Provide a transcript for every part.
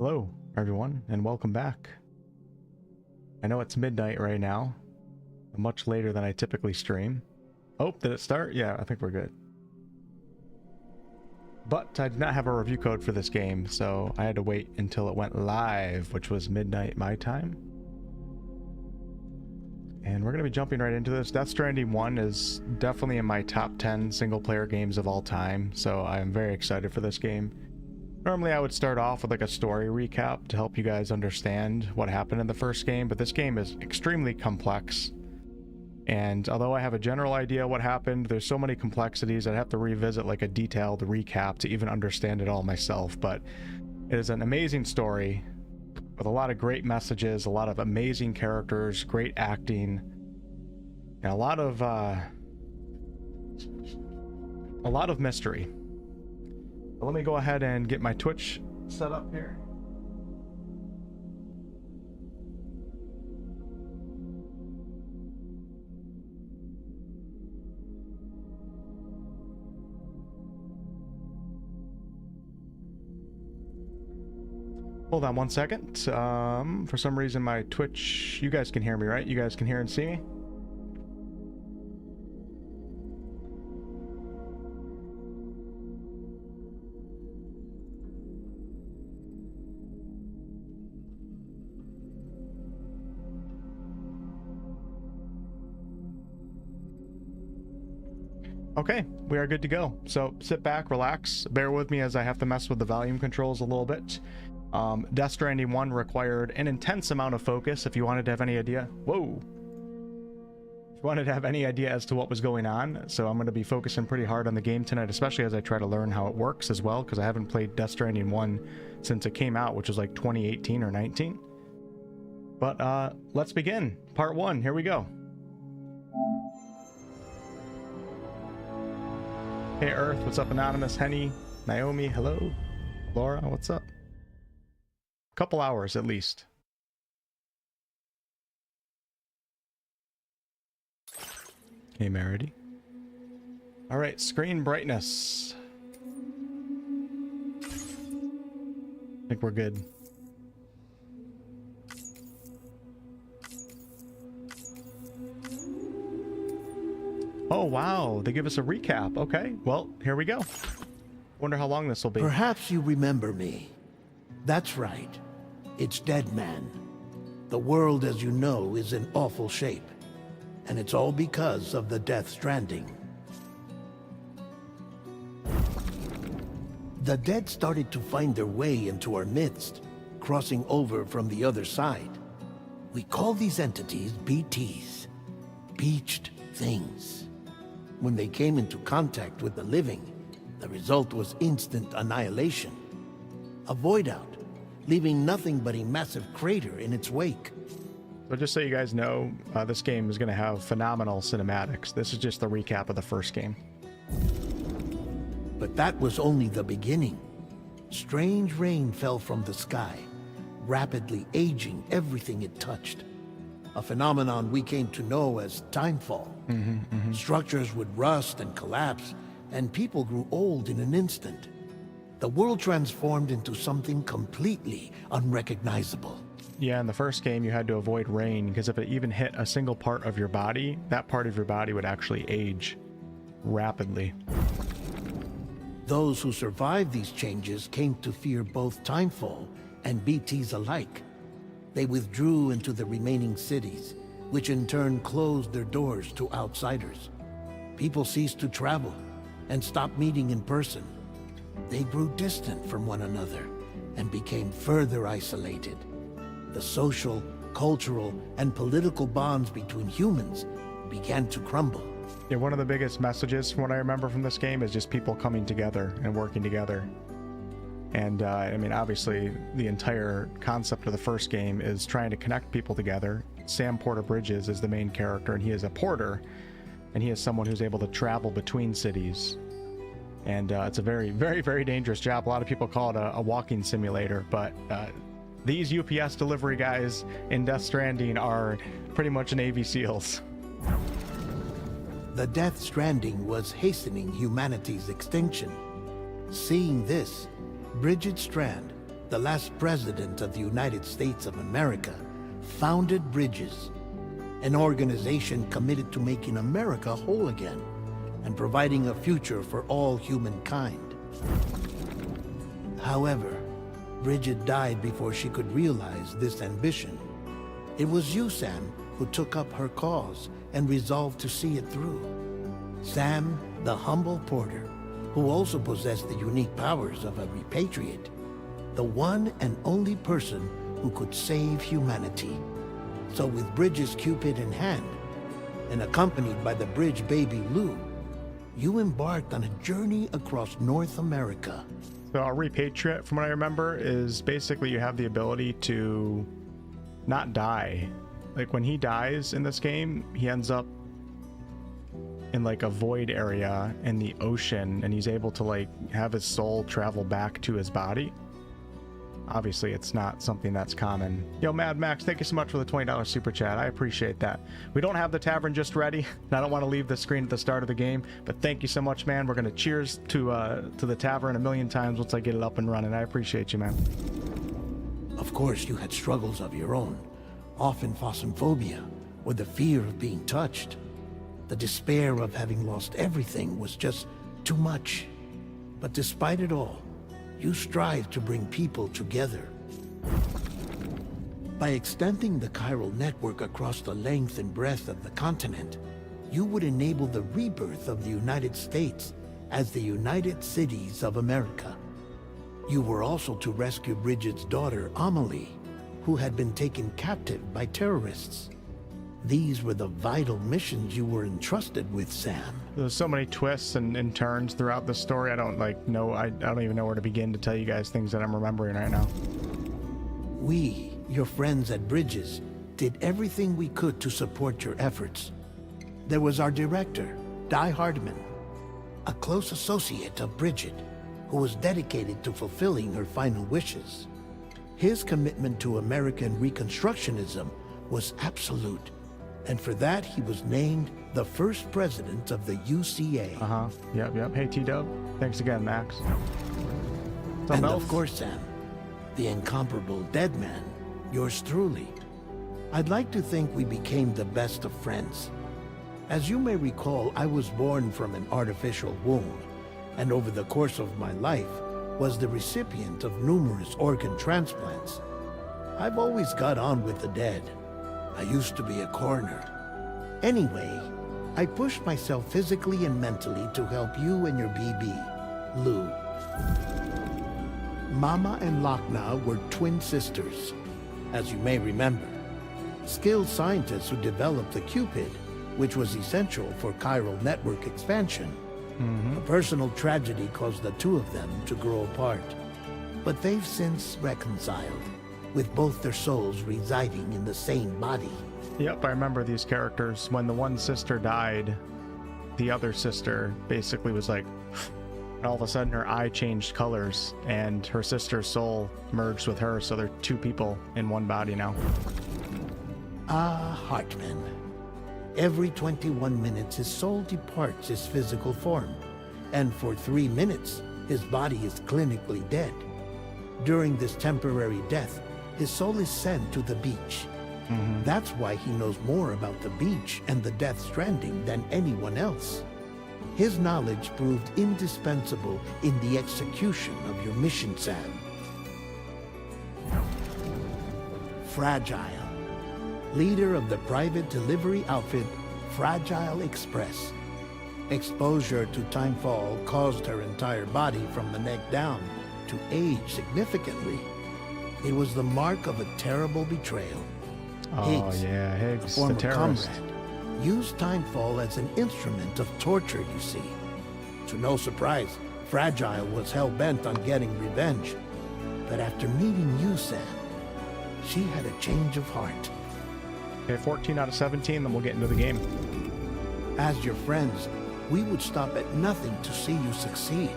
Hello, everyone, and welcome back. I know it's midnight right now, much later than I typically stream. Oh, did it start? Yeah, I think we're good. But I did not have a review code for this game, so I had to wait until it went live, which was midnight my time. And we're going to be jumping right into this. Death Stranding 1 is definitely in my top 10 single-player games of all time, so I am very excited for this game. Normally I would start off with like a story recap to help you guys understand what happened in the first game, but this game is extremely complex. And although I have a general idea what happened, there's so many complexities I'd have to revisit like a detailed recap to even understand it all myself. But it is an amazing story with a lot of great messages, a lot of amazing characters, great acting, and a lot of mystery. Let me go ahead and get my Twitch set up here. Hold on one second. For some reason my Twitch, you guys can hear me, right? You guys can hear and see me? Okay, we are good to go. So sit back, relax, bear with me as I have to mess with the volume controls a little bit. Death Stranding 1 required an intense amount of focus if you wanted to have any idea. Whoa! If you wanted to have any idea as to what was going on, so I'm going to be focusing pretty hard on the game tonight, especially as I try to learn how it works as well, because I haven't played Death Stranding 1 since it came out, which was like 2018 or 19. But let's begin. Part 1, here we go. Hey Earth, what's up? Anonymous, Henny, Naomi, hello. Laura, what's up? Couple hours at least. Hey Merity. Alright, screen brightness. I think we're good. Oh wow, they give us a recap. Okay, well, here we go. Wonder how long this will be. Perhaps you remember me. That's right. It's Dead Man. The world, as you know, is in awful shape. And it's all because of the Death Stranding. The dead started to find their way into our midst, crossing over from the other side. We call these entities BTs. Beached Things. When they came into contact with the living, the result was instant annihilation. A void out, leaving nothing but a massive crater in its wake. So just so you guys know, this game is going to have phenomenal cinematics. This is just the recap of the first game. But that was only the beginning. Strange rain fell from the sky, rapidly aging everything it touched. A phenomenon we came to know as timefall. Structures would rust and collapse, and people grew old in an instant. The world transformed into something completely unrecognizable. Yeah, in the first game you had to avoid rain, because if it even hit a single part of your body, that part of your body would actually age rapidly. Those who survived these changes came to fear both timefall and BTs alike. They withdrew into the remaining cities, which in turn closed their doors to outsiders. People ceased to travel and stopped meeting in person. They grew distant from one another and became further isolated. The social, cultural, and political bonds between humans began to crumble. Yeah, one of the biggest messages from what I remember from this game is just people coming together and working together. And I mean, obviously, the entire concept of the first game is trying to connect people together. Sam Porter Bridges is the main character, and he is a porter, and he is someone who's able to travel between cities. And it's a very, very, very dangerous job. A lot of people call it a walking simulator, but these UPS delivery guys in Death Stranding are pretty much Navy SEALs. The Death Stranding was hastening humanity's extinction. Seeing this, Bridget Strand, the last president of the United States of America, founded Bridges, an organization committed to making America whole again and providing a future for all humankind. However, Bridget died before she could realize this ambition. It was you, Sam, who took up her cause and resolved to see it through. Sam, the humble porter, who also possessed the unique powers of a repatriate, the one and only person who could save humanity. So with Bridges' Cupid in hand, and accompanied by the bridge baby Lou, you embarked on a journey across North America. So a repatriate, from what I remember, is basically you have the ability to not die. Like when he dies in this game, he ends up in like a void area in the ocean, and he's able to like have his soul travel back to his body. Obviously, it's not something that's common. Yo, Mad Max, thank you so much for the $20 super chat. I appreciate that. We don't have the tavern just ready, and I don't want to leave the screen at the start of the game, but thank you so much, man. We're going to cheers to the tavern a million times once I get it up and running. I appreciate you, man. Of course, you had struggles of your own, often phasmophobia, or the fear of being touched. The despair of having lost everything was just too much. But despite it all, you strive to bring people together. By extending the chiral network across the length and breadth of the continent, you would enable the rebirth of the United States as the United Cities of America. You were also to rescue Bridget's daughter, Amelie, who had been taken captive by terrorists. These were the vital missions you were entrusted with, Sam. There's so many twists and turns throughout the story. I don't even know where to begin to tell you guys things that I'm remembering right now. We, your friends at Bridges, did everything we could to support your efforts. There was our director, Di Hardman, a close associate of Bridget, who was dedicated to fulfilling her final wishes. His commitment to American Reconstructionism was absolute, and for that he was named the first president of the UCA. Yep. Hey, T-Dub. Thanks again, Max. And of course, Sam, the incomparable Dead Man, yours truly. I'd like to think we became the best of friends. As you may recall, I was born from an artificial womb, and over the course of my life was the recipient of numerous organ transplants. I've always got on with the dead. I used to be a coroner. Anyway, I pushed myself physically and mentally to help you and your BB, Lou. Mama and Lochna were twin sisters, as you may remember. Skilled scientists who developed the Cupid, which was essential for chiral network expansion. A personal tragedy caused the two of them to grow apart. But they've since reconciled, with both their souls residing in the same body. Yep, I remember these characters. When the one sister died, the other sister basically was like, all of a sudden her eye changed colors and her sister's soul merged with her, so they're two people in one body now. Ah, Hartman. Every 21 minutes his soul departs his physical form, and for 3 minutes his body is clinically dead. During this temporary death, his soul is sent to the beach. That's why he knows more about the beach and the Death Stranding than anyone else. His knowledge proved indispensable in the execution of your mission, Sam. Fragile, leader of the private delivery outfit Fragile Express. Exposure to timefall caused her entire body from the neck down to age significantly. It was the mark of a terrible betrayal. Higgs, Higgs, a former the terrorist, comrade, used timefall as an instrument of torture, you see. To no surprise, Fragile was hell-bent on getting revenge. But after meeting you, Sam, she had a change of heart. Okay, 14 out of 17, then we'll get into the game. As your friends, we would stop at nothing to see you succeed.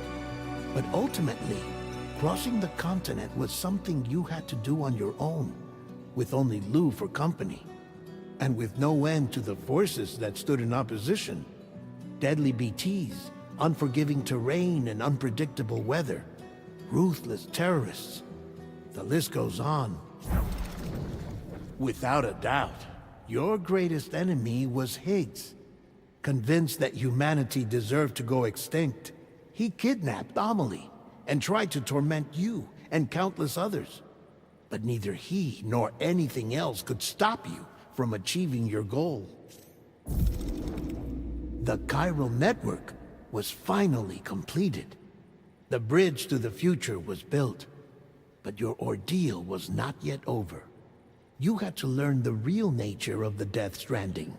But ultimately, crossing the continent was something you had to do on your own, with only Lou for company, and with no end to the forces that stood in opposition. Deadly BTs, unforgiving terrain and unpredictable weather, ruthless terrorists. The list goes on. Without a doubt, your greatest enemy was Higgs. Convinced that humanity deserved to go extinct, he kidnapped Amelie and tried to torment you and countless others. But neither he nor anything else could stop you from achieving your goal. The chiral network was finally completed. The bridge to the future was built, but your ordeal was not yet over. You had to learn the real nature of the Death Stranding,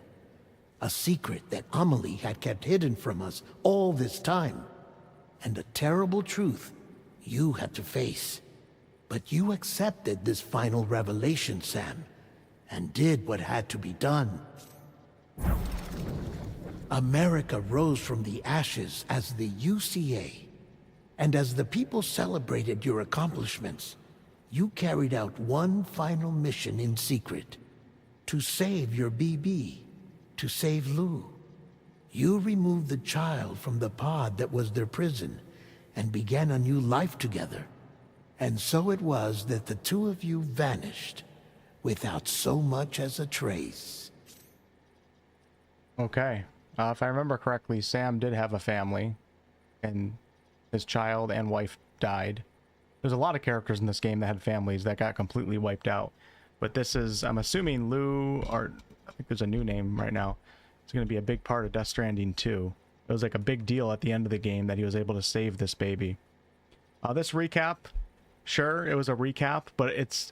a secret that Amelie had kept hidden from us all this time, and a terrible truth you had to face. But you accepted this final revelation, Sam, and did what had to be done. America rose from the ashes as the UCA, and as the people celebrated your accomplishments, you carried out one final mission in secret: to save your BB, to save Lou. You removed the child from the pod that was their prison and began a new life together. And so it was that the two of you vanished without so much as a trace. Okay. If I remember correctly, Sam did have a family, and his child and wife died. There's a lot of characters in this game that had families that got completely wiped out. But this is, I'm assuming Lou, or I think there's a new name right now. It's going to be a big part of Death Stranding 2. It was like a big deal at the end of the game that he was able to save this baby. This recap, sure, it was a recap, but it's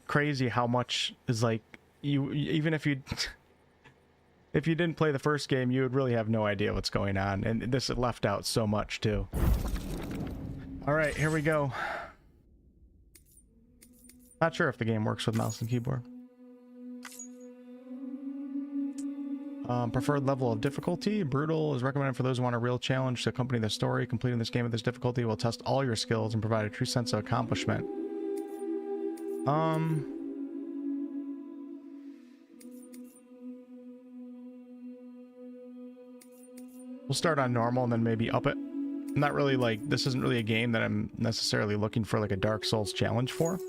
crazy how much is like, even if you if you didn't play the first game, you would really have no idea what's going on, and this left out so much too. All right, here we go. Not sure if the game works with mouse and keyboard. Preferred level of difficulty. Brutal is recommended for those who want a real challenge to accompany the story. Completing this game at this difficulty will test all your skills and provide a true sense of accomplishment. We'll start on normal and then maybe up it. Not really like, this isn't really a game that I'm necessarily looking for like a Dark Souls challenge for.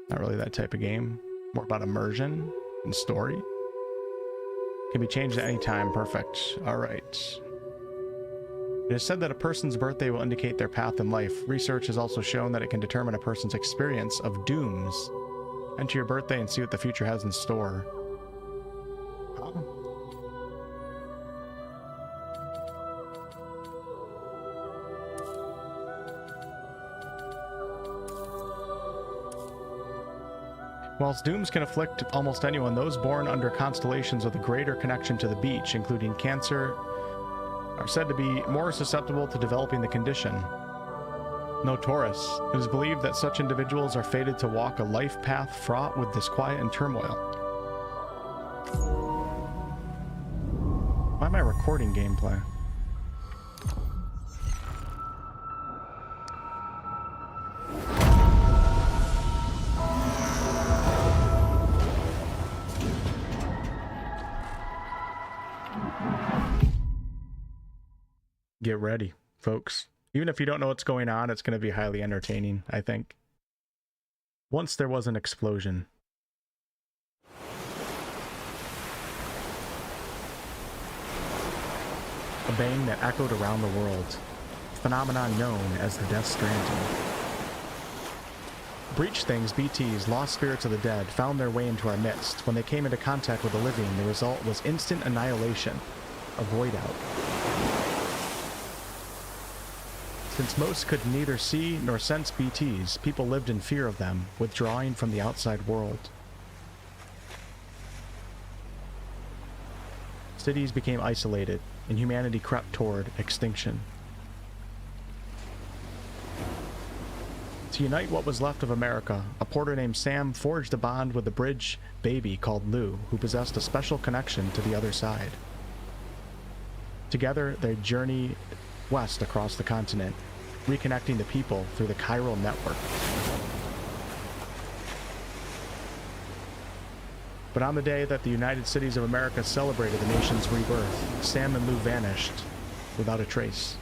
Not really that type of game. More about immersion and story. Can be changed at any time. Perfect. All right. It is said that a person's birthday will indicate their path in life. Research has also shown that it can determine a person's experience of dooms. Enter your birthday and see what the future has in store. Huh? Whilst dooms can afflict almost anyone, those born under constellations with a greater connection to the beach, including Cancer, are said to be more susceptible to developing the condition. No Taurus. It is believed that such individuals are fated to walk a life path fraught with disquiet and turmoil. Why am I recording gameplay? Get ready, folks. Even if you don't know what's going on, it's going to be highly entertaining, I think. Once there was an explosion. A bang that echoed around the world. A phenomenon known as the Death Stranding. Breach things, BTs, lost spirits of the dead, found their way into our midst. When they came into contact with the living, the result was instant annihilation. A void out. Since most could neither see nor sense BTs, people lived in fear of them, withdrawing from the outside world. Cities became isolated, and humanity crept toward extinction. To unite what was left of America, a porter named Sam forged a bond with a bridge baby called Lou, who possessed a special connection to the other side. Together, they journeyed west across the continent, reconnecting the people through the chiral network. But on the day that the United Cities of America celebrated the nation's rebirth, Sam and Lou vanished without a trace.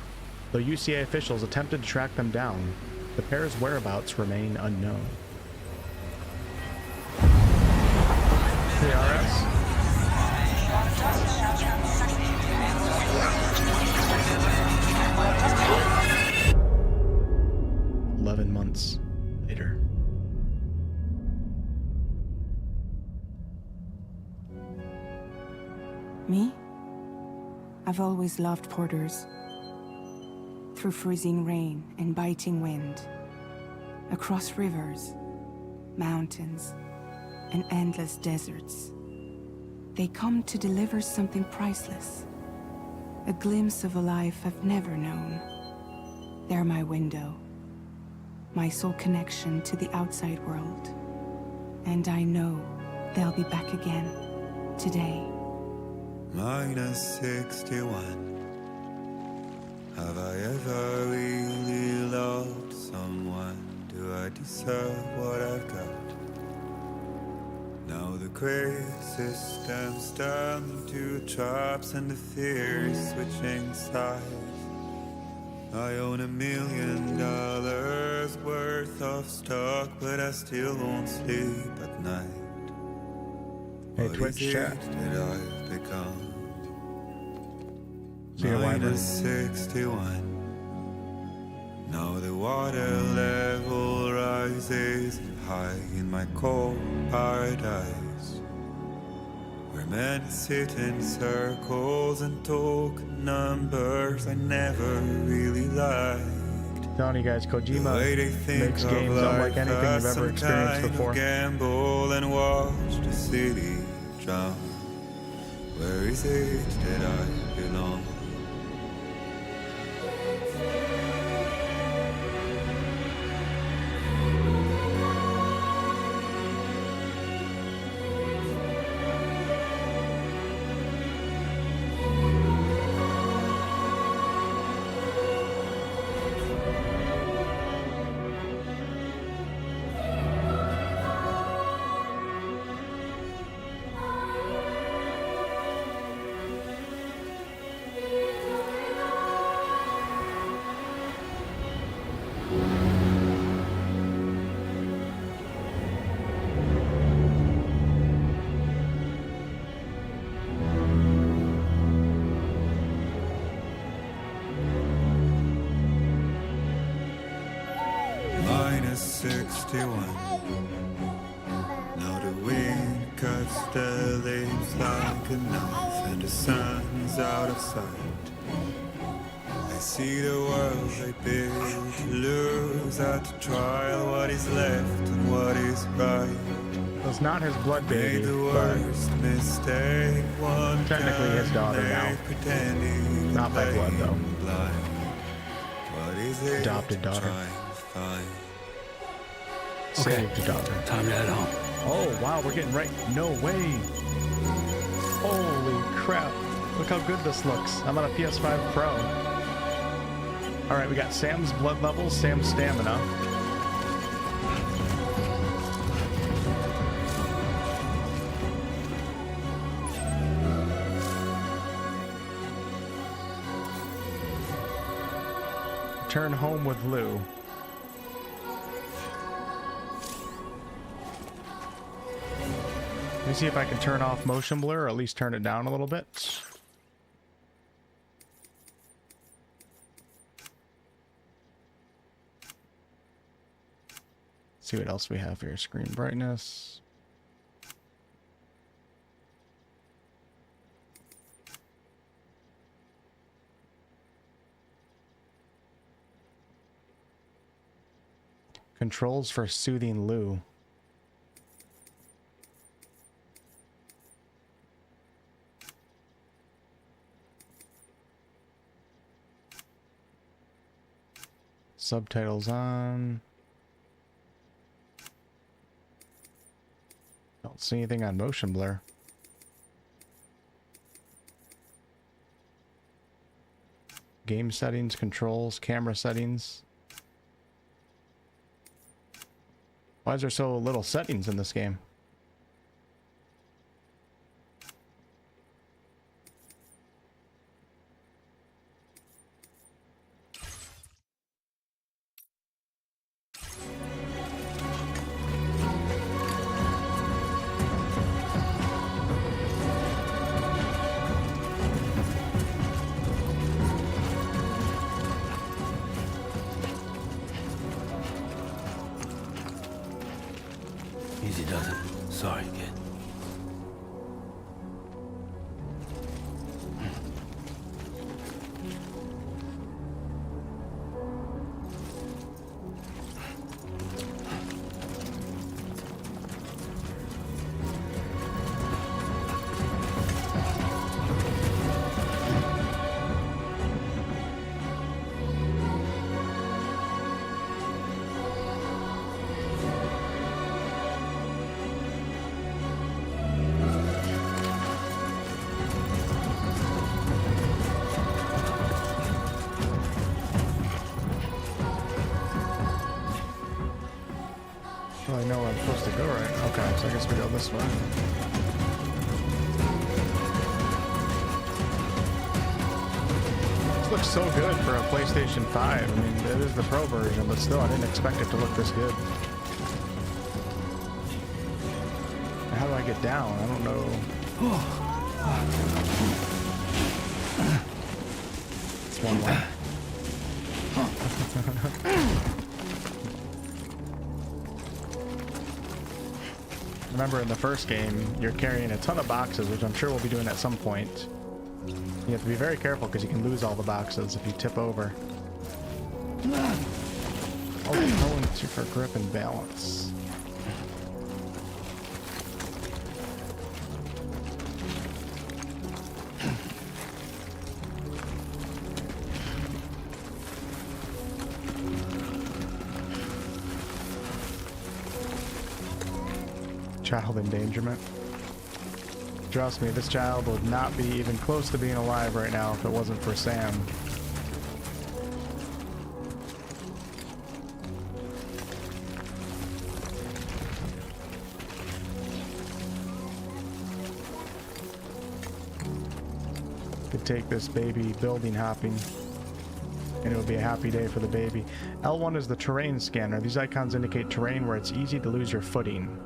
Though UCA officials attempted to track them down, the pair's whereabouts remain unknown. KRS. 11 months later. Me? I've always loved porters. Through freezing rain and biting wind, across rivers, mountains, and endless deserts, they come to deliver something priceless. A glimpse of a life I've never known. They're my window, my sole connection to the outside world. And I know they'll be back again, today. Minus 61. Have I ever really loved someone? Do I deserve what I've got? Now the crazy system's turned to traps and the fear is switching sides. I own $1 million worth of stock, but I still won't sleep at night. Hey, What Twitch is chat. it that I've become? See you, Minus 61. Now the water level rises high in my cold paradise, where men sit in circles and talk numbers I never really liked. Telling you guys, The way Kojima they think makes of games unlike life anything as you've ever some experienced kind of before. gamble and watch the city drown. Where is it that I belong? Minus 61. Now the wind cuts the leaves like a knife, and the sun's out of sight. I see the world I built to lose at the trial. What is left and what is right? It's not his blood Made baby, the but worst mistake one technically his daughter now. pretending Not by blood, though. blind. What is it Adopted you're daughter. trying to find? saved the daughter. Time to head home. Oh, wow, we're getting right. No way. Holy crap. Look how good this looks. I'm on a PS5 Pro. All right, we got Sam's blood levels, Sam's stamina. Return home with Lou. Let me see if I can turn off motion blur, or at least turn it down a little bit. See what else we have here. Screen brightness. Controls for soothing Lou. Subtitles on. Don't see anything on motion blur. Game settings, controls, camera settings. Why is there so little settings in this game? doesn't. Sorry, kid. Well, I know where I'm supposed to go, right? Okay, so I guess we go this way. This looks so good for a PlayStation 5. I mean, it is the Pro version, but still, I didn't expect it to look this good. How do I get down? I don't know. It's one way. Remember in the first game, you're carrying a ton of boxes, which I'm sure we'll be doing at some point. You have to be very careful because you can lose all the boxes if you tip over. Hold L2 for grip and balance. Child endangerment. Trust me, this child would not be even close to being alive right now if it wasn't for Sam. Could take this baby building hopping, and it would be a happy day for the baby. L1 is the terrain scanner. These icons indicate terrain where it's easy to lose your footing.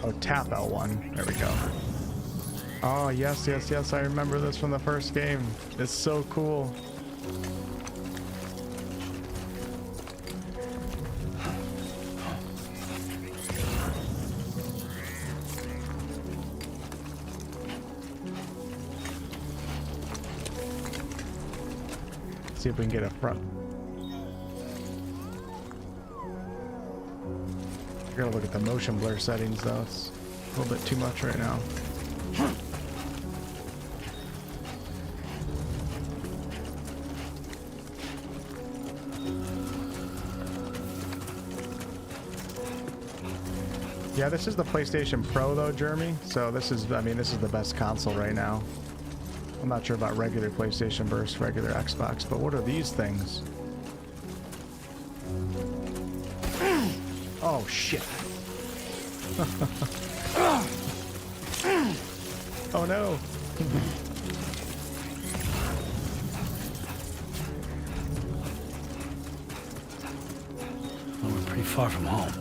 Oh, tap L1. There we go. Oh, yes, yes, yes. I remember this from the first game. It's so cool. See if we can get a front. I gotta look at the motion blur settings though. It's a little bit too much right now. Yeah, this is the PlayStation Pro though, Jeremy. So this is, I mean, this is the best console right now. I'm not sure about regular PlayStation versus regular Xbox, but what are these things? Oh shit. Oh no. Well, we're pretty far from home.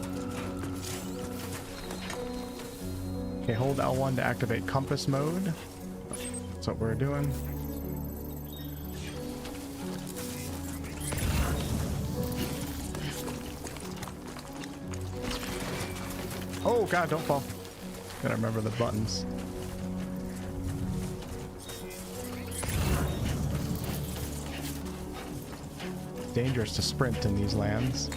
Okay, hold L1 to activate compass mode. That's what we're doing. Oh god, don't fall. Gotta remember the buttons. Dangerous to sprint in these lands.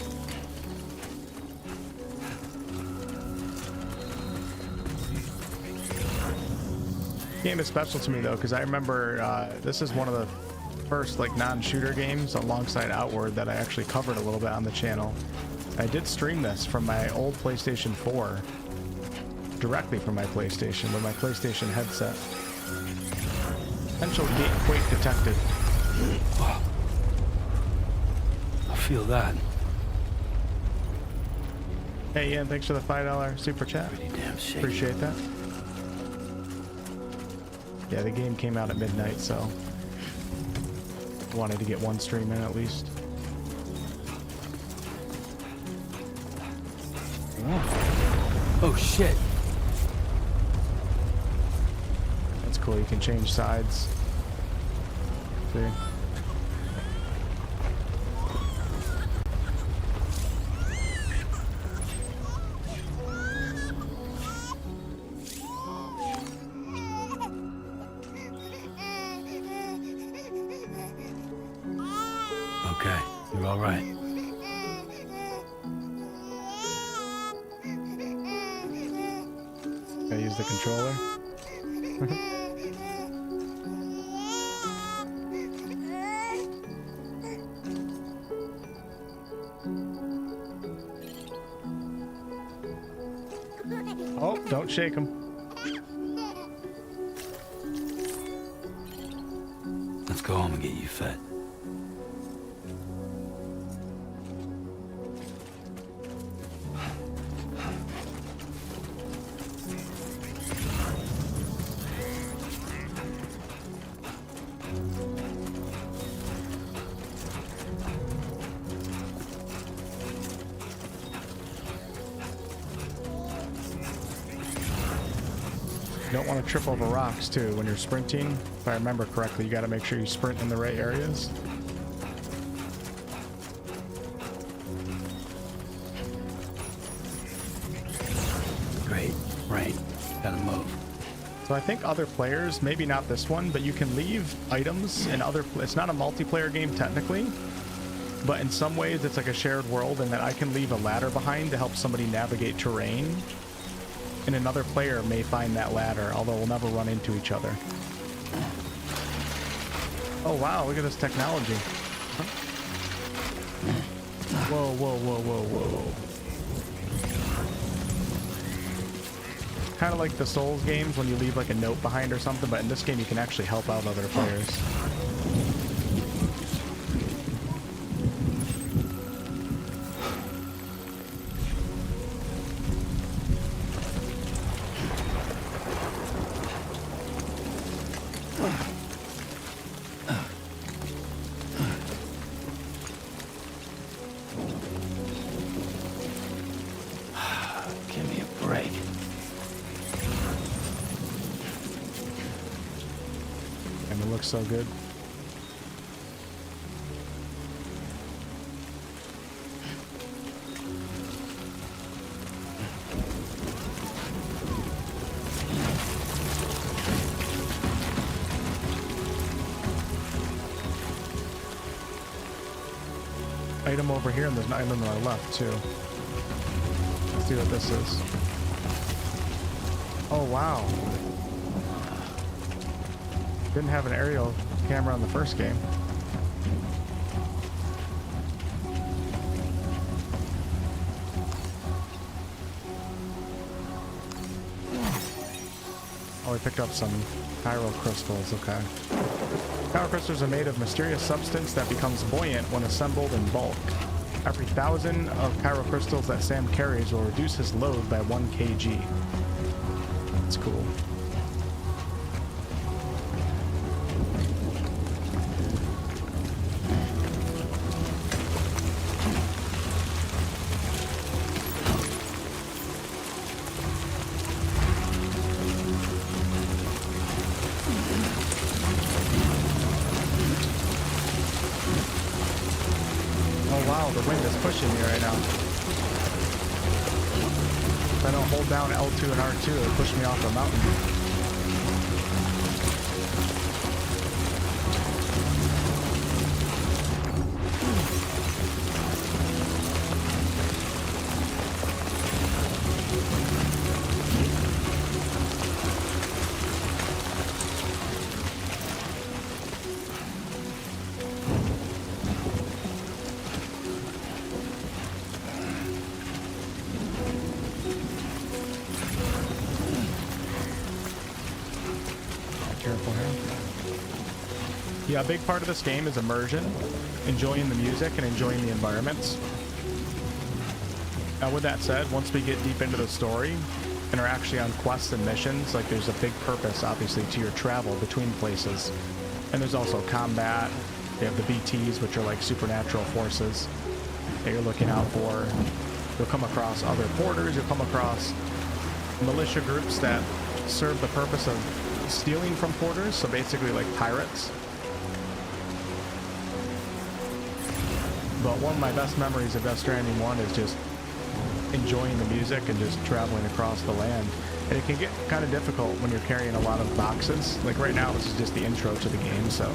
Game is special to me though, because I remember this is one of the first like non-shooter games alongside Outward that I actually covered a little bit on the channel. I did stream this from my old PlayStation 4, directly from my PlayStation with my PlayStation headset. Potential gate quake detected. I feel that. Hey Ian, thanks for the $5 super chat. Pretty damn shaky. Appreciate that. Yeah, the game came out at midnight, so wanted to get one stream in at least. Oh shit. That's cool, you can change sides. See? You're all right. Gotta use the controller. Oh, don't shake him. Let's go home and get you fed. You don't want to trip over rocks too when you're sprinting. If I remember correctly, you got to make sure you sprint in the right areas. Great. Right. Gotta move. So I think other players, maybe not this one, but you can leave items in other. It's not a multiplayer game technically, but in some ways it's like a shared world, and that I can leave a ladder behind to help somebody navigate terrain. And another player may find that ladder, although we'll never run into each other. Oh wow, look at this technology. Whoa, whoa, whoa, whoa, whoa. Kind of like the Souls games when you leave like a note behind or something, but in this game you can actually help out other players. Give me a break. And it looks so good. Item over here, and there's an item on my left too. Let's see what this is. Oh wow. Didn't have an aerial camera on the first game. Oh, we picked up some pyro crystals, okay. Pyro crystals are made of mysterious substance that becomes buoyant when assembled in bulk. Every 1,000 of pyro crystals that Sam carries will reduce his load by 1 kg. That's cool. Oh wow, the wind is pushing me right now. If I don't hold down L2 and R2, it'll push me off the mountain. Careful here. Yeah, a big part of this game is immersion, enjoying the music and enjoying the environments. Now with that said, once we get deep into the story and are actually on quests and missions, like there's a big purpose obviously to your travel between places. And there's also combat. You have the BTs, which are like supernatural forces that you're looking out for. You'll come across other porters, you'll come across militia groups that serve the purpose of stealing from porters, so basically like pirates. But one of my best memories of Death Stranding 1 is just enjoying the music and just traveling across the land. And it can get kind of difficult when you're carrying a lot of boxes. Like right now, this is just the intro to the game, so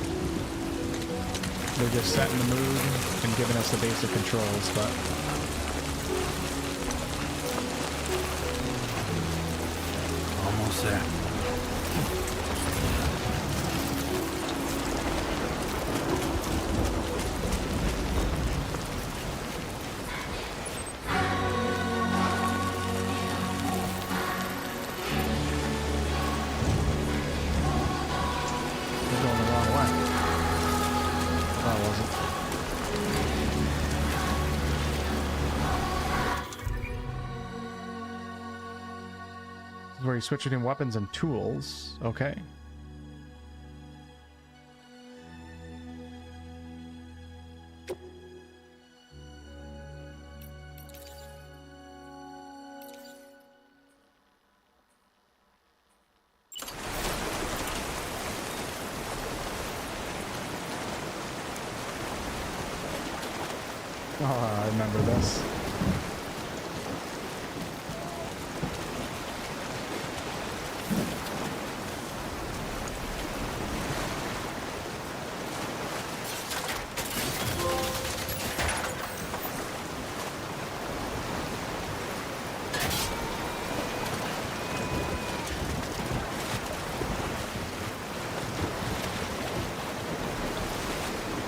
They're just setting the mood and giving us the basic controls, but Almost there. we're going the wrong way. Oh, I wasn't. This is where you switch between weapons and tools. Okay. Oh, I remember this.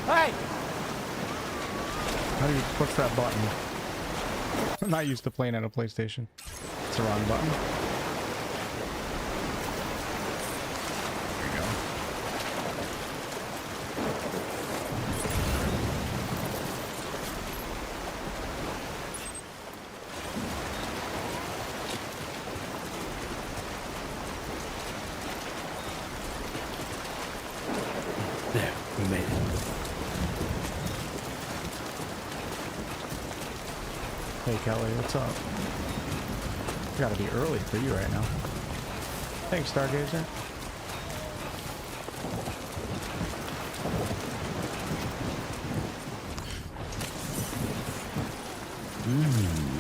Hey! How do you push that button? I'm not used to playing on a PlayStation. It's the wrong button. There you go. There, we made it. Hey Kelly, what's up? Gotta be early for you right now. Thanks, Stargazer.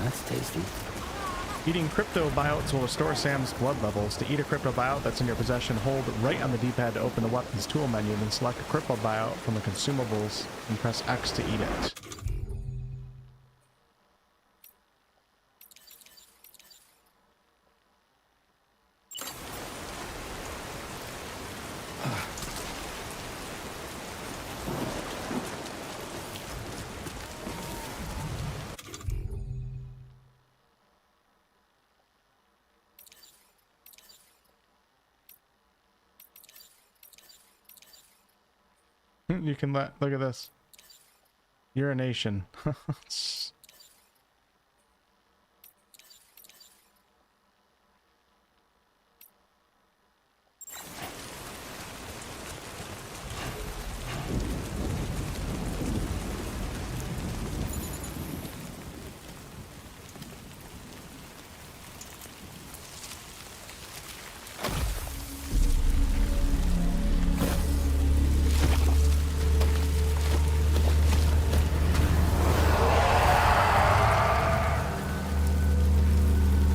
That's tasty. Eating crypto buyouts will restore Sam's blood levels. To eat a crypto buyout that's in your possession, hold right on the D-pad to open the weapons tool menu, then select a crypto buyout from the consumables and press X to eat it. You can look at this. Urination.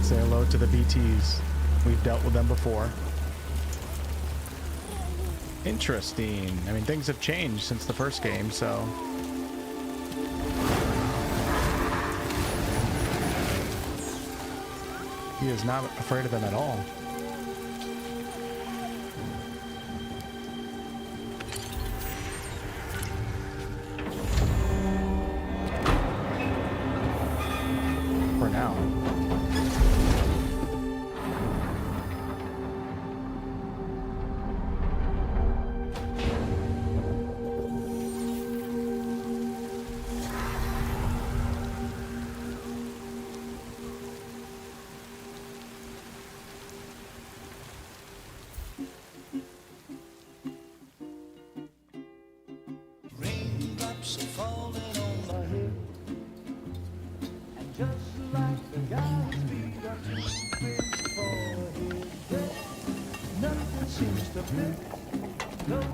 Say hello to the BTs. We've dealt with them before. Interesting. I mean, things have changed since the first game, so... He is not afraid of them at all. For now. Raindrops are falling on my head, and just like the guy's feet are too big for his head, nothing seems to fit. Those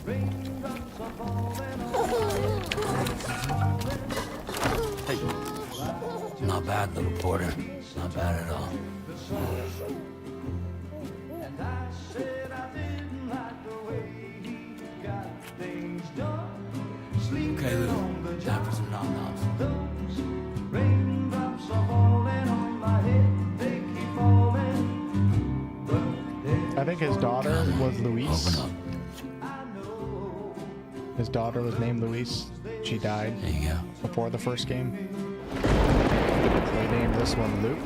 raindrops are falling on my head. Hey. Not bad, little porter. Not bad at all. And I said I didn't like the way he got things done. think his daughter was Luis. His daughter was named Luis. She died There you go. before the first game. So they named this one Luke.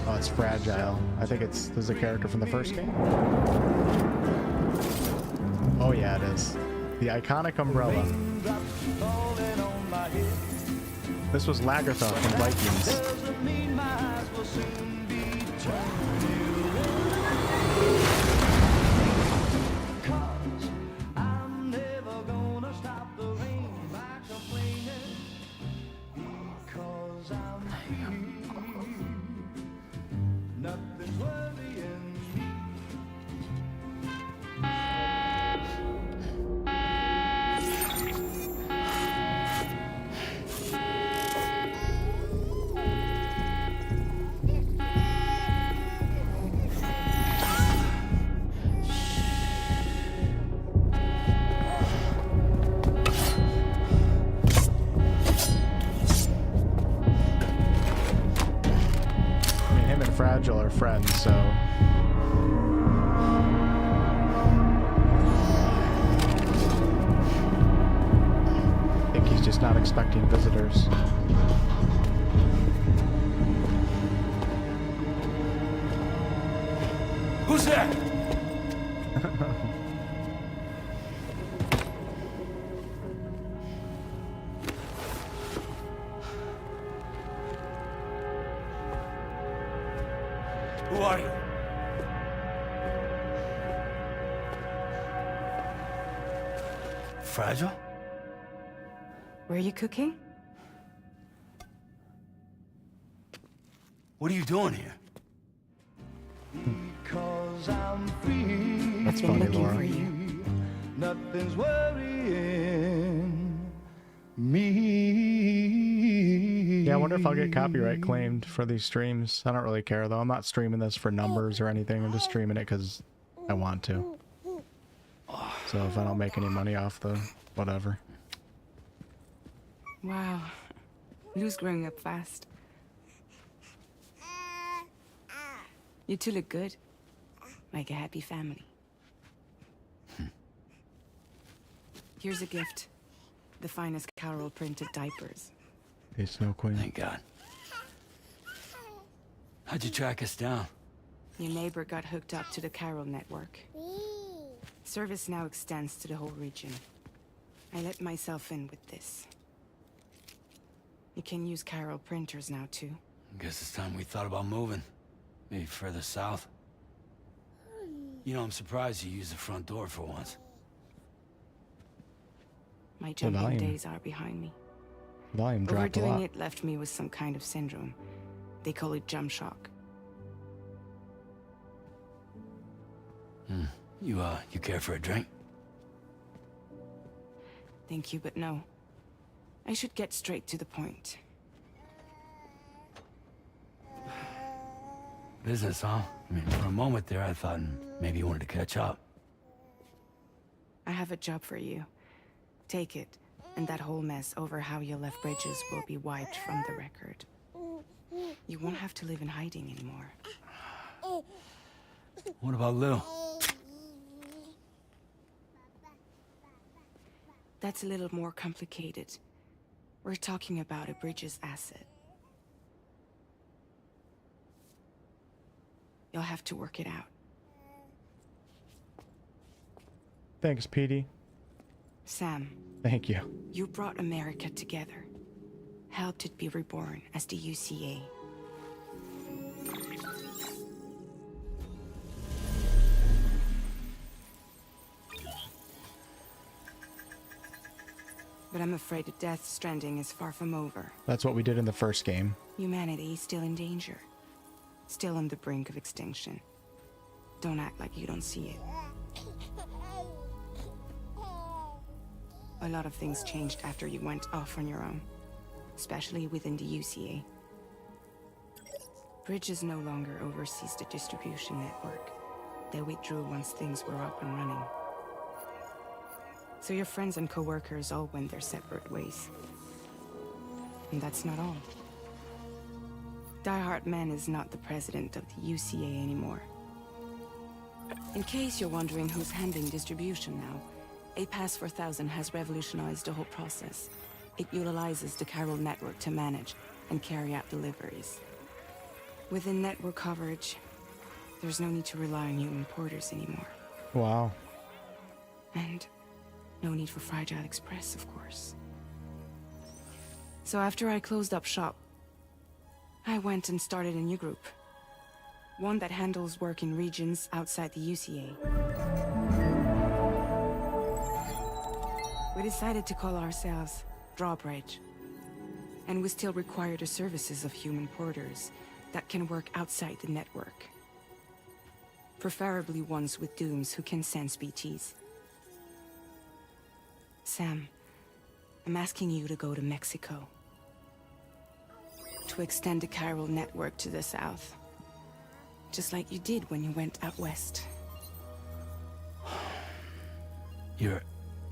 Oh, it's Fragile. I think this is a character from the first game. Oh yeah, it is. The iconic umbrella. This was Lagertha from Vikings. Fragile are friends, so I think he's just not expecting visitors. Who's there? Who are you? Fragile? Were you cooking? What are you doing here? Because I'm free. That's Been funny, looking Laura. for you. Nothing's worrying me. Yeah, I wonder if I'll get copyright claimed for these streams. I don't really care though. I'm not streaming this for numbers or anything. I'm just streaming it because I want to. So if I don't make any money off the whatever. Wow. Lou's growing up fast. You two look good. Like a happy family. Here's a gift. The finest Carol printed diapers. Hey, Snow Queen. Thank God. How'd you track us down? Your neighbor got hooked up to the Carol network. Service now extends to the whole region. I let myself in with this. You can use Carol printers now too. Guess it's time we thought about moving. Maybe further south. You know, I'm surprised you used the front door for once. My jumping volume. days are behind me. Volume dropped a Overdoing lot. it left me with some kind of syndrome. They call it jump shock. You care for a drink? Thank you, but no. I should get straight to the point. Business, huh? I mean, for a moment there, I thought maybe you wanted to catch up. I have a job for you. Take it, and that whole mess over how you left bridges will be wiped from the record. You won't have to live in hiding anymore. What about Lil? That's a little more complicated. We're talking about a bridges asset. You'll have to work it out. Thanks, Petey. Sam, Thank you. you brought America together. Helped it be reborn as the UCA. But I'm afraid that Death Stranding is far from over. That's what we did in the first game. Humanity is still in danger. Still on the brink of extinction. Don't act like you don't see it. A lot of things changed after you went off on your own. Especially within the UCA. Bridges no longer oversees the distribution network. They withdrew once things were up and running. So your friends and co-workers all went their separate ways. And that's not all. Diehard Man is not the president of the UCA anymore. In case you're wondering who's handling distribution now, A Pass 4000 has revolutionized the whole process. It utilizes the chiral network to manage and carry out deliveries. Within network coverage, there's no need to rely on human porters anymore. Wow. And no need for Fragile Express, of course. So after I closed up shop, I went and started a new group. One that handles work in regions outside the UCA. We decided to call ourselves Drawbridge. And we still require the services of human porters that can work outside the network. Preferably ones with dooms who can sense BTs. Sam, I'm asking you to go to Mexico. To extend the chiral network to the south. Just like you did when you went out west. You're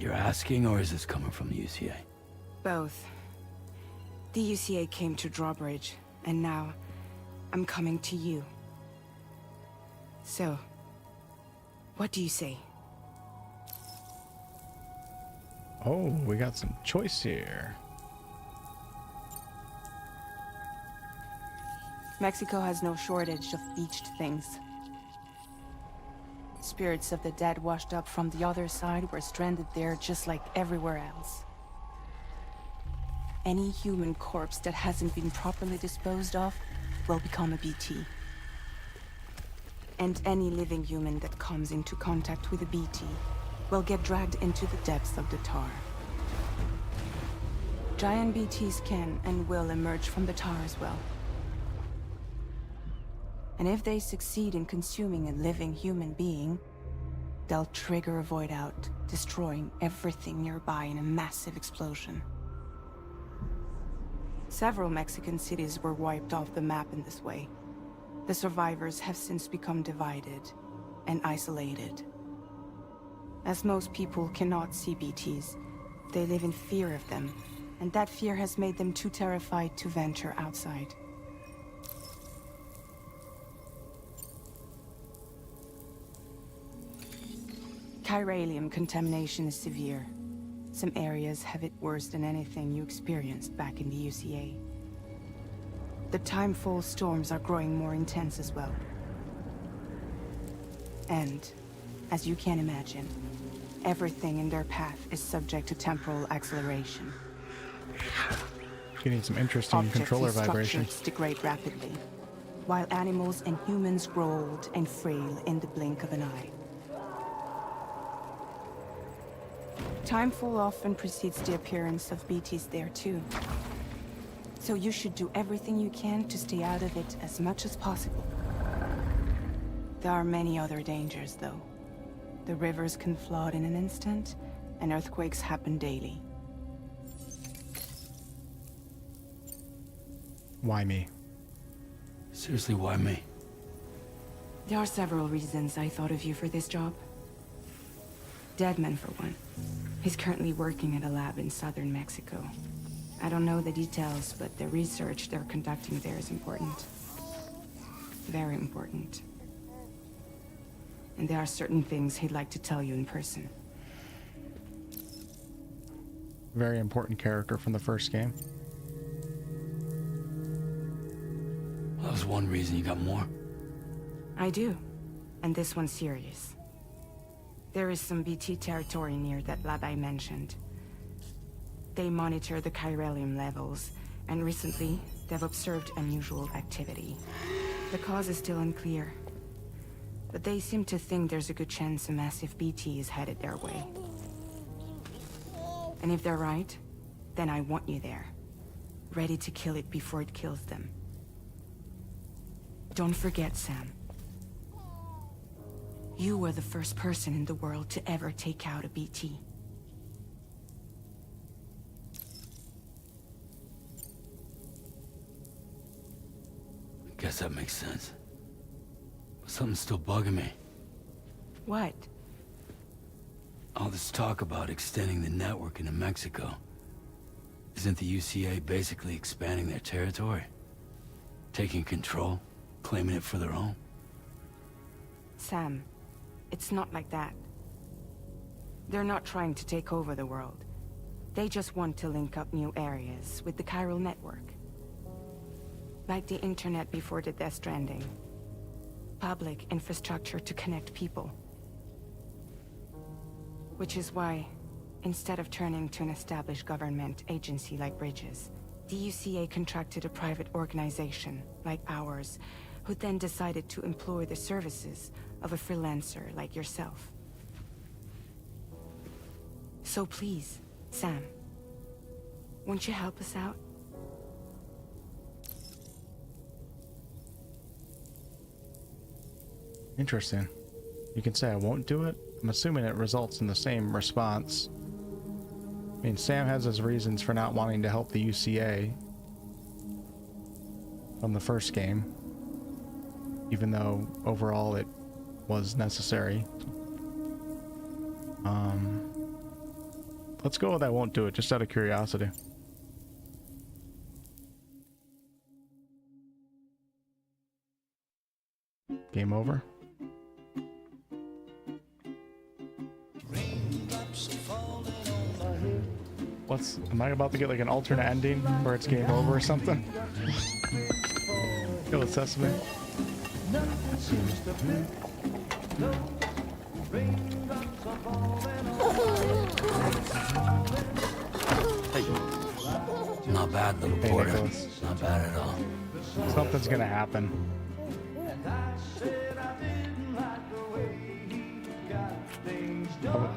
asking, or is this coming from the UCA? Both. The UCA came to Drawbridge, and now I'm coming to you. So, what do you say? Oh, we got some choice here. Mexico has no shortage of beached things. Spirits of the dead washed up from the other side were stranded there just like everywhere else. Any human corpse that hasn't been properly disposed of will become a BT. And any living human that comes into contact with a BT will get dragged into the depths of the tar. Giant BTs can and will emerge from the tar as well. And if they succeed in consuming a living human being, they'll trigger a void out, destroying everything nearby in a massive explosion. Several Mexican cities were wiped off the map in this way. The survivors have since become divided and isolated. As most people cannot see BTs, they live in fear of them, and that fear has made them too terrified to venture outside. Chiralium contamination is severe. Some areas have it worse than anything you experienced back in the UCA. The timefall storms are growing more intense as well. And, as you can imagine, everything in their path is subject to temporal acceleration. Getting some interesting controller Objects and vibrations. structures degrade rapidly, while animals and humans grow old and frail in the blink of an eye. Timefall often precedes the appearance of BTs there too. So you should do everything you can to stay out of it as much as possible. There are many other dangers though. The rivers can flood in an instant, and earthquakes happen daily. Why me? Seriously, why me? There are several reasons I thought of you for this job. Deadman, for one. He's currently working at a lab in southern Mexico. I don't know the details, but the research they're conducting there is important. Very important. And there are certain things he'd like to tell you in person. Very important character from the first game. Well, that was one reason. You got more? I do. And this one's serious. There is some BT territory near that lab I mentioned. They monitor the chiralium levels, and recently, they've observed unusual activity. The cause is still unclear, but they seem to think there's a good chance a massive BT is headed their way. And if they're right, then I want you there, ready to kill it before it kills them. Don't forget, Sam. You were the first person in the world to ever take out a BT. Guess that makes sense. But something's still bugging me. What? All this talk about extending the network into Mexico. Isn't the UCA basically expanding their territory? taking control, claiming it for their own. Sam, it's not like that. They're not trying to take over the world. They just want to link up new areas with the chiral network. Like the internet before the Death Stranding. Public infrastructure to connect people. Which is why, instead of turning to an established government agency like Bridges, the UCA contracted a private organization like ours, who then decided to employ the services of a freelancer like yourself. So please, Sam, won't you help us out? Interesting. You can say I won't do it. I'm assuming it results in the same response. I mean, Sam has his reasons for not wanting to help the UCA from the first game, even though overall it was necessary. Let's go with I won't do it, just out of curiosity. Game over. Am I about to get like an alternate ending where it's game over or something? Kill it, Sesame. Hey. Not bad, little Hey, porter. Nicholas. Not bad at all. Something's gonna happen.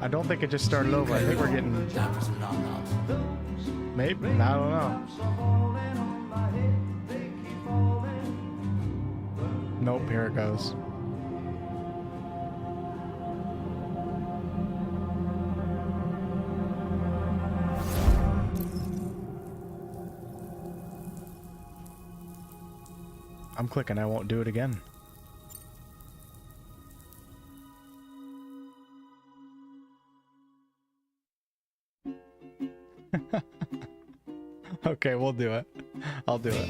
I don't think it just started over. I think we're getting... Time for some nom-noms. Maybe? I don't know. Nope, here it goes. I'm clicking, I won't do it again. Okay, we'll do it. I'll do it.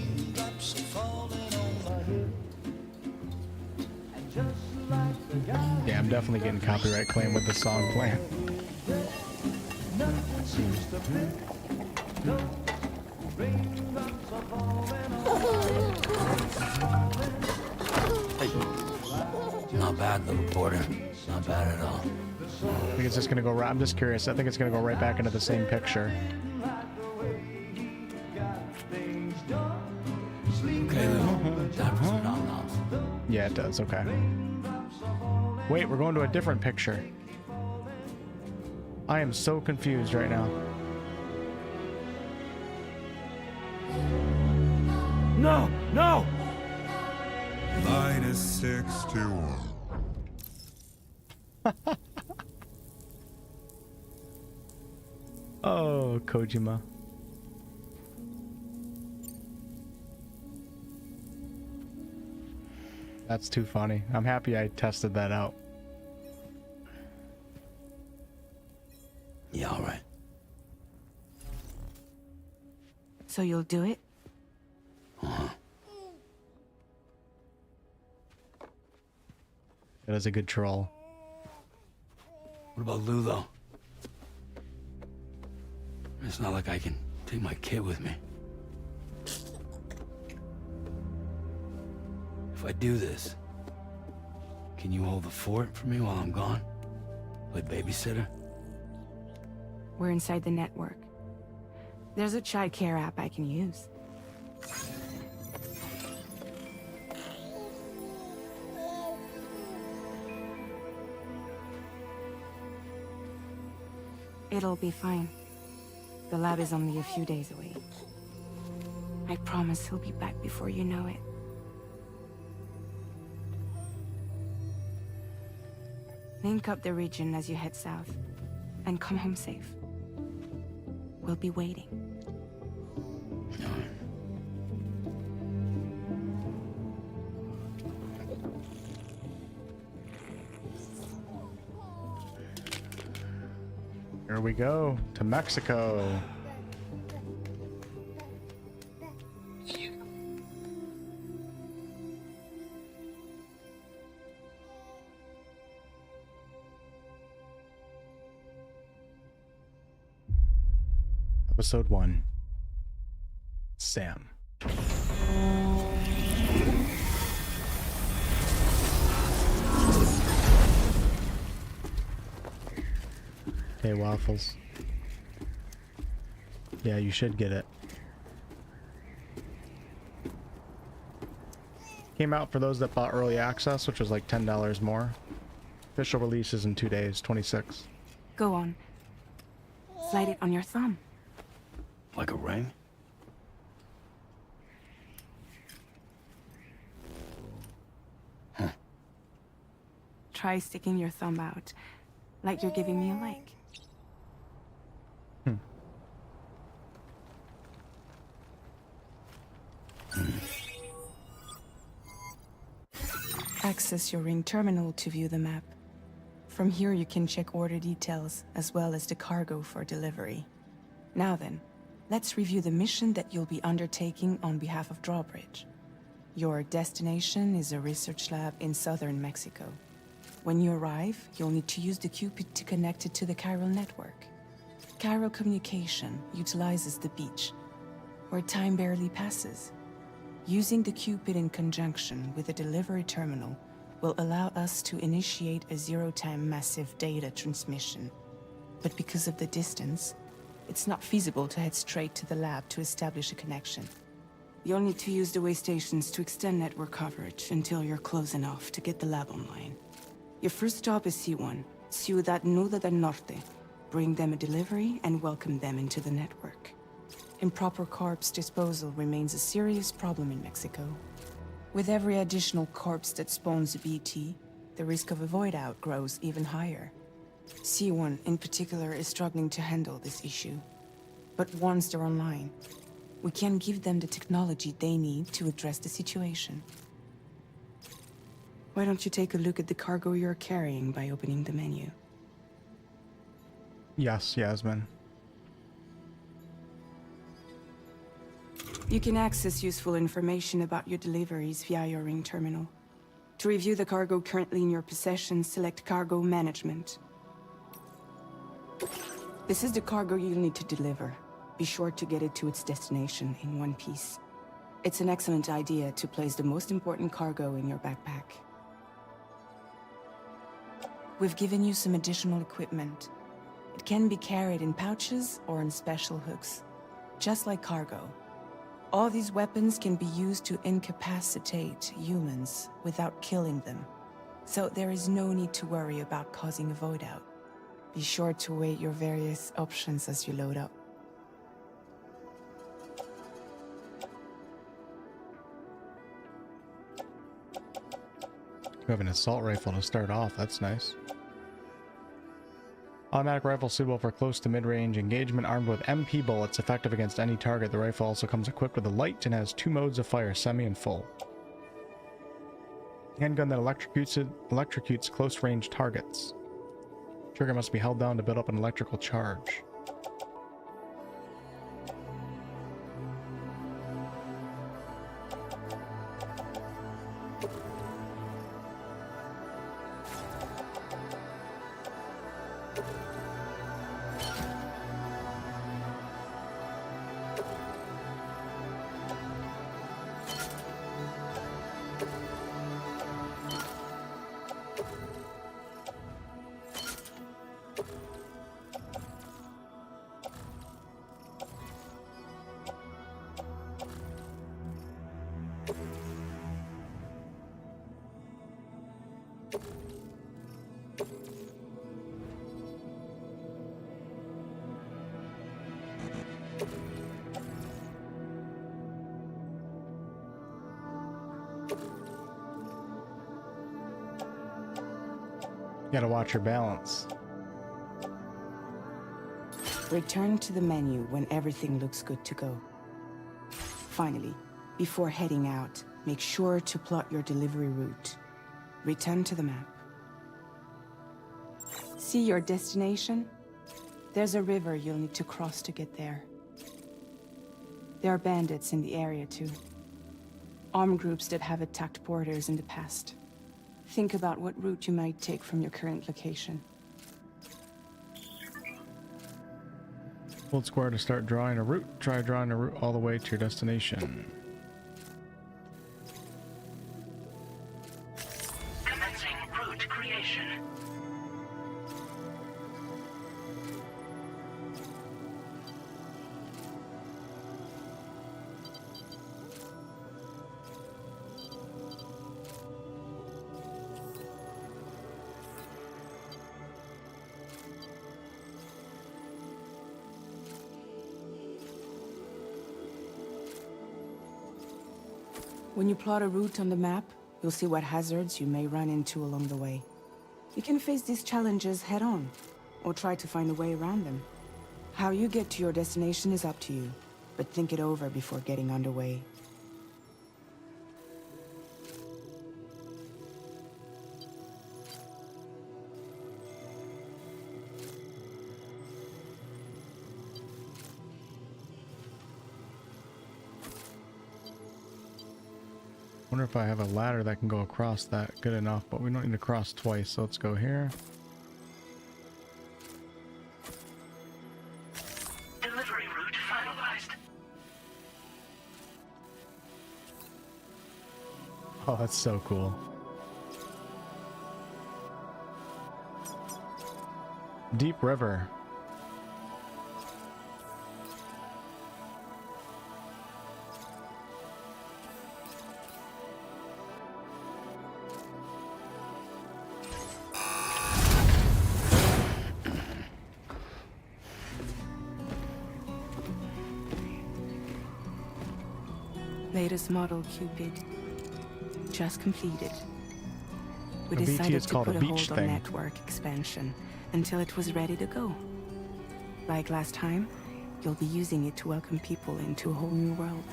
Yeah, I'm definitely getting copyright claim with the song playing. Hey. Not bad, little porter. Not bad at all. I think it's just gonna go right. I'm just curious. I think it's gonna go right back into the same picture. Okay, little. Time for some nom-noms. Yeah, it does. Okay. Wait, we're going to a different picture. I am so confused right now. No! No! Minus 61. Oh, Kojima. That's too funny. I'm happy I tested that out. Yeah, all right. So you'll do it? Uh-huh. That is a good troll. What about Lou, though? It's not like I can take my kid with me. If I do this, can you hold the fort for me while I'm gone? Play babysitter? We're inside the network. There's a child care app I can use. It'll be fine. The lab is only a few days away. I promise he'll be back before you know it. Link up the region as you head south, and come home safe. We'll be waiting. Here we go to Mexico. Episode 1. Sam. Hey, Waffles. Yeah, you should get it. Came out for those that bought early access, which was like $10 more. Official release is in 2 days, 26. Go on. Slide it on your thumb. Like a ring? Huh. Try sticking your thumb out, like you're giving me a like. Access your ring terminal to view the map. From here you can check order details, as well as the cargo for delivery. Now then, let's review the mission that you'll be undertaking on behalf of Drawbridge. Your destination is a research lab in southern Mexico. When you arrive, you'll need to use the Cupid to connect it to the chiral network. Chiral communication utilizes the beach, where time barely passes. Using the Cupid in conjunction with a delivery terminal will allow us to initiate a zero-time massive data transmission. But because of the distance, it's not feasible to head straight to the lab to establish a connection. You'll need to use the way stations to extend network coverage until you're close enough to get the lab online. Your first stop is C1, Ciudad Nuda del Norte. Bring them a delivery and welcome them into the network. Improper corpse disposal remains a serious problem in Mexico. With every additional corpse that spawns a BT, the risk of a void out grows even higher. C1 in particular is struggling to handle this issue. But once they're online, we can give them the technology they need to address the situation. Why don't you take a look at the cargo you're carrying by opening the menu? Yes, Yasmin. You can access useful information about your deliveries via your ring terminal. To review the cargo currently in your possession, select Cargo Management. This is the cargo you'll need to deliver. Be sure to get it to its destination in one piece. It's an excellent idea to place the most important cargo in your backpack. We've given you some additional equipment. It can be carried in pouches or on special hooks, just like cargo. All these weapons can be used to incapacitate humans without killing them, so there is no need to worry about causing a void out. Be sure to weigh your various options as you load up. You have an assault rifle to start off, that's nice. Automatic rifle suitable for close to mid-range engagement, armed with MP bullets, effective against any target. The rifle also comes equipped with a light and has 2 modes of fire, semi and full. Handgun that electrocutes close-range targets. Trigger must be held down to build up an electrical charge. You gotta watch your balance. Return to the menu when everything looks good to go. Finally, before heading out, make sure to plot your delivery route. Return to the map. See your destination? There's a river you'll need to cross to get there. There are bandits in the area too. Armed groups that have attacked borders in the past. Think about what route you might take from your current location. Hold square to start drawing a route. Try drawing a route all the way to your destination. Commencing route creation. When you plot a route on the map, you'll see what hazards you may run into along the way. You can face these challenges head-on, or try to find a way around them. How you get to your destination is up to you, but think it over before getting underway. Wonder if I have a ladder that can go across that good enough, but we don't need to cross twice, so let's go here. Delivery route finalized. Oh, that's so cool. Deep River. Latest model Cupid. Just completed. We The BT decided is to called a put a beach hold on thing. network expansion until it was ready to go. Like last time, you'll be using it to welcome people into a whole new world.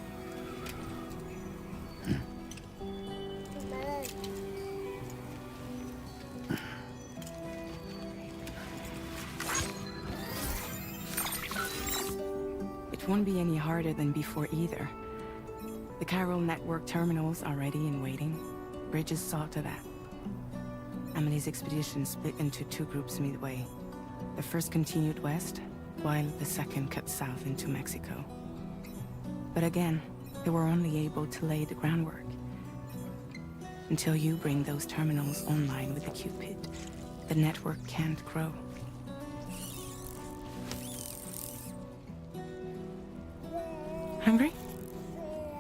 It won't be any harder than before either. The Carol network terminals are ready and waiting. Bridges saw to that. Emily's expedition split into two groups midway. The first continued west, while the second cut south into Mexico. But again, they were only able to lay the groundwork. Until you bring those terminals online with the Cupid, the network can't grow. Hungry?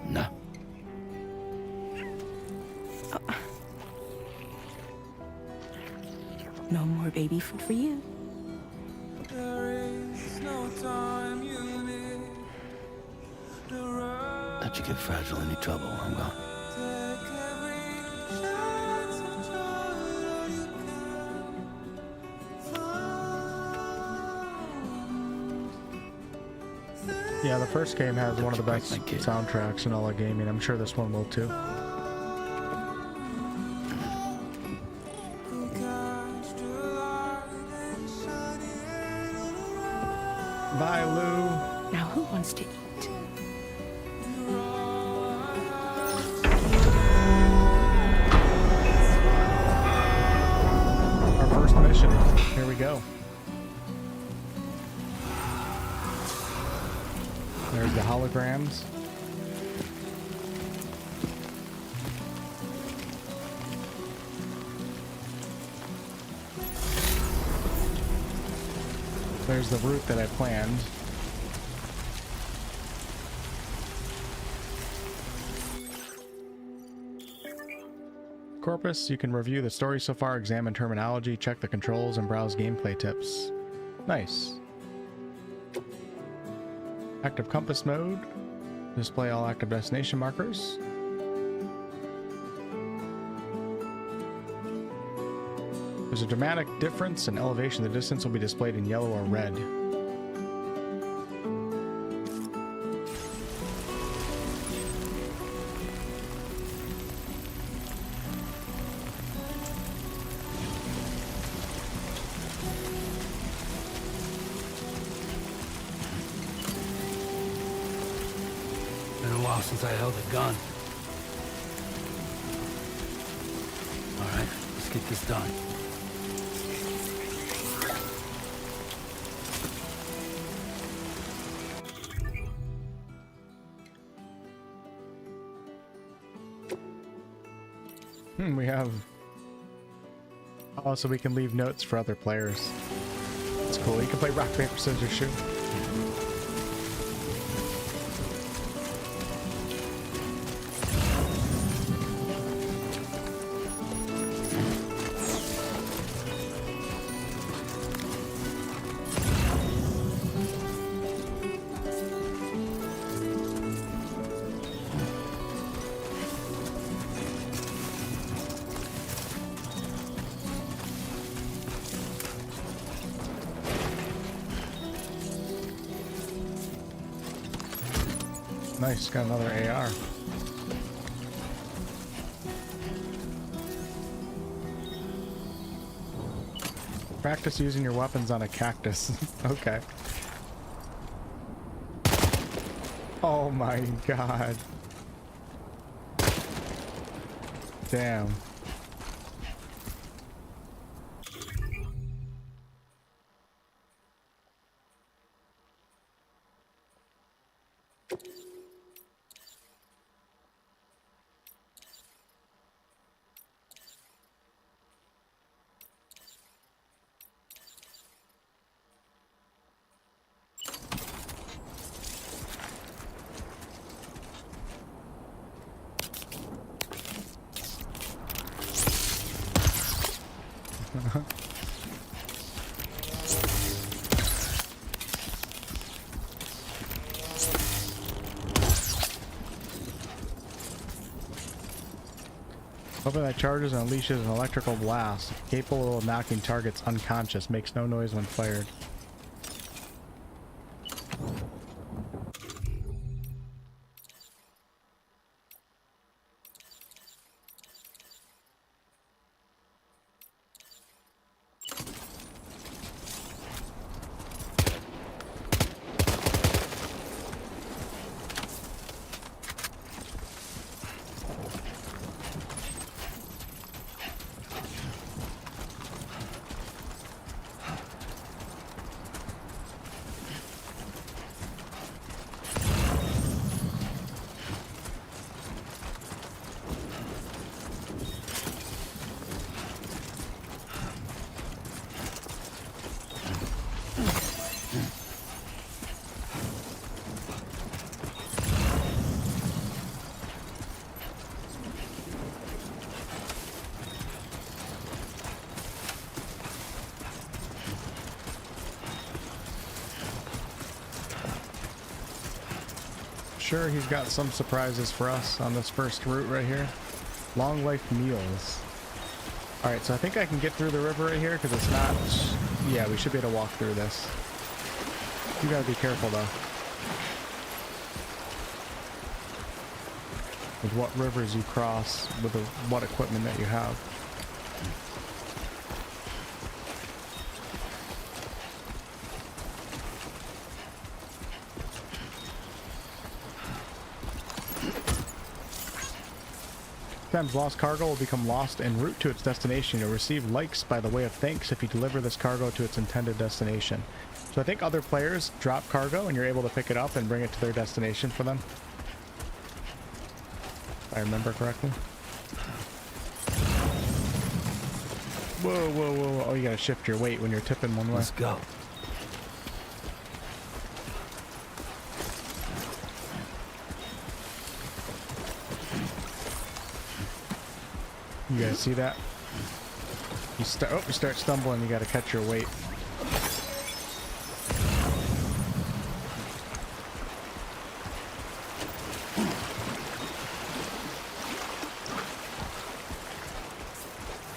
No. No more baby food for you. Don't you get fragile any trouble while I'm gone. Yeah, the first game has one of the best my kid. soundtracks in all of gaming. I'm sure this one will too. Bye, Lou. Now who wants to eat? Our first mission. Here we go. There's the holograms. There's the route that I planned. Corpus, you can review the story so far, examine terminology, check the controls, and browse gameplay tips. Nice. Active compass mode. Display all active destination markers. There's a dramatic difference in elevation. The distance will be displayed in yellow or red. Been a while since I held a gun. All right, let's get this done. We have... Oh, so we can leave notes for other players. It's cool. You can play rock, paper, scissors, shoot. Nice, got another AR. Practice using your weapons on a cactus. Okay. Oh my god. Damn. Weapon that charges and unleashes an electrical blast, capable of knocking targets unconscious, makes no noise when fired. Sure, he's got some surprises for us on this first route right here. Long life meals. Alright, so I think I can get through the river right here because it's not... Yeah, we should be able to walk through this. You gotta be careful though. With what rivers you cross, with what equipment that you have. Sometimes lost cargo will become lost en route to its destination. You'll receive likes by the way of thanks if you deliver this cargo to its intended destination. So I think other players drop cargo and you're able to pick it up and bring it to their destination for them. If I remember correctly. Whoa, whoa, whoa. Oh, you gotta shift your weight when you're tipping one way. Let's go. You guys see that? You start stumbling, you gotta catch your weight.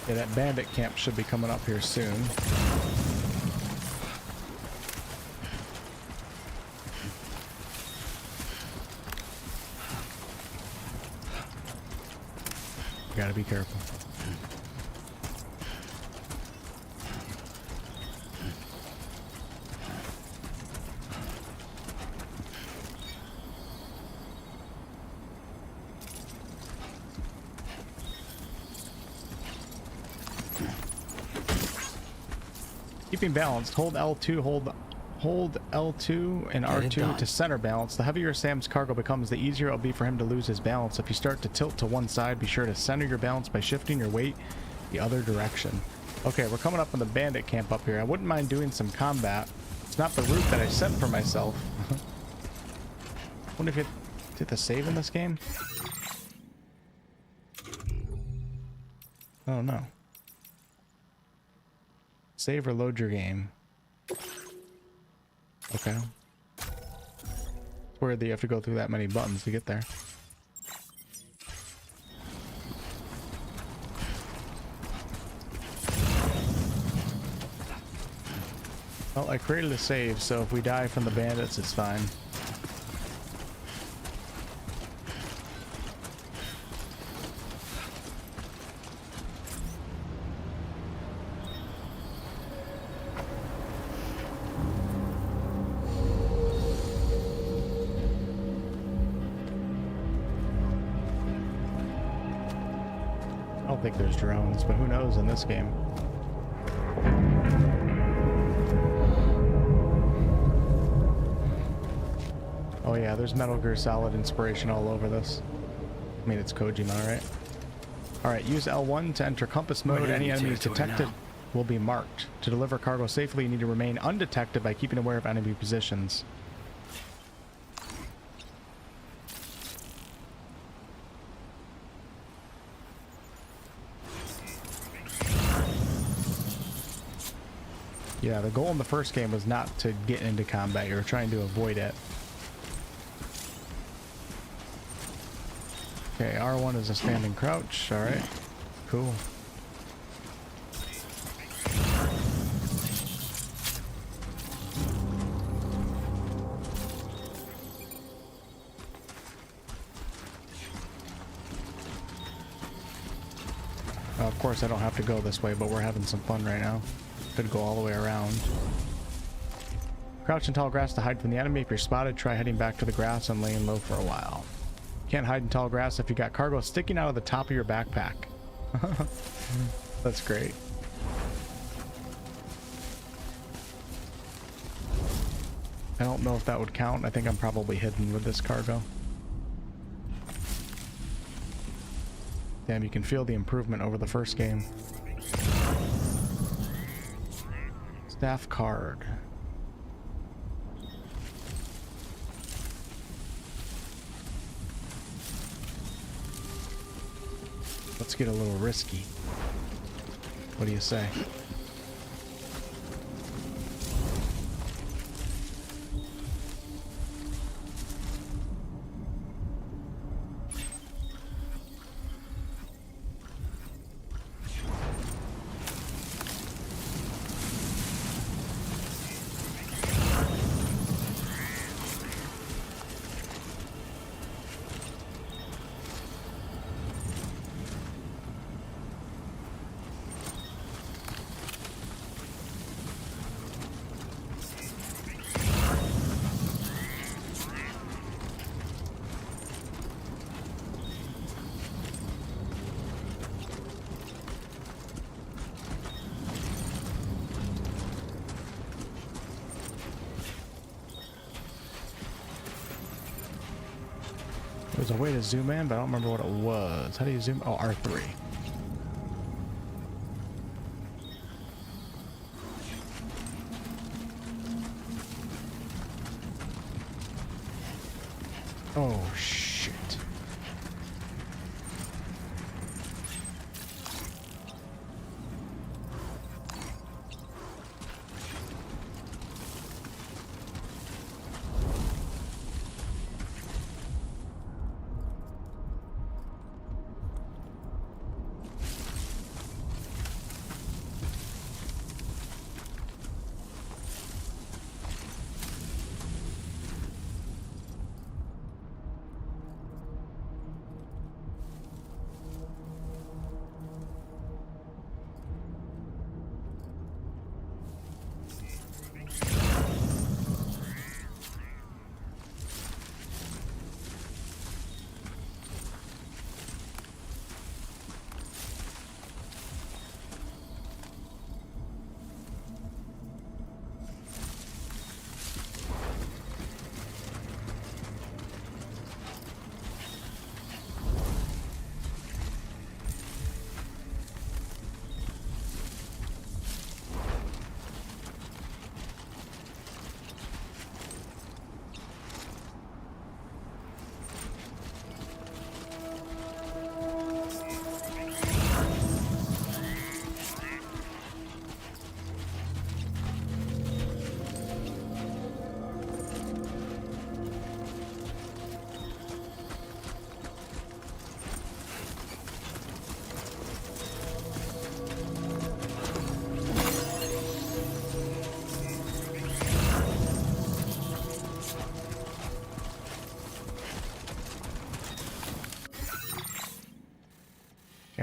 Yeah, that bandit camp should be coming up here soon. You gotta be careful. Keeping balanced, hold L2, hold Hold L2 and Get it R2 done. to center balance. The heavier Sam's cargo becomes, the easier it'll be for him to lose his balance. If you start to tilt to one side, be sure to center your balance by shifting your weight the other direction. Okay, we're coming up on the bandit camp up here. I wouldn't mind doing some combat. It's not the route that I set for myself. Wonder if you hit the save in this game? Oh no. Save or load your game. Okay. It's weird that you have to go through that many buttons to get there. Well, I created a save, so if we die from the bandits, it's fine. I don't think there's drones, but who knows in this game. Oh yeah, there's Metal Gear Solid inspiration all over this. I mean, it's Kojima, right? Alright, use L1 to enter compass mode. Any enemies detected will be marked. To deliver cargo safely, you need to remain undetected by keeping aware of enemy positions. Yeah, the goal in the first game was not to get into combat. You were trying to avoid it. Okay, R1 is a standing crouch. Alright, cool. Of course, I don't have to go this way, but we're having some fun right now. Could go all the way around. Crouch in tall grass to hide from the enemy. If you're spotted, try heading back to the grass and laying low for a while. Can't hide in tall grass if you got cargo sticking out of the top of your backpack. That's great. I don't know if that would count. I think I'm probably hidden with this cargo. Damn, you can feel the improvement over the first game. Staff card. Let's get a little risky. What do you say? There's a way to zoom in, but I don't remember what it was. How do you zoom? Oh, R3. Oh, shit.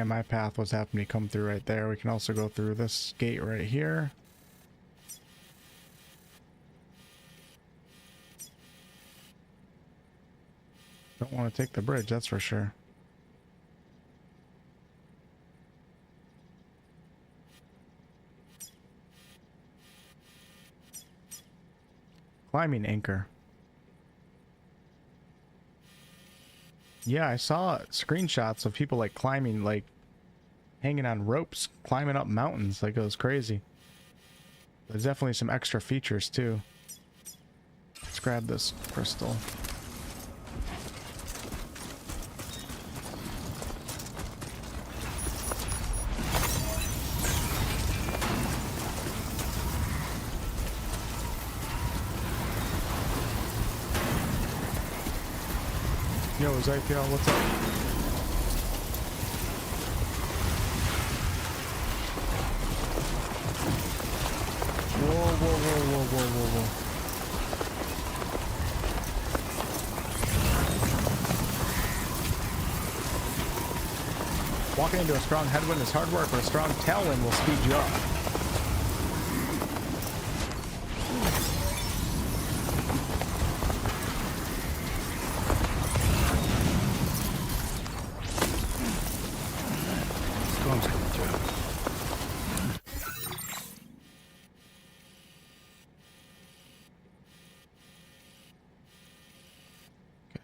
And my path was happening to come through right there. We can also go through this gate right here. Don't want to take the bridge, that's for sure. Climbing anchor. Yeah, I saw screenshots of people like climbing, like hanging on ropes, climbing up mountains. Like, it was crazy. There's definitely some extra features too. Let's grab this crystal. Yo, Zypio, what's up? Whoa, whoa, whoa, whoa, whoa, whoa, whoa. Walking into a strong headwind is hard work, but a strong tailwind will speed you up.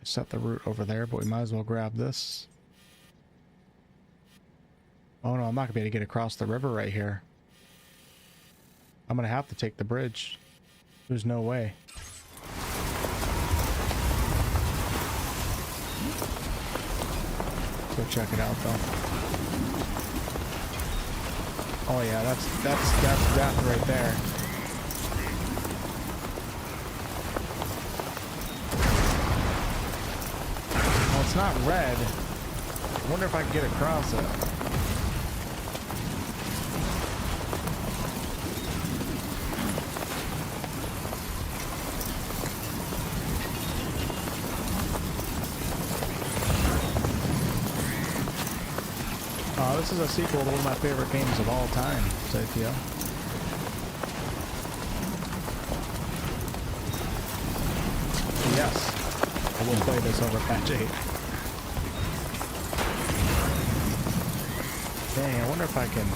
Set the route over there, but we might as well grab this. Oh no, I'm not gonna be able to get across the river right here. I'm gonna have to take the bridge. There's no way. Go check it out though. Oh yeah, that's death right there. It's not red. I wonder if I can get across it. Oh, this is a sequel to one of my favorite games of all time, Zypio. Yes, I will play this over patch 8. Dang, I wonder if I can...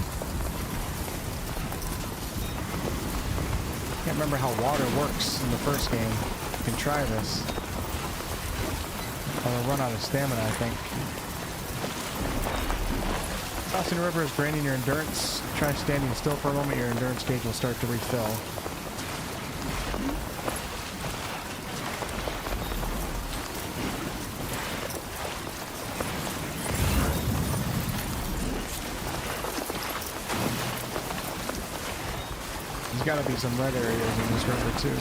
Can't remember how water works in the first game. I can try this. I'll run out of stamina, I think. Crossing a river is draining your endurance. Try standing still for a moment, your endurance gauge will start to refill. There's gotta be some red areas in this river too.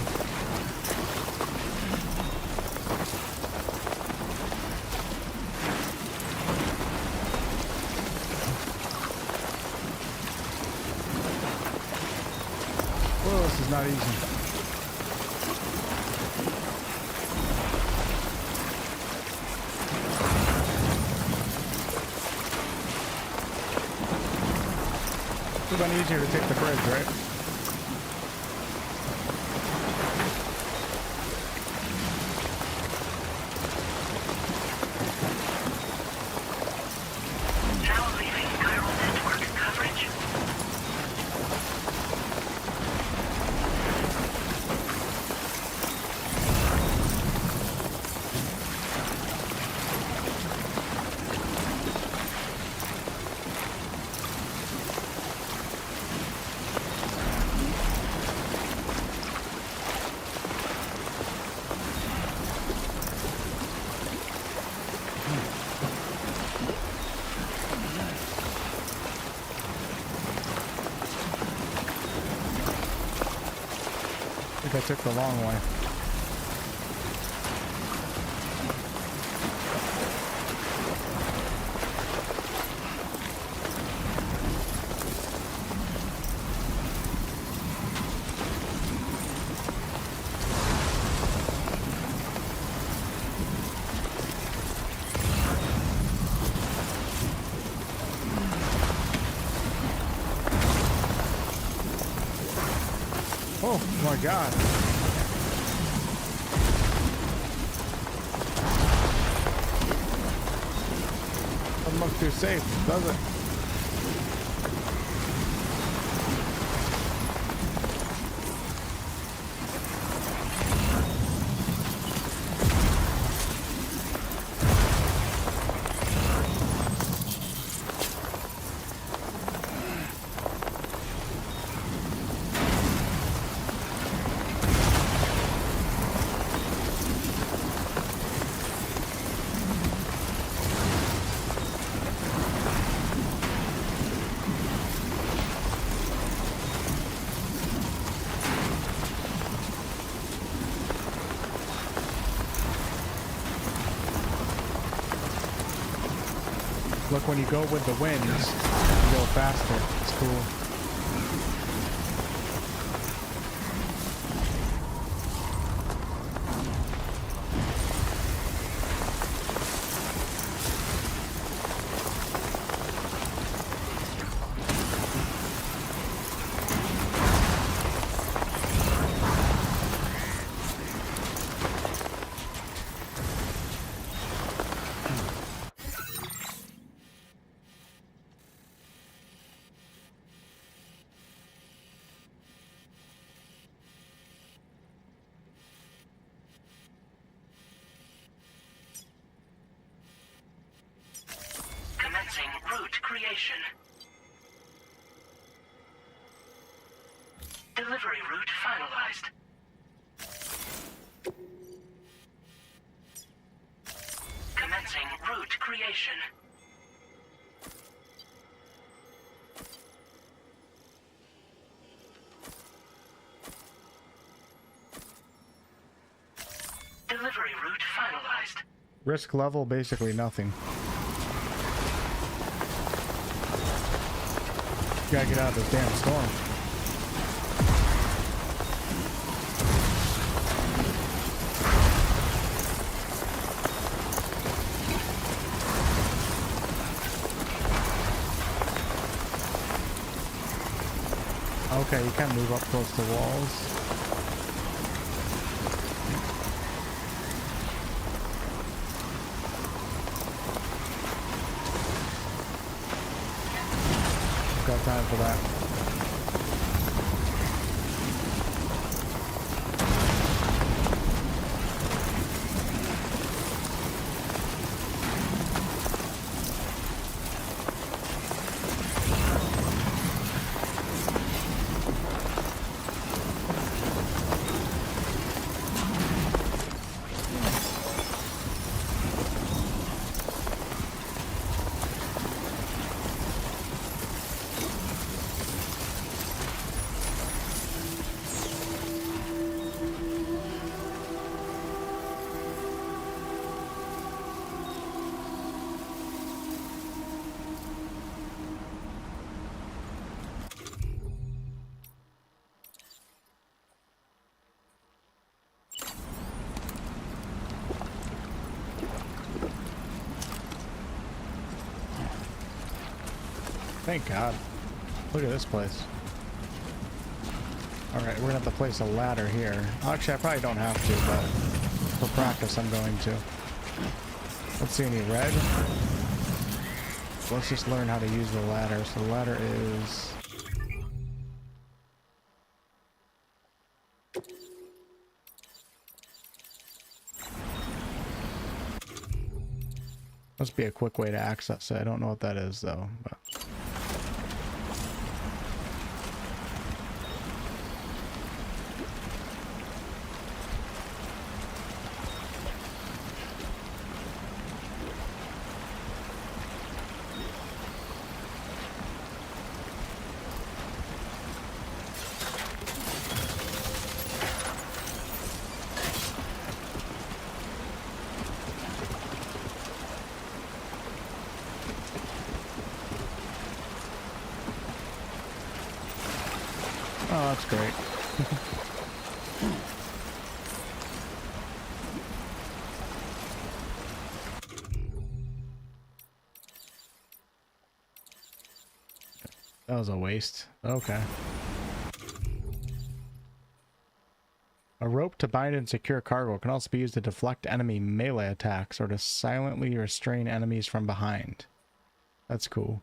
Whoa, this is not easy. It's a bit easier to take the bridge, right? I took the long way. Oh my god. Doesn't look too safe, does it? Look, when you go with the winds, you go faster. It's cool. Commencing route creation. Delivery route finalized. Commencing route creation. Delivery route finalized. Risk level, basically nothing. Gotta get out of this damn storm. Okay, you can move up close to walls. Got time for that. Thank God. Look at this place. Alright, we're gonna have to place a ladder here. Actually, I probably don't have to, but for practice I'm going to. Let's see any red. Let's just learn how to use the ladder. So the ladder is... must be a quick way to access it. I don't know what that is though, but... Oh, that's great. That was a waste. Okay. A rope to bind and secure cargo can also be used to deflect enemy melee attacks or to silently restrain enemies from behind. That's cool.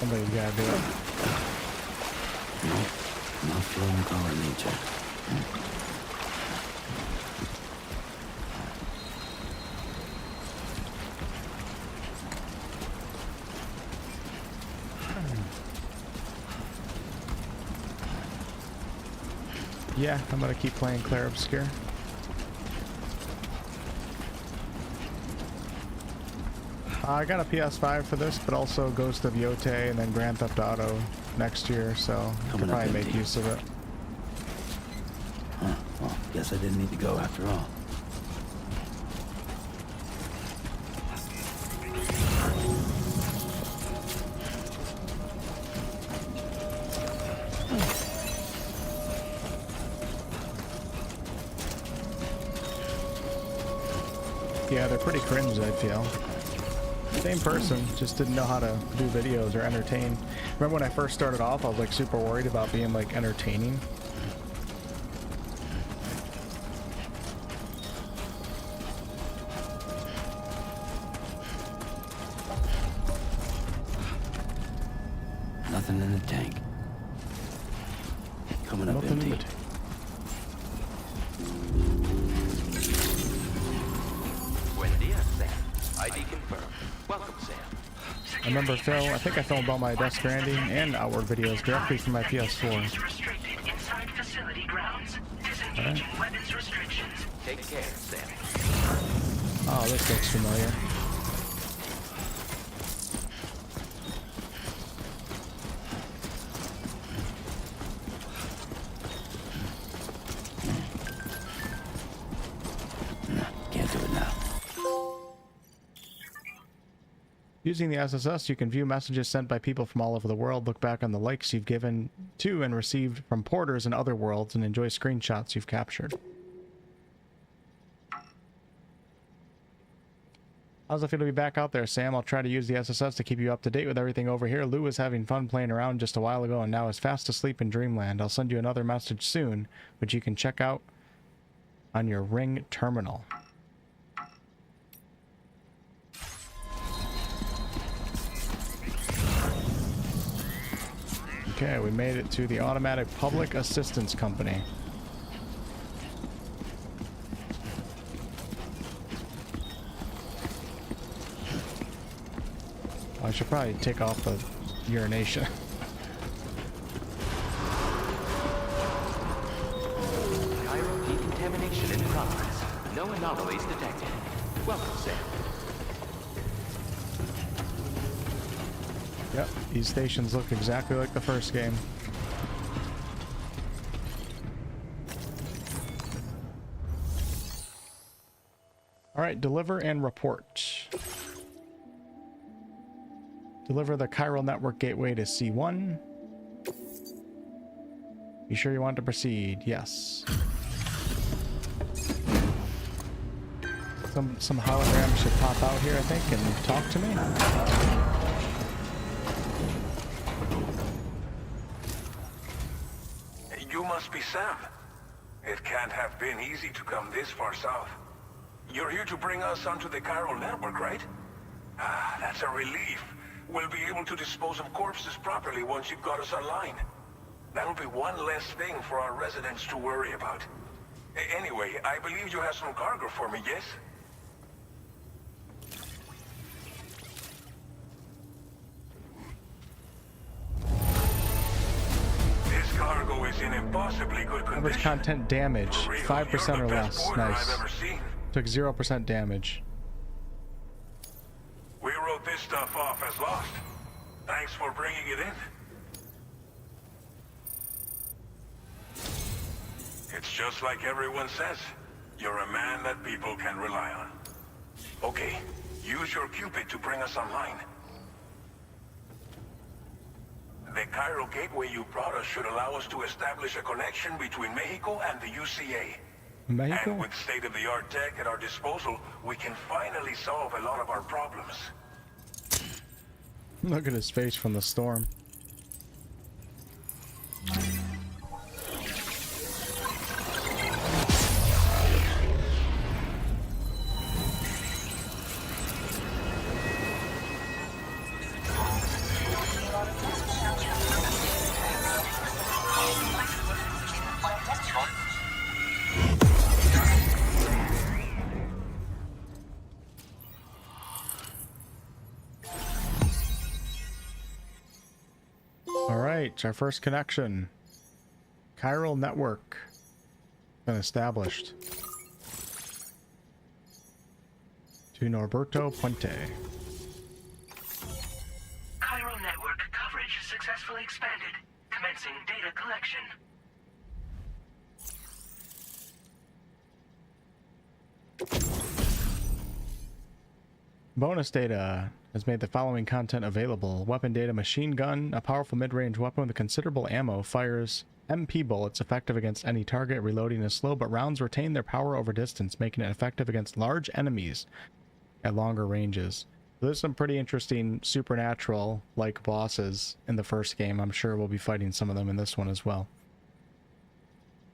Somebody's gotta do it. Nope, not flowing power nature. Yeah, I'm gonna keep playing Claire Obscure. I got a PS5 for this, but also Ghost of Yotei and then Grand Theft Auto next year, so I could probably make use of it. Huh, well, guess I didn't need to go after all. Yeah, they're pretty cringe, I feel. Same person, just didn't know how to do videos or entertain. Remember when I first started off, I was like super worried about being like entertaining. Nothing in the tank. Coming up Nothing in empty. the tank. Buen dia, Sam. ID confirmed. Welcome, Sam. I remember I think I filmed all my Death Stranding and Outward videos directly from my PS4. Restricted inside facility grounds. Disengaging weapons restrictions. Take care, Sam. Oh, this looks familiar. Can't do it now. Using the SSS, you can view messages sent by people from all over the world, look back on the likes you've given to and received from porters in other worlds, and enjoy screenshots you've captured. How's it feel to be back out there, Sam? I'll try to use the SSS to keep you up to date with everything over here. Lou was having fun playing around just a while ago and now is fast asleep in Dreamland. I'll send you another message soon, which you can check out on your Ring terminal. Okay, we made it to the Automatic Public Assistance Company. I should probably take off the urination. Chiral decontamination in progress. No anomalies detected. Welcome, Sam. Yep, these stations look exactly like the first game. Alright, deliver and report. Deliver the chiral network gateway to C1. You sure you want to proceed? Yes. Some hologram should pop out here, I think, and talk to me. You must be Sam. It can't have been easy to come this far south. You're here to bring us onto the chiral network, right? Ah, that's a relief. We'll be able to dispose of corpses properly once you've got us online. That'll be one less thing for our residents to worry about. Anyway, I believe you have some cargo for me, yes? This cargo is in impossibly good condition. Average content damage, 5% or less. Nice. Took 0% damage. We wrote this stuff off as lost. Thanks for bringing it in. It's just like everyone says. You're a man that people can rely on. Okay, use your Cupid to bring us online. The chiral gateway you brought us should allow us to establish a connection between Mexico and the UCA. Mexico? And with state-of-the-art tech at our disposal, we can finally solve a lot of our problems. Look at his face from the storm. Alright, our first connection. Chiral network been established. To Norberto Puente. Chiral network coverage successfully expanded. Commencing data collection. Bonus data has made the following content available. Weapon data: machine gun, a powerful mid-range weapon with considerable ammo, fires MP bullets effective against any target. Reloading is slow, but rounds retain their power over distance, making it effective against large enemies at longer ranges. So there's some pretty interesting supernatural-like bosses in the first game. I'm sure we'll be fighting some of them in this one as well.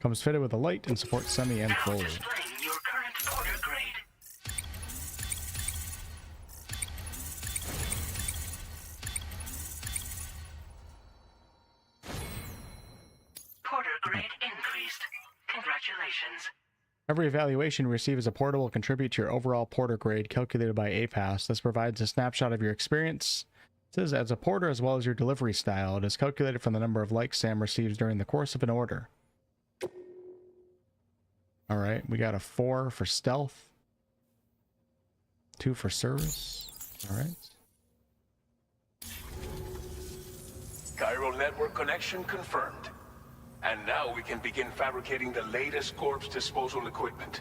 Comes fitted with a light and supports semi and Now full. displaying your current porter grade. Porter grade increased. Congratulations. Every evaluation you receive as a porter will contribute to your overall porter grade calculated by APAS. This provides a snapshot of your experiences as a porter as well as your delivery style. It is calculated from the number of likes Sam receives during the course of an order. Alright, we got a 4 for stealth. 2 for service. Alright. Chiral network connection confirmed. And now we can begin fabricating the latest corpse disposal equipment.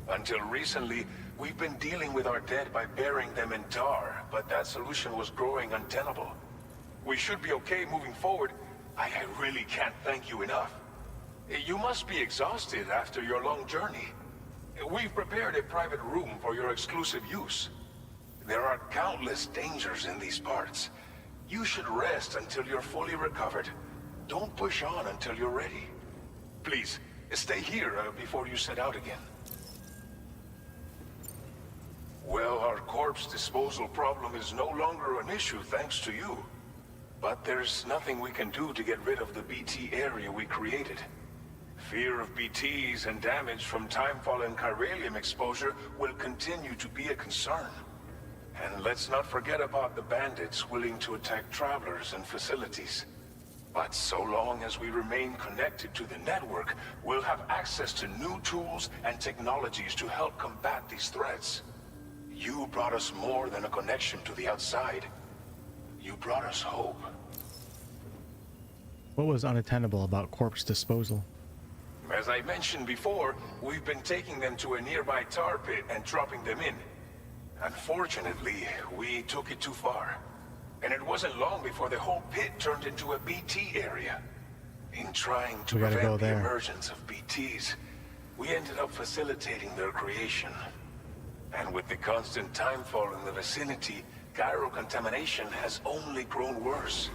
Until recently, we've been dealing with our dead by burying them in tar, but that solution was growing untenable. We should be okay moving forward. I really can't thank you enough. You must be exhausted after your long journey. We've prepared a private room for your exclusive use. There are countless dangers in these parts. You should rest until you're fully recovered. Don't push on until you're ready. Please, stay here before you set out again. Well, our corpse disposal problem is no longer an issue thanks to you. But there's nothing we can do to get rid of the BT area we created. Fear of BTs and damage from timefall and chiralium exposure will continue to be a concern. And let's not forget about the bandits willing to attack travelers and facilities. But so long as we remain connected to the network, we'll have access to new tools and technologies to help combat these threats. You brought us more than a connection to the outside. You brought us hope. What was unattainable about corpse disposal? As I mentioned before, we've been taking them to a nearby tar pit and dropping them in. Unfortunately, we took it too far. And it wasn't long before the whole pit turned into a BT area. In trying to prevent the emergence of BTs, we ended up facilitating their creation. And with the constant timefall in the vicinity, chiral contamination has only grown worse.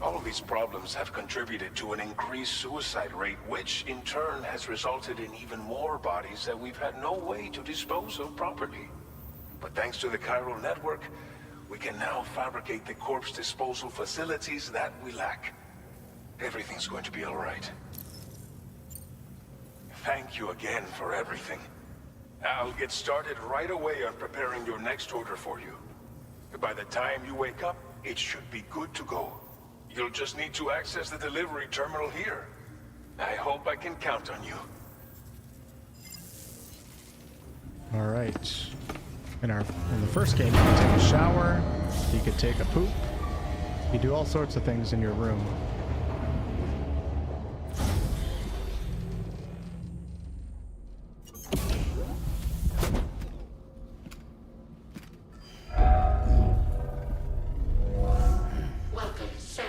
All of these problems have contributed to an increased suicide rate, which in turn has resulted in even more bodies that we've had no way to dispose of properly. But thanks to the chiral network, we can now fabricate the corpse disposal facilities that we lack. Everything's going to be all right. Thank you again for everything. I'll get started right away on preparing your next order for you. By the time you wake up, it should be good to go. You'll just need to access the delivery terminal here. I hope I can count on you. All right. In the first game, you could take a shower, you could take a poop, you do all sorts of things in your room. Welcome, Sam.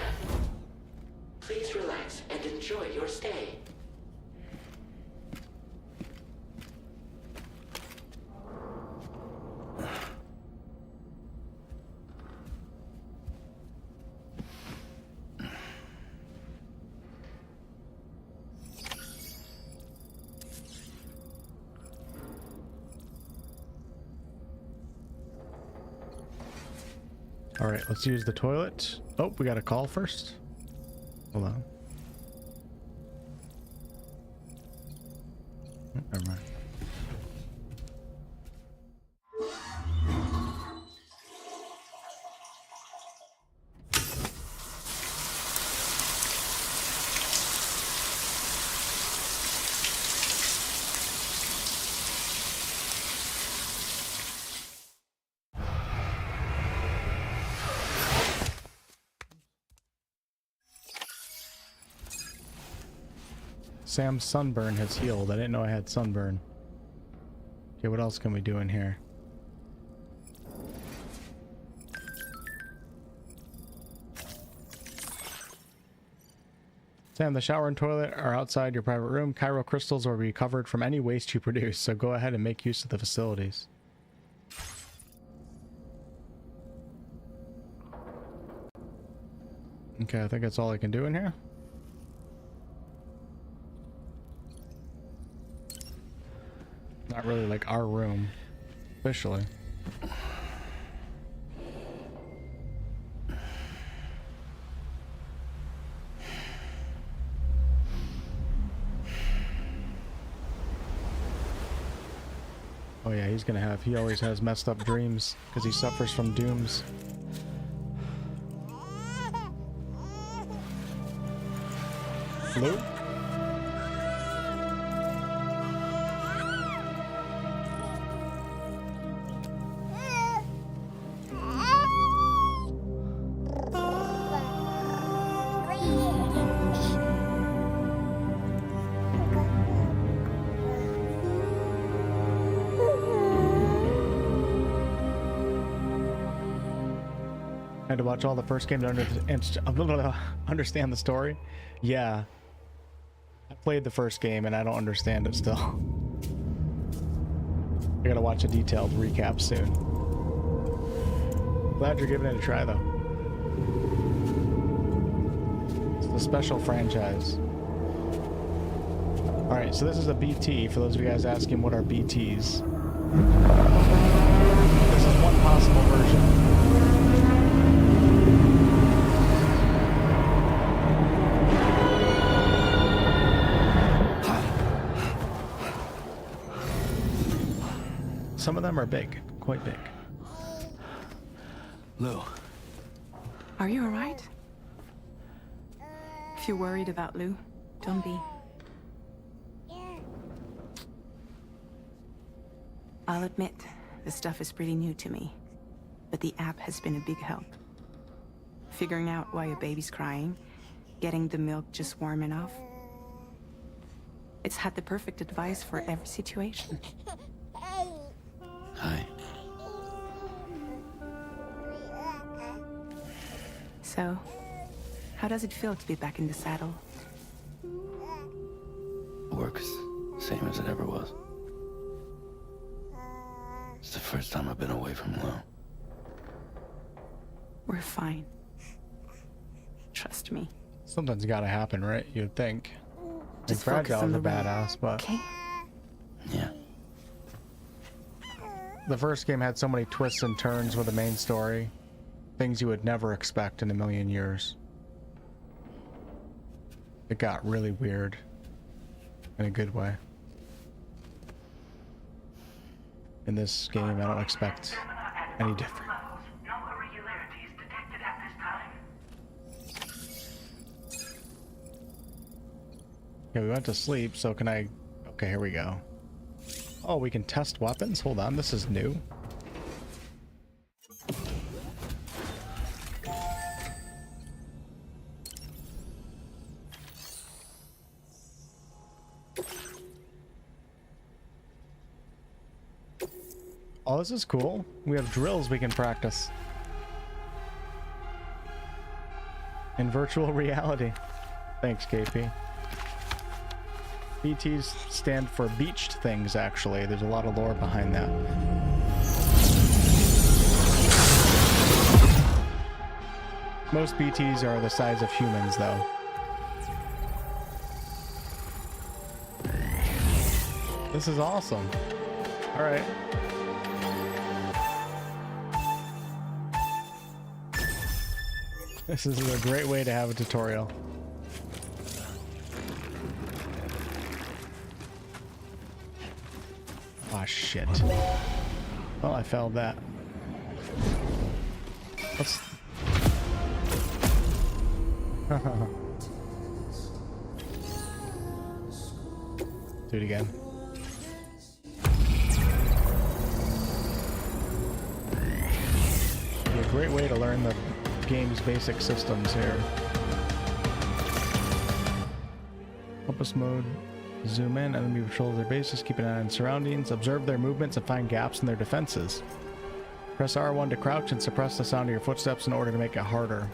All right, let's use the toilet. Oh, we got a call first. Hold on. Oh, never mind. Sam's sunburn has healed. I didn't know I had sunburn. Okay, what else can we do in here? Sam, the shower and toilet are outside your private room. Chiral crystals will be recovered from any waste you produce, so go ahead and make use of the facilities. Okay, I think that's all I can do in here. Not really like our room, officially. Oh yeah, he's gonna have, he always has messed up dreams because he suffers from dooms. Lou? I had to watch all the first game to understand the story. Yeah. I played the first game and I don't understand it still. I gotta watch a detailed recap soon. Glad you're giving it a try though. It's the special franchise. Alright, so this is a BT. For those of you guys asking what are BTs. This is one possible version. Some of them are big, quite big. Lou. Are you alright? If you're worried about Lou, don't be. I'll admit, this stuff is pretty new to me, but the app has been a big help. Figuring out why a baby's crying, getting the milk just warm enough. It's had the perfect advice for every situation. Hi. So, how does it feel to be back in the saddle? Works same as it ever was. It's the first time I've been away from Lou. We're fine. Trust me. Something's gotta happen, right? You'd think. Just Like focus Fragile's on a the road, badass, but okay? Yeah. the first game had so many twists and turns with the main story. Things you would never expect in a million years. It got really weird. In a good way. In this game, I don't expect any different. No irregularities detected at this time. Okay, we went to sleep, so can I... Okay, here we go. Oh, we can test weapons? Hold on, this is new. Oh, this is cool. We have drills we can practice. In virtual reality. Thanks, KP. BTs stand for beached things, actually. There's a lot of lore behind that. Most BTs are the size of humans, though. This is awesome. Alright. This is a great way to have a tutorial. Ah, shit. Well, I failed that. Let's... Do it again. Be a great way to learn the game's basic systems here. Compass mode. Zoom in. Enemy patrols their bases. Keep an eye on surroundings. Observe their movements and find gaps in their defenses. Press R1 to crouch and suppress the sound of your footsteps in order to make it harder.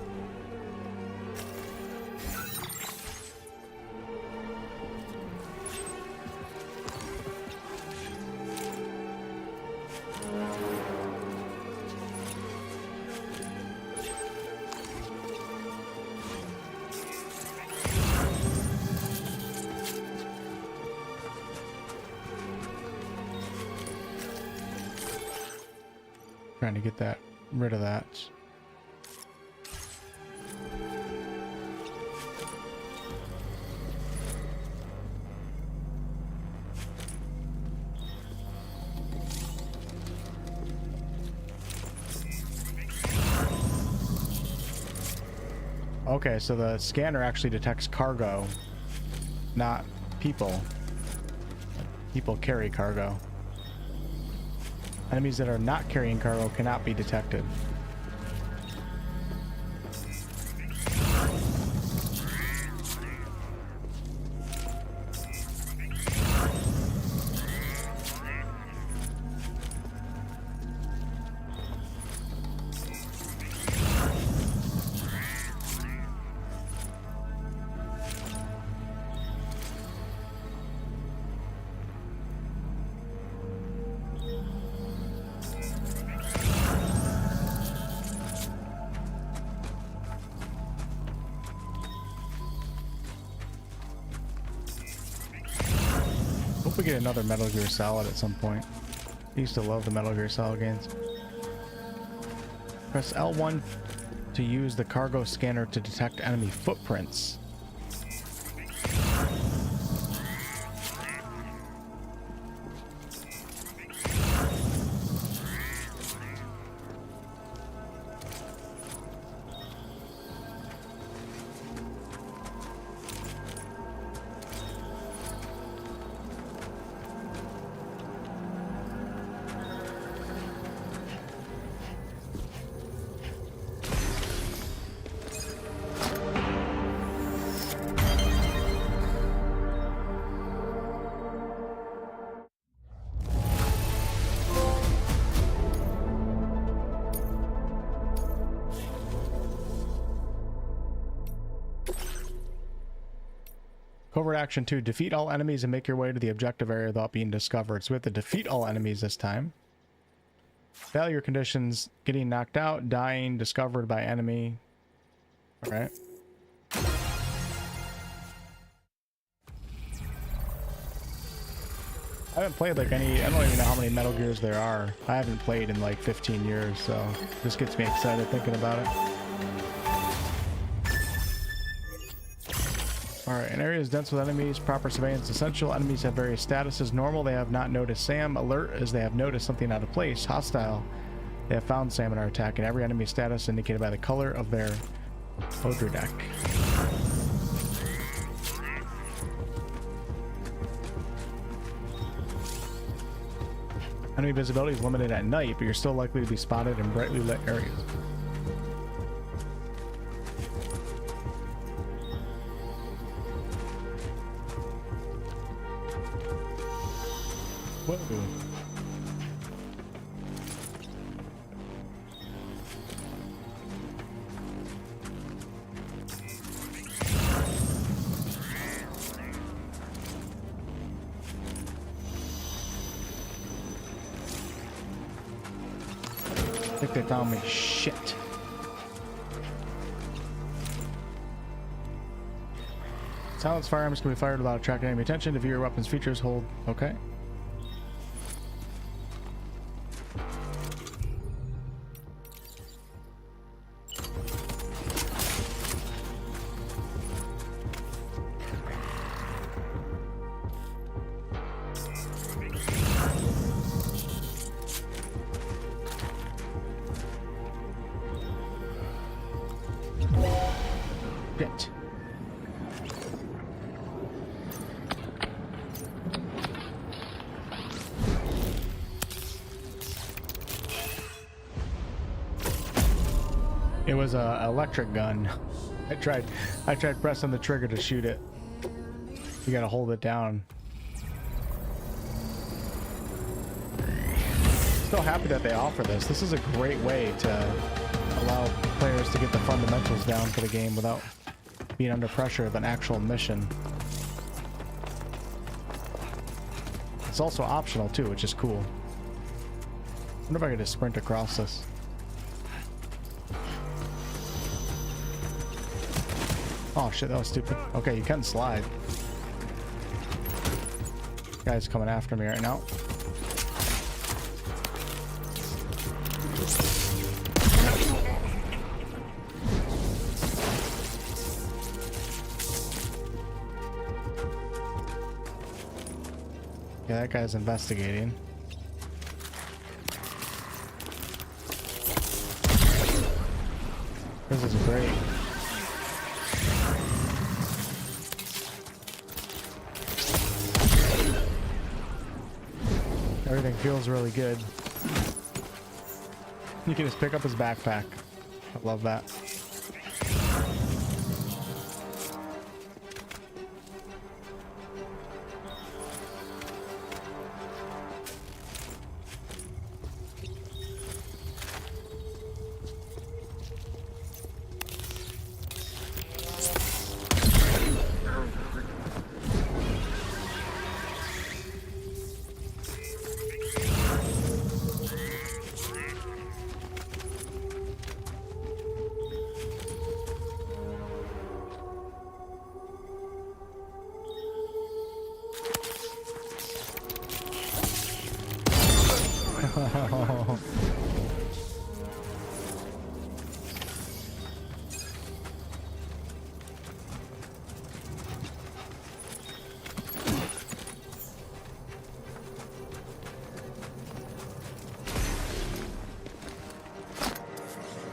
Trying to get rid of that. Okay, so the scanner actually detects cargo, not people. People carry cargo. Enemies that are not carrying cargo cannot be detected. Hope we get another Metal Gear Solid at some point. I used to love the Metal Gear Solid games. Press L1 to use the cargo scanner to detect enemy footprints. Covert Action 2. Defeat all enemies and make your way to the objective area without being discovered. So we have to defeat all enemies this time. Failure conditions: getting knocked out, dying, discovered by enemy. Alright. I haven't played like any... I don't even know how many Metal Gears there are. I haven't played in like 15 years, so this gets me excited thinking about it. Alright, an area is dense with enemies. Proper surveillance essential. Enemies have various statuses. Normal, they have not noticed Sam. Alert, as they have noticed something out of place. Hostile, they have found Sam and are attacking. Every enemy status indicated by the color of their odor deck. Enemy visibility is limited at night, but you're still likely to be spotted in brightly lit areas. Whoa. I think they found me. Shit. Silenced firearms can be fired without attracting enemy attention. To view your weapons features, hold. Okay. Shit. It was a electric gun. I tried pressing the trigger to shoot it. You gotta hold it down. Still happy that they offer this. This is a great way to allow players to get the fundamentals down for the game without being under pressure of an actual mission. It's also optional too, which is cool. I wonder if I could just sprint across this. Oh shit, that was stupid. Okay, you can slide. Guy's coming after me right now. Yeah, that guy's investigating. This is great. Everything feels really good. You can just pick up his backpack. I love that.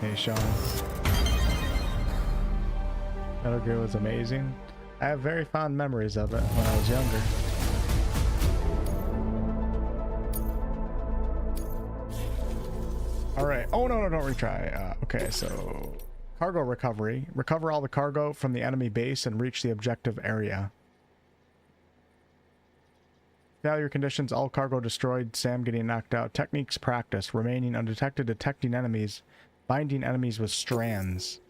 Hey, Sean. Metal Gear was amazing. I have very fond memories of it when I was younger. Alright. Oh, no, don't retry. Okay, so... Cargo recovery. Recover all the cargo from the enemy base and reach the objective area. Failure conditions, all cargo destroyed, Sam getting knocked out. Techniques practice, remaining undetected, detecting enemies, binding enemies with strands.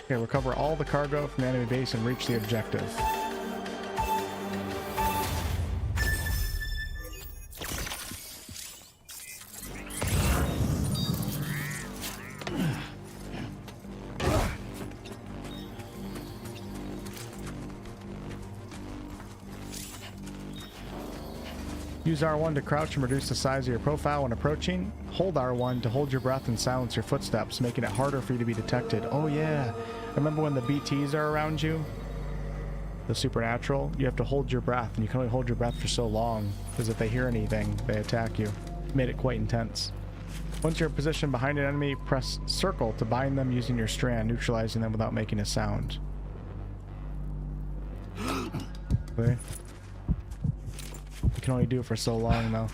Okay, recover all the cargo from the enemy base and reach the objective. Use R1 to crouch and reduce the size of your profile when approaching. Hold R1 to hold your breath and silence your footsteps, making it harder for you to be detected. Oh yeah, remember when the BTs are around you? The supernatural? You have to hold your breath, and you can only hold your breath for so long, because if they hear anything, they attack you. Made it quite intense. Once you're positioned behind an enemy, press circle to bind them using your strand, neutralizing them without making a sound. Okay. You can only do it for so long, though.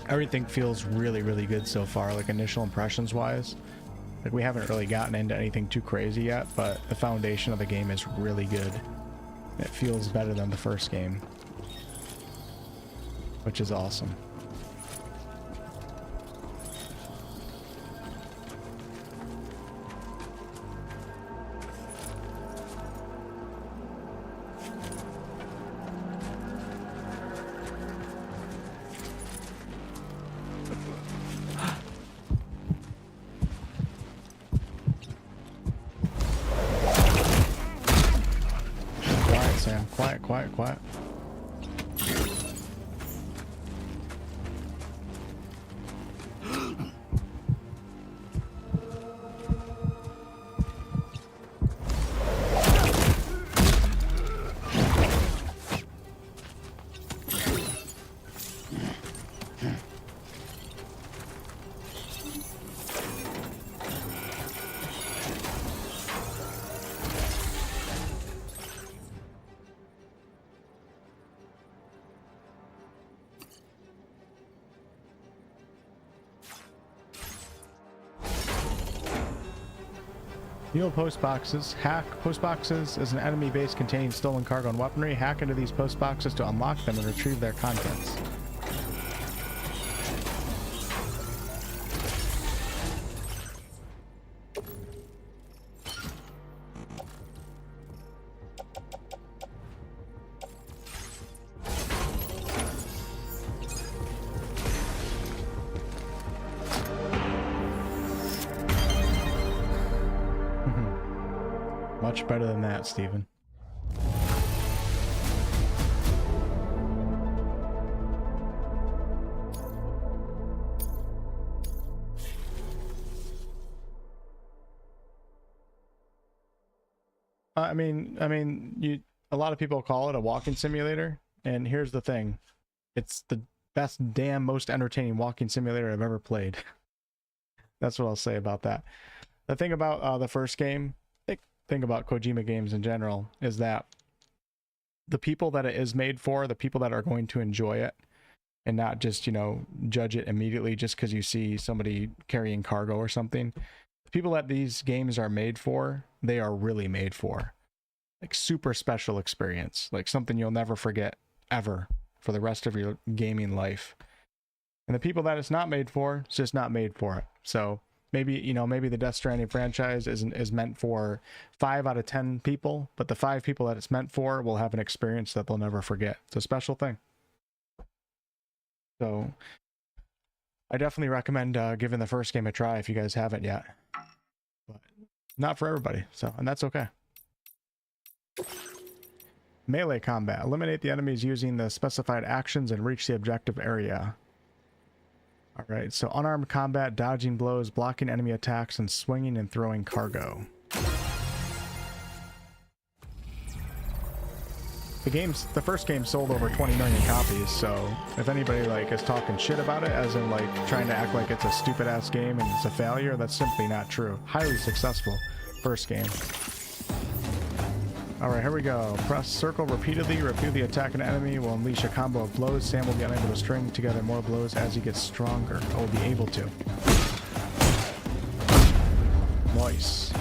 Everything feels really, really good so far, like initial impressions wise. Like we haven't really gotten into anything too crazy yet, but the foundation of the game is really good. It feels better than the first game. which is awesome. Quiet, Sam. Quiet, quiet, quiet. Steal post boxes. Hack post boxes is an enemy base containing stolen cargo and weaponry. Hack into these post boxes to unlock them and retrieve their contents. Much better than that, Steven. I mean, a lot of people call it a walking simulator, and here's the thing. It's the best damn most entertaining walking simulator I've ever played. That's what I'll say about that. The thing about the first game, thing about Kojima games in general, is that the people that it is made for, the people that are going to enjoy it and not just, you know, judge it immediately just because you see somebody carrying cargo or something. The people that these games are made for, they are really made for. Like super special experience, like something you'll never forget ever for the rest of your gaming life. And the people that it's not made for, it's just not made for it. So maybe, you know, maybe the Death Stranding franchise is meant for 5 out of 10 people, but the 5 people that it's meant for will have an experience that they'll never forget. It's a special thing. So I definitely recommend giving the first game a try if you guys haven't yet. But not for everybody, so, and that's okay. Melee combat. Eliminate the enemies using the specified actions and reach the objective area. Alright, so unarmed combat, dodging blows, blocking enemy attacks, and swinging and throwing cargo. The first game sold over 20 million copies, so if anybody like is talking shit about it, as in like trying to act like it's a stupid ass game and it's a failure, that's simply not true. Highly successful first game. Alright, here we go. Press circle repeatedly. Repeatedly attack an enemy will unleash a combo of blows. Sam will be unable to string together more blows as he gets stronger. Or will be able to. Nice.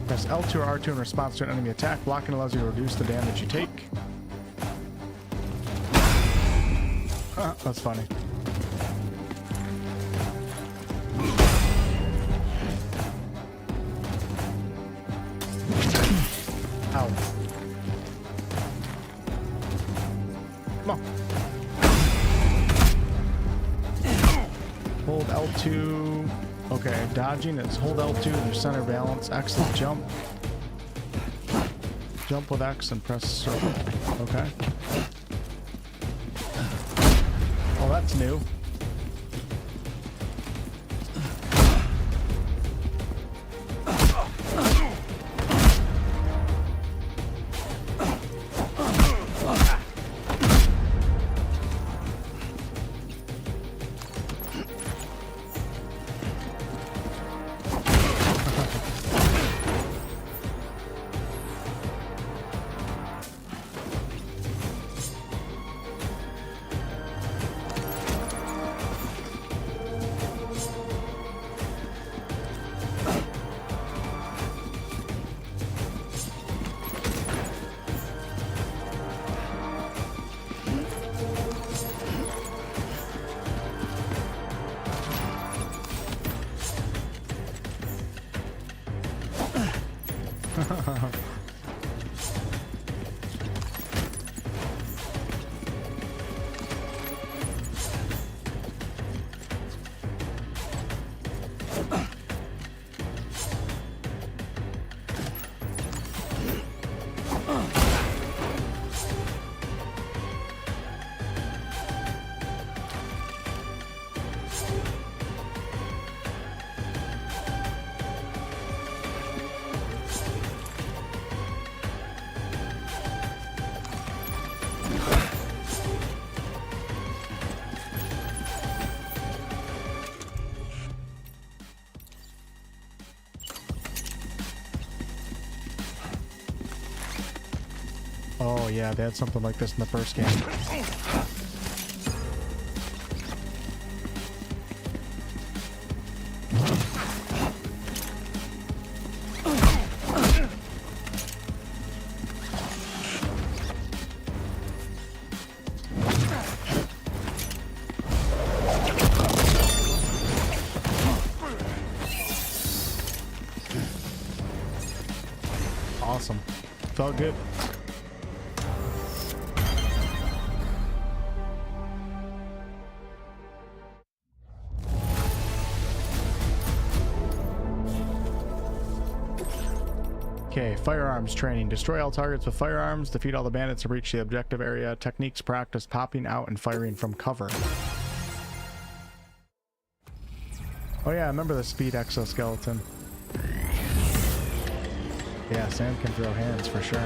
Press L2 or R2 in response to an enemy attack. Blocking allows you to reduce the damage you take. That's funny. Ow. Come on. Hold L2. Okay, dodging is hold L2 in your center balance. X is jump. Jump with X and press circle. Okay. Oh, that's new. yeah, they had something like this in the first game. Awesome. Felt good. Okay, firearms training. Destroy all targets with firearms, defeat all the bandits to reach the objective area. Techniques practice popping out and firing from cover. Oh yeah, I remember the speed exoskeleton. Yeah, Sam can throw hands for sure.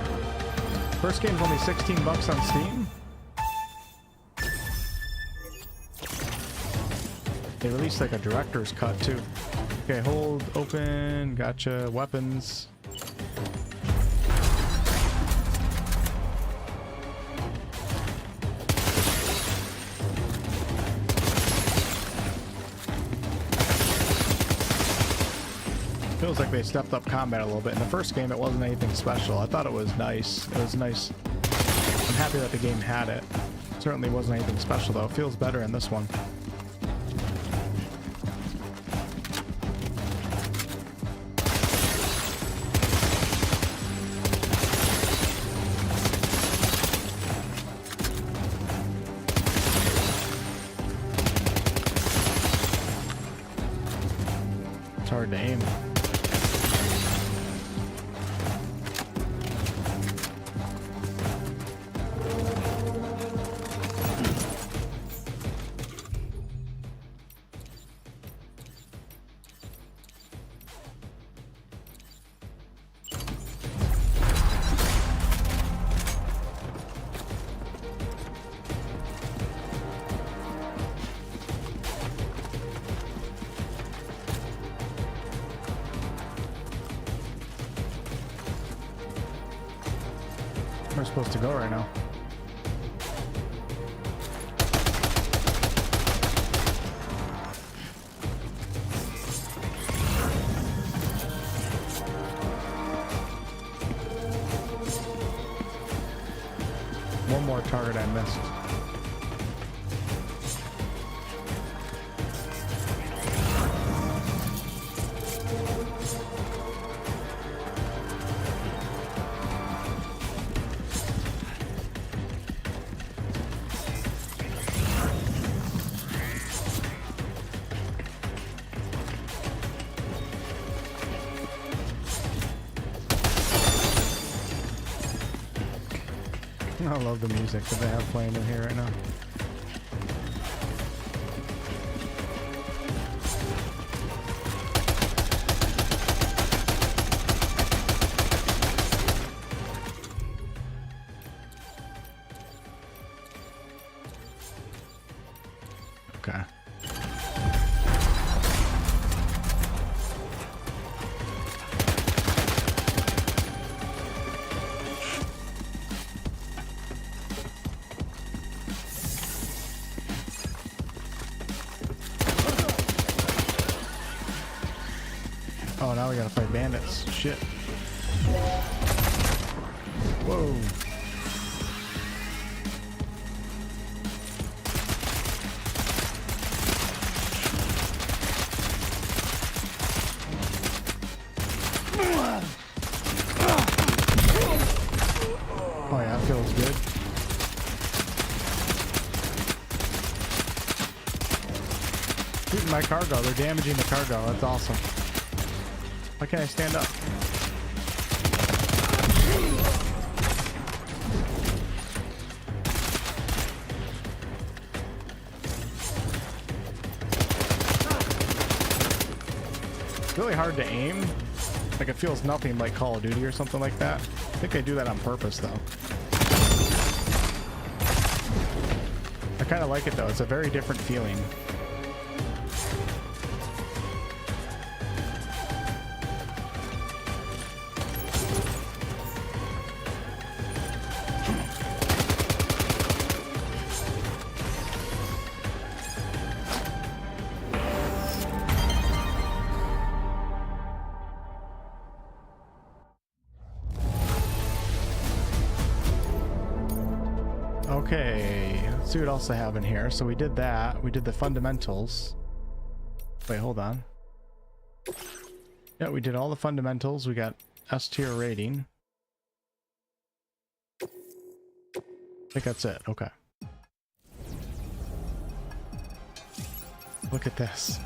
First game's only $16 on Steam. They released like a director's cut too. Okay, hold, open, gotcha, weapons. Feels like they stepped up combat a little bit. In the first game, it wasn't anything special. I thought it was nice. It was nice. I'm happy that the game had it. Certainly wasn't anything special, though. It feels better in this one. It's hard to aim. Where am I supposed to go right now? One more target I missed. I love the music that they have playing in here right now. Okay. Oh, now we gotta fight bandits. Shit. Whoa. Oh yeah, that feels good. Shooting my cargo. They're damaging the cargo. That's awesome. Why can't I stand up? It's really hard to aim. Like, it feels nothing like Call of Duty or something like that. I think they do that on purpose, though. I kind of like it, though. It's a very different feeling. Okay, let's see what else I have in here. So we did that. We did the fundamentals. Wait, hold on. Yeah, we did all the fundamentals. We got S tier rating. I think that's it. Okay. Look at this.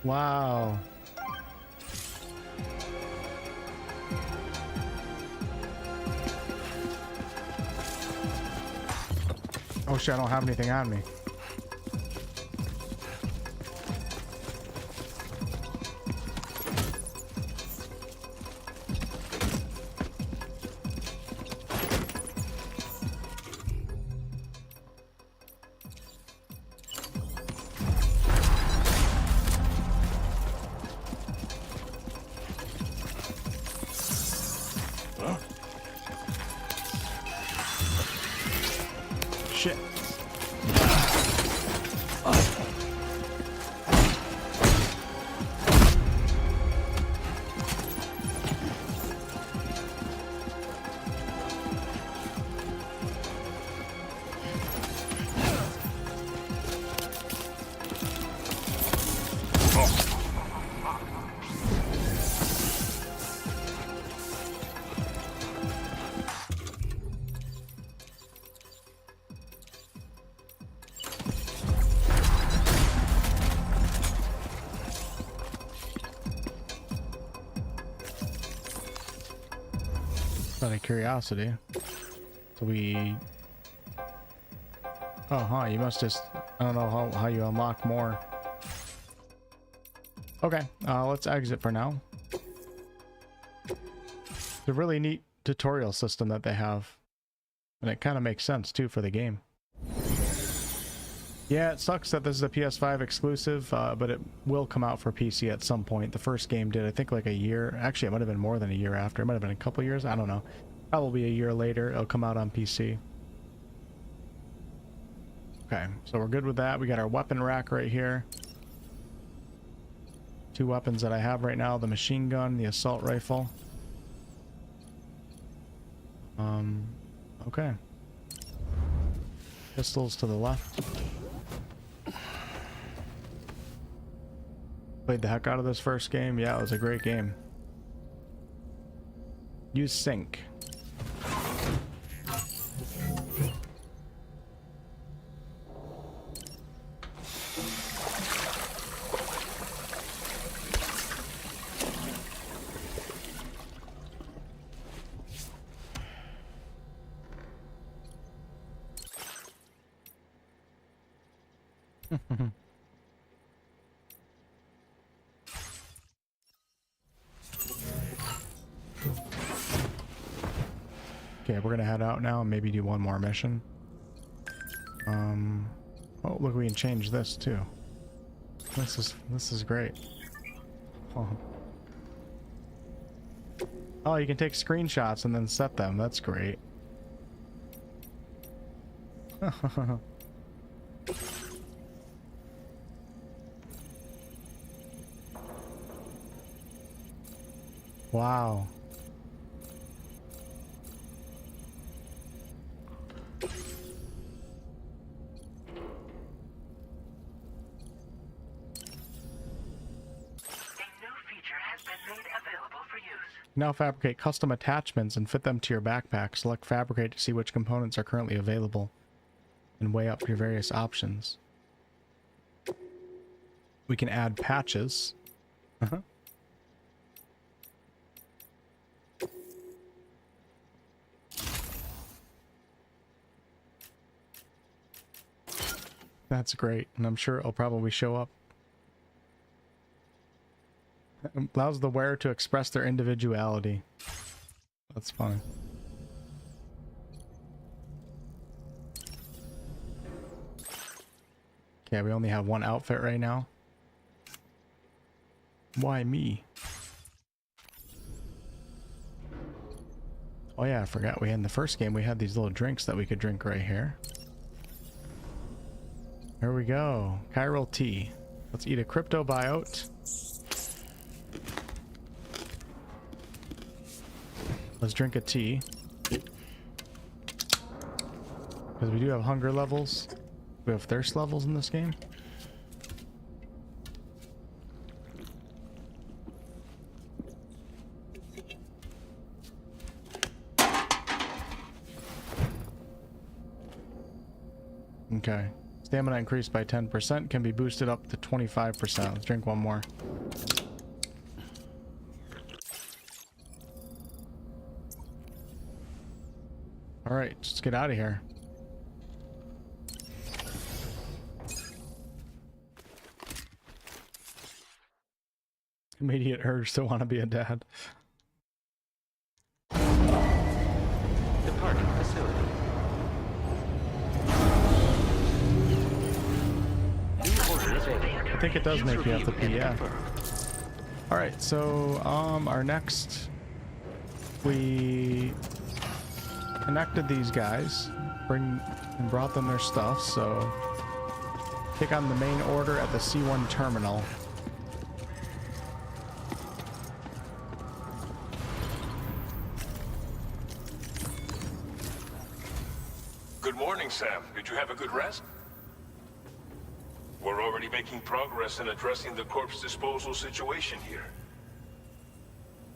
Wow. Oh shit, I don't have anything on me. Shit. Out of curiosity. So we... Oh, huh, you must just... I don't know how you unlock more. Okay, let's exit for now. It's a really neat tutorial system that they have. And it kind of makes sense, too, for the game. Yeah, it sucks that this is a PS5 exclusive, but it will come out for PC at some point. The first game did, I think, like a year. Actually, it might have been more than a year after. It might have been a couple years. I don't know. Probably a year later, it'll come out on PC. Okay, so we're good with that. We got our weapon rack right here. Two weapons that I have right now, the machine gun, the assault rifle. Okay. Pistols to the left. Played the heck out of this first game. Yeah, it was a great game. Use sync. Okay, we're gonna head out now and maybe do one more mission. Oh, look, we can change this too. This is great. Oh, you can take screenshots and then set them. That's great. Wow. Now fabricate custom attachments and fit them to your backpack. Select fabricate to see which components are currently available and weigh up your various options. We can add patches. That's great, and I'm sure it'll probably show up. It allows the wearer to express their individuality. That's fun. Okay, we only have one outfit right now. Why me? Oh yeah, I forgot we had in the first game we had these little drinks that we could drink right here. There we go. Chiral tea. Let's eat a crypto buyout. Let's drink a tea. Because we do have hunger levels. We have thirst levels in this game. Okay. Stamina increased by 10%, can be boosted up to 25%. Let's drink one more. Alright, let's get out of here. Immediate urge to want to be a dad. Departing facility. New order available. I think it does make you have to pee, Review yeah. and confirm. Alright, so our next, we connected these guys, and brought them their stuff, so take on the main order at the C1 terminal. Good morning, Sam. Did you have a good rest? We're already making progress in addressing the corpse disposal situation here.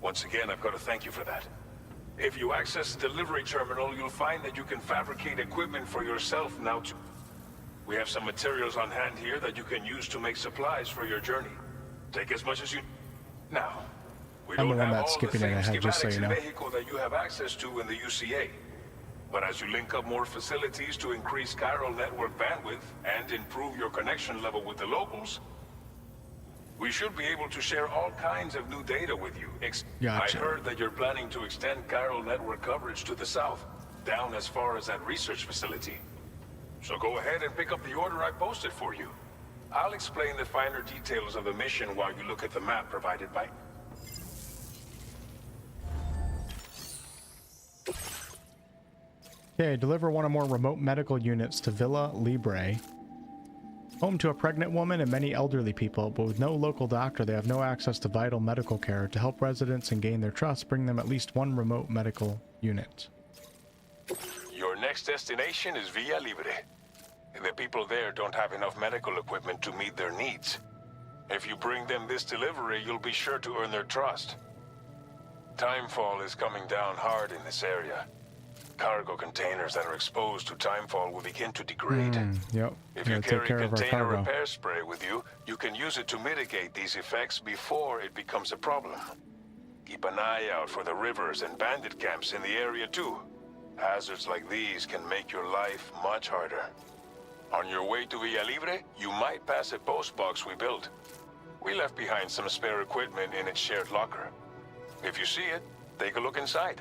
Once again, I've got to thank you for that. If you access the delivery terminal, you'll find that you can fabricate equipment for yourself now too. We have some materials on hand here that you can use to make supplies for your journey. Take as much as you... Now, we I'm the don't one have that's all the skipping same ahead, just so schematics you in know. Mexico that you have access to in the UCA. But as you link up more facilities to increase chiral network bandwidth and improve your connection level with the locals, we should be able to share all kinds of new data with you. Gotcha. I heard that you're planning to extend chiral network coverage to the south, down as far as that research facility. So go ahead and pick up the order I posted for you. I'll explain the finer details of the mission while you look at the map provided by... Okay, deliver one or more remote medical units to Villa Libre. Home to a pregnant woman and many elderly people, but with no local doctor, they have no access to vital medical care. To help residents and gain their trust, bring them at least one remote medical unit. Your next destination is Villa Libre. The people there don't have enough medical equipment to meet their needs. If you bring them this delivery, you'll be sure to earn their trust. Timefall is coming down hard in this area. Cargo containers that are exposed to timefall will begin to degrade. Yep. If you Gotta take carry care of our container cargo. repair spray with you, you can use it to mitigate these effects before it becomes a problem. Keep an eye out for the rivers and bandit camps in the area too. Hazards like these can make your life much harder. On your way to Villa Libre, you might pass a post box we built. We left behind some spare equipment in its shared locker. If you see it, take a look inside.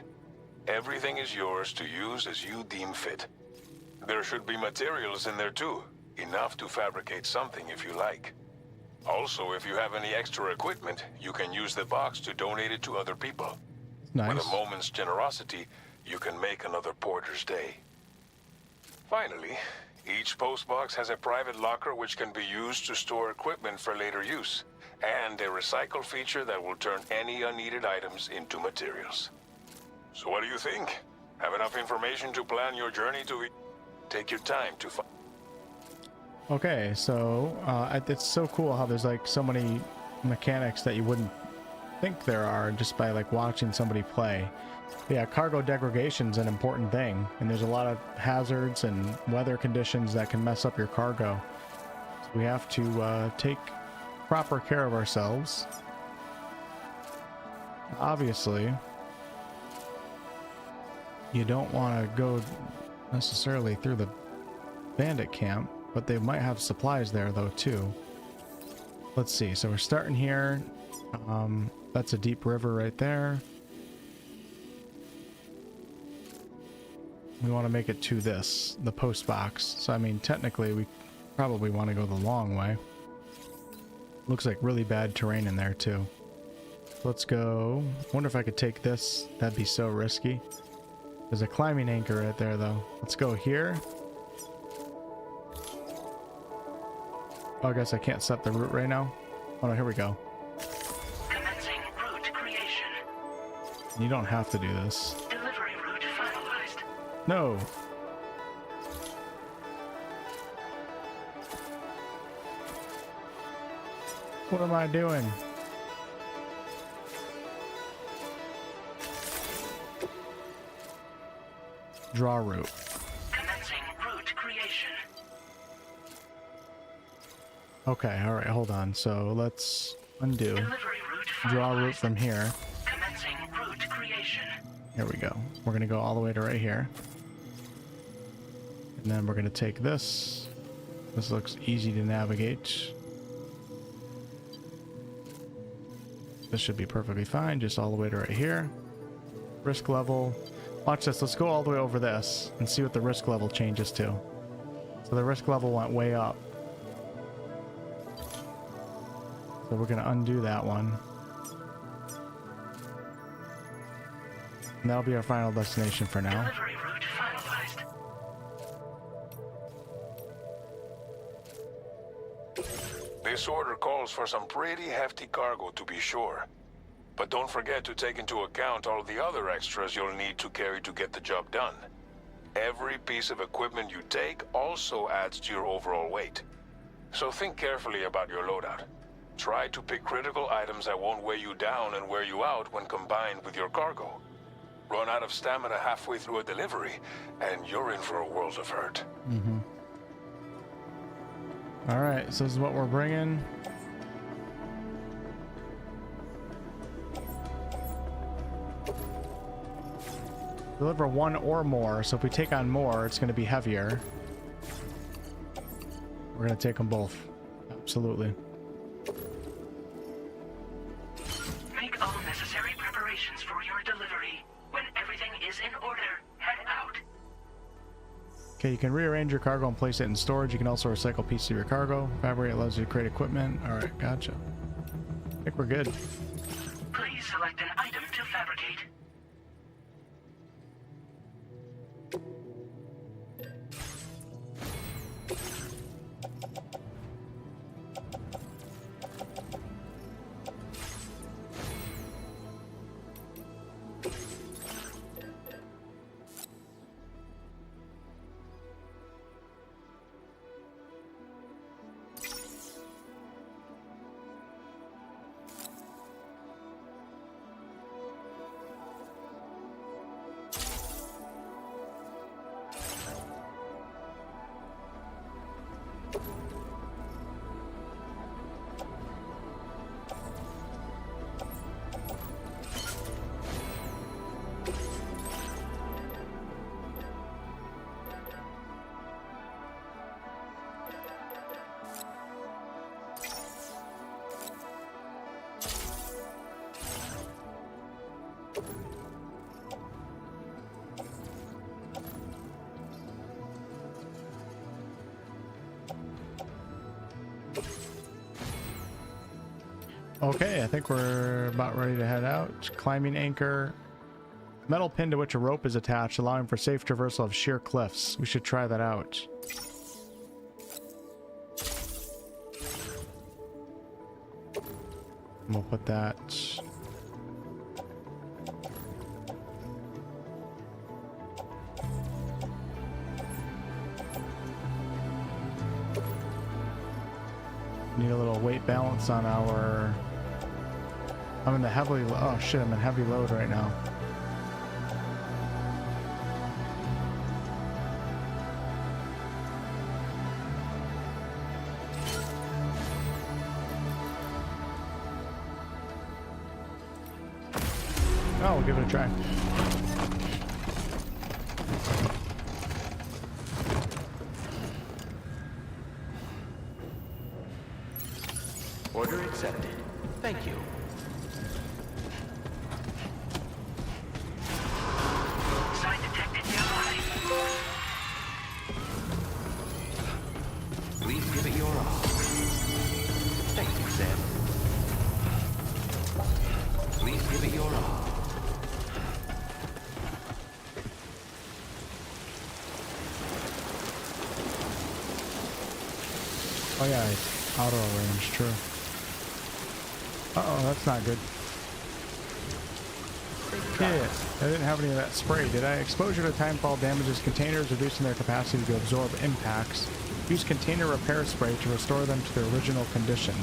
Everything is yours to use as you deem fit. There should be materials in there too, enough to fabricate something if you like. Also, if you have any extra equipment, you can use the box to donate it to other people. Nice. With a moment's generosity, you can make another porter's day. Finally, each postbox has a private locker which can be used to store equipment for later use, and a recycle feature that will turn any unneeded items into materials. So what do you think? Have enough information to plan your journey to... Take your time to find... Okay, so it's so cool how there's like so many mechanics that you wouldn't think there are just by like watching somebody play. Yeah, cargo degradation's an important thing, and there's a lot of hazards and weather conditions that can mess up your cargo. So we have to take proper care of ourselves. Obviously, you don't want to go necessarily through the bandit camp, but they might have supplies there though too. Let's see, so we're starting here. That's a deep river right there. We want to make it to the post box. So I mean, technically we probably want to go the long way. Looks like really bad terrain in there too. Let's go. Wonder if I could take this. That'd be so risky. There's a climbing anchor right there though. Let's go here. Oh, I guess I can't set the route right now. Oh no, here we go. Commencing route creation. You don't have to do this. Delivery route finalized. No. What am I doing? Draw route. Commencing route creation. Okay, all right, hold on. So let's undo. Delivery route Draw route finalized. from here. Commencing route creation. Here we go. We're gonna go all the way to right here. And then we're gonna take this. This looks easy to navigate. This should be perfectly fine, just all the way to right here. Risk level. Watch this, let's go all the way over this and see what the risk level changes to. So the risk level went way up. So we're gonna undo that one. And that'll be our final destination for now. Delivery route finalized. This order calls for some pretty hefty cargo, to be sure. But don't forget to take into account all the other extras you'll need to carry to get the job done. Every piece of equipment you take also adds to your overall weight. So think carefully about your loadout. Try to pick critical items that won't weigh you down and wear you out when combined with your cargo. Run out of stamina halfway through a delivery, and you're in for a world of hurt. All right, so this is what we're bringing. Deliver one or more, so if we take on more, it's going to be heavier. We're going to take them both. Absolutely. Make all necessary preparations for your delivery. When everything is in order, head out. Okay, you can rearrange your cargo and place it in storage. You can also recycle pieces of your cargo. Fabricate allows you to create equipment. All right, gotcha. I think we're good. Please select an item to fabricate. Okay, I think we're about ready to head out. Climbing anchor. Metal pin to which a rope is attached, allowing for safe traversal of sheer cliffs. We should try that out. And we'll put that... Need a little weight balance on our... I'm in the heavily... Oh shit, I'm in heavy load right now. Oh, we'll give it a try. Order accepted. Thank you. Sign detected nearby. Please give it your all. Thank you, Sam. Please give it your all. Oh yeah, Auto range, true. Uh-oh, that's not good. Yeah, I didn't have any of that spray, did I? Exposure to timefall damages containers, reducing their capacity to absorb impacts. Use container repair spray to restore them to their original condition.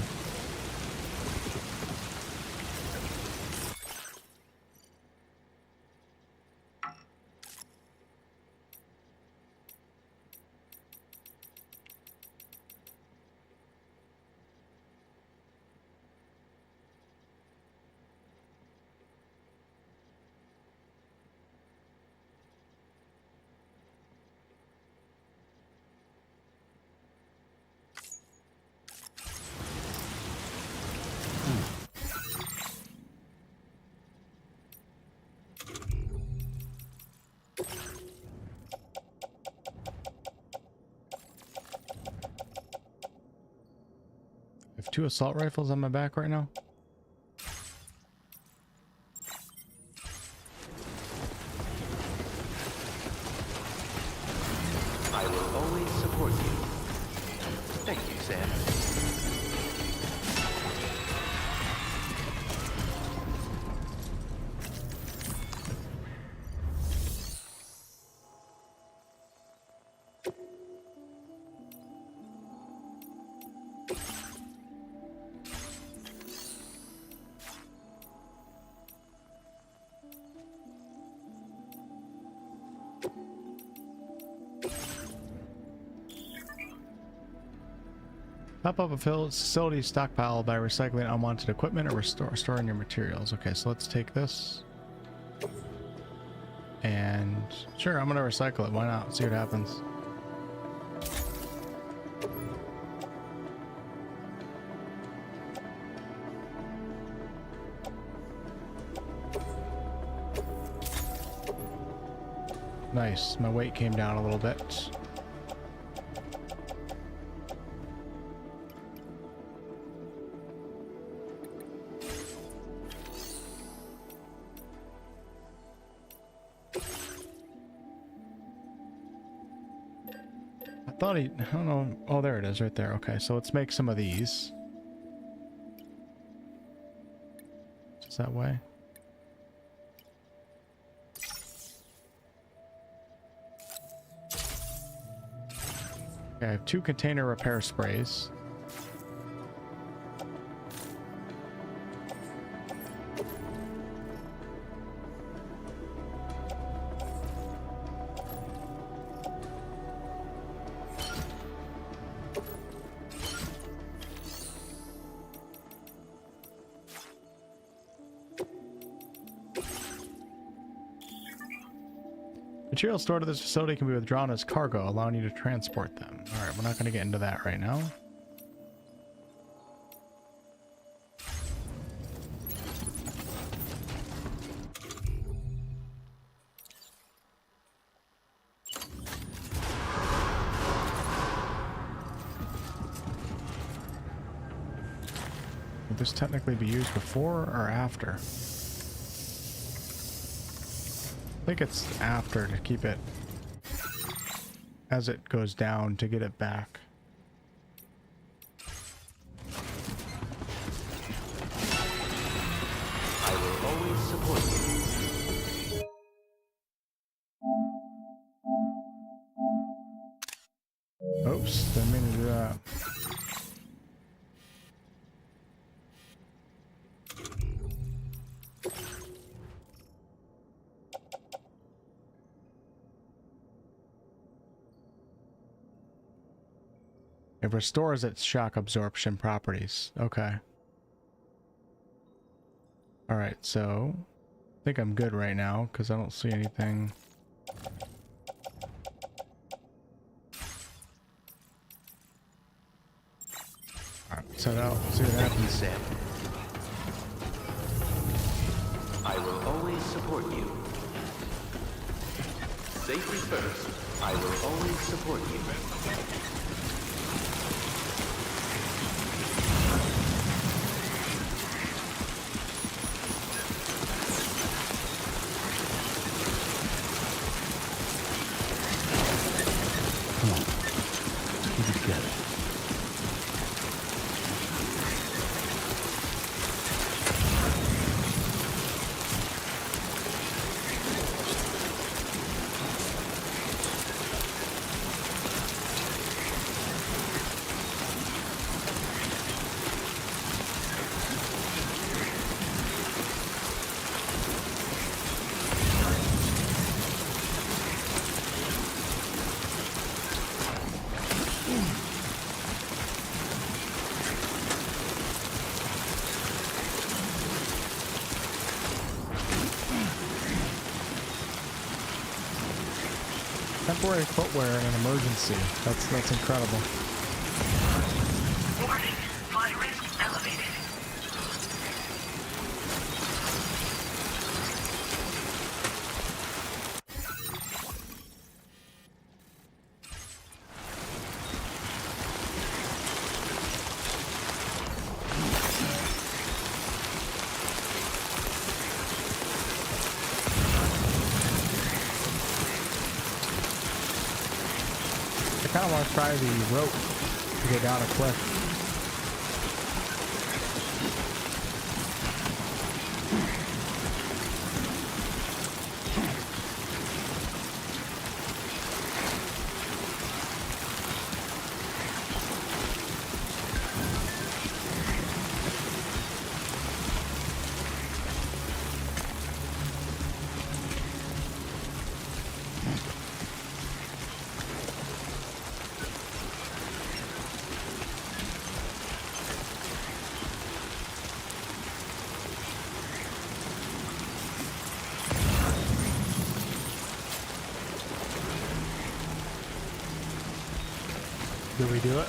I have 2 assault rifles on my back right now. I will always support you. Thank you, Sam. Top up a facility stockpile by recycling unwanted equipment or storing your materials. Okay, so let's take this. And sure, I'm gonna recycle it. Why not? See what happens. Nice. My weight came down a little bit. I thought I don't know. Oh, there it is right there. Okay, so let's make some of these. Just that way. Okay, I have 2 container repair sprays. Materials stored at this facility can be withdrawn as cargo, allowing you to transport them. Alright, we're not going to get into that right now. Would this technically be used before or after? I think it's after to keep it as it goes down to get it back. I will always support you. Oops, didn't mean to do that. It restores its shock absorption properties. Okay. Alright, so I think I'm good right now because I don't see anything. Alright, set out, see what happens. Sam. I will always support you. Safety first. I will always support you. Come on. Let's keep it together. temporary footwear in an emergency. That's incredible. Warning, fly risk elevated. I kind of want to try the rope to go down a cliff. Do we do it?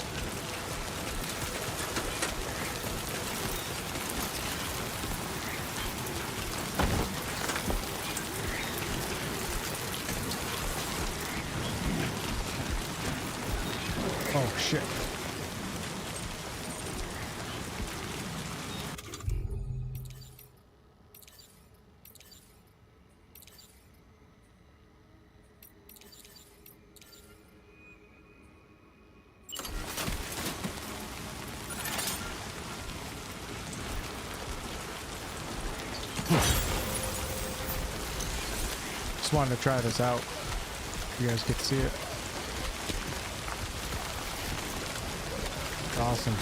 Oh shit. Just wanted to try this out. You guys get to see it. Awesome.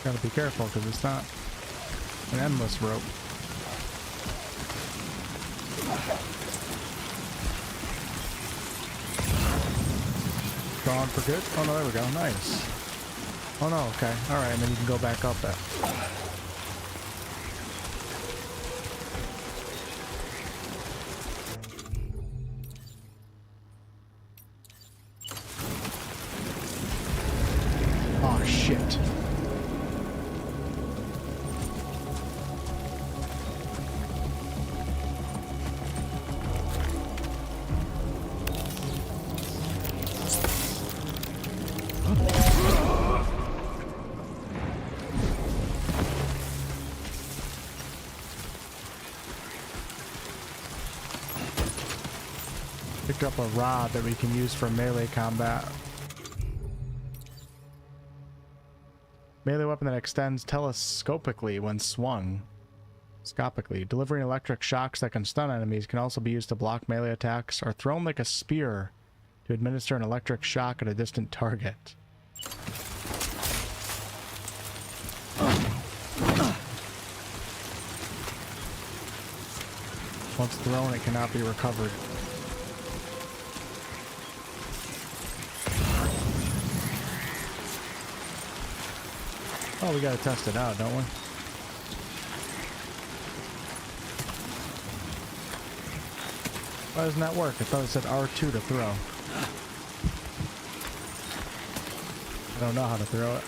Gotta be careful because it's not an endless rope. Gone for good? Oh no, there we go. Nice. Oh no, okay. Alright, and then you can go back up that. Oh shit. Picked up a rod that we can use for melee combat. Melee weapon that extends telescopically when swung. Scopically. Delivering electric shocks that can stun enemies can also be used to block melee attacks or thrown like a spear to administer an electric shock at a distant target. Once thrown, it cannot be recovered. Oh, we gotta test it out, don't we? Why doesn't that work? I thought it said R2 to throw. I don't know how to throw it.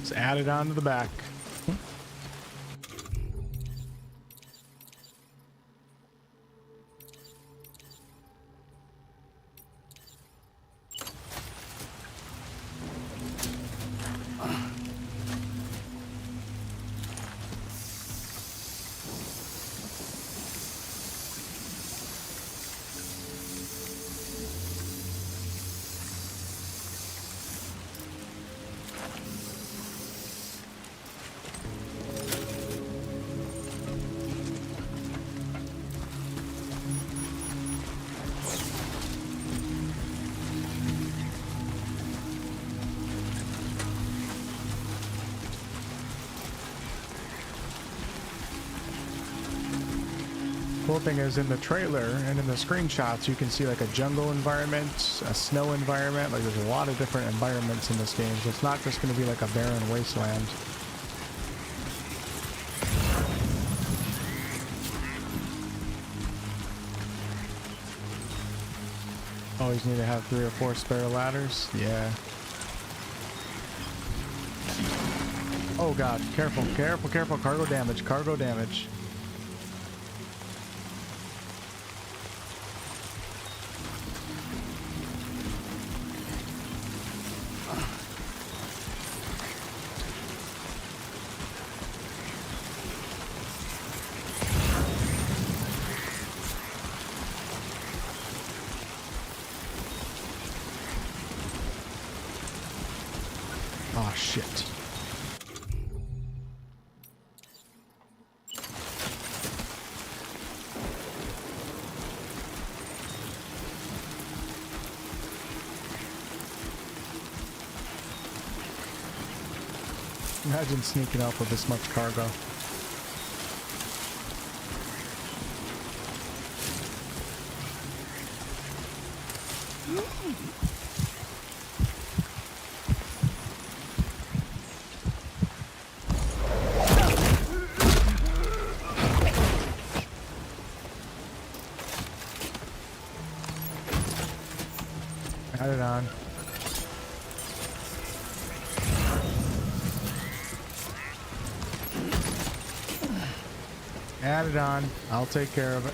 Just add it onto the back. Cool thing is in the trailer and in the screenshots, you can see like a jungle environment, a snow environment. Like there's a lot of different environments in this game, so it's not just going to be like a barren wasteland. Always need to have 3 or 4 spare ladders. Yeah. Oh god, careful, careful, careful. Cargo damage, cargo damage. Oh shit. Imagine sneaking up with this much cargo. Got it on. Add it on. I'll take care of it.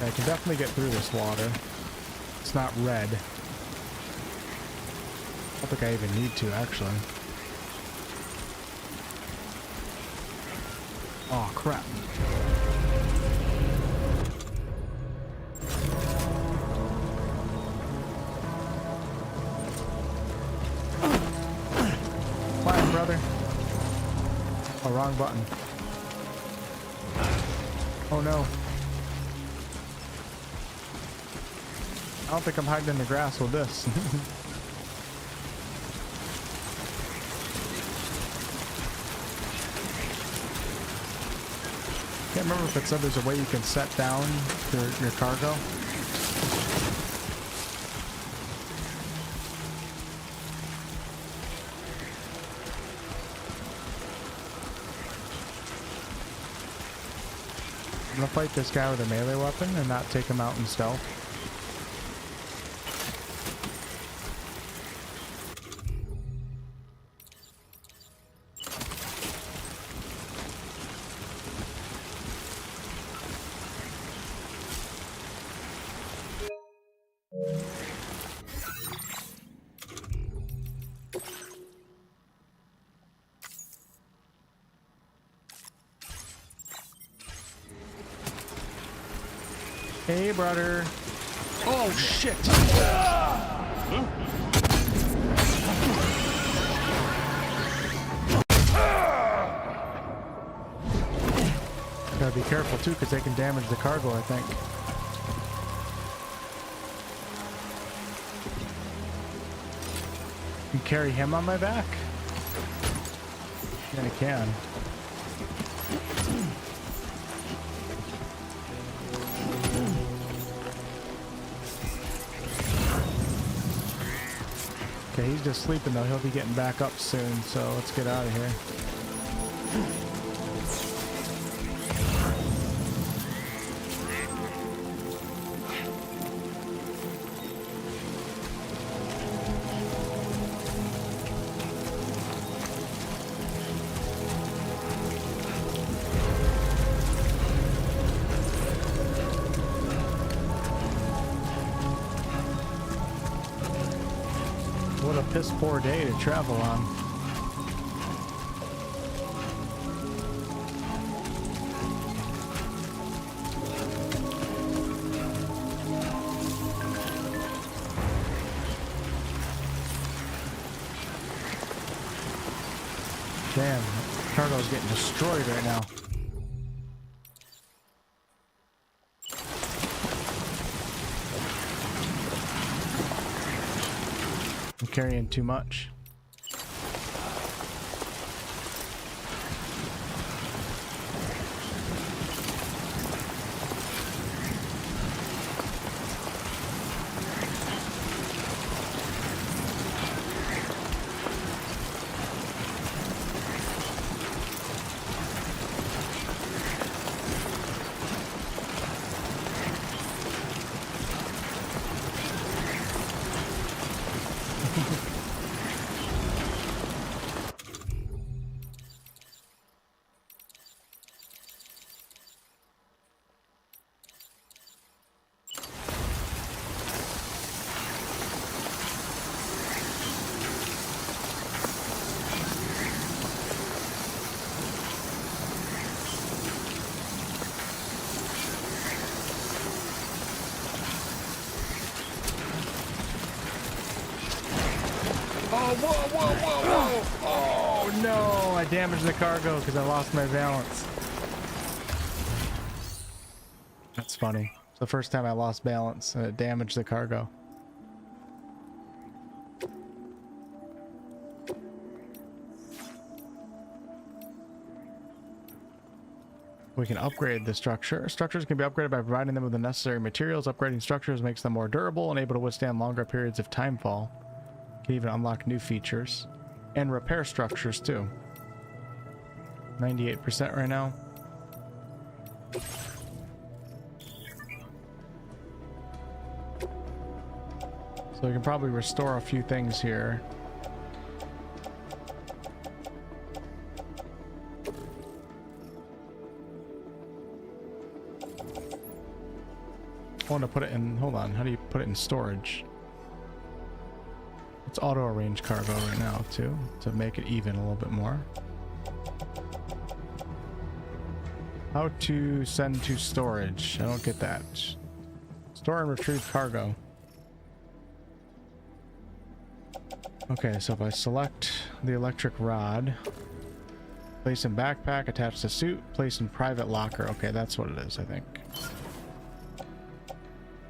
I can definitely get through this water. It's not red. I don't think I even need to, actually. Oh, crap. Fine, brother. Oh, wrong button. Oh, no. I don't think I'm hiding in the grass with this. Can't remember if it said there's a way you can set down your cargo. I'm gonna fight this guy with a melee weapon and not take him out in stealth. Hey, brother. Oh, shit. Gotta be careful, too, because they can damage the cargo, I think. Can you carry him on my back? Yeah, I can. Okay, he's just sleeping though. He'll be getting back up soon, so let's get out of here. What a piss poor day to travel on. Damn, cargo's getting destroyed right now. I'm carrying too much. Oh no, I damaged the cargo because I lost my balance. That's funny. It's the first time I lost balance and it damaged the cargo. We can upgrade the structure. Structures can be upgraded by providing them with the necessary materials. Upgrading structures makes them more durable and able to withstand longer periods of timefall. Can even unlock new features and repair structures too. 98% right now. So we can probably restore a few things here. I want to put it in, hold on, how do you put it in storage? Let's auto arrange cargo right now too, to make it even a little bit more. How to send to storage? I don't get that. Store and retrieve cargo. Okay, so if I select the electric rod, place in backpack, attach to suit, place in private locker. Okay, that's what it is, I think.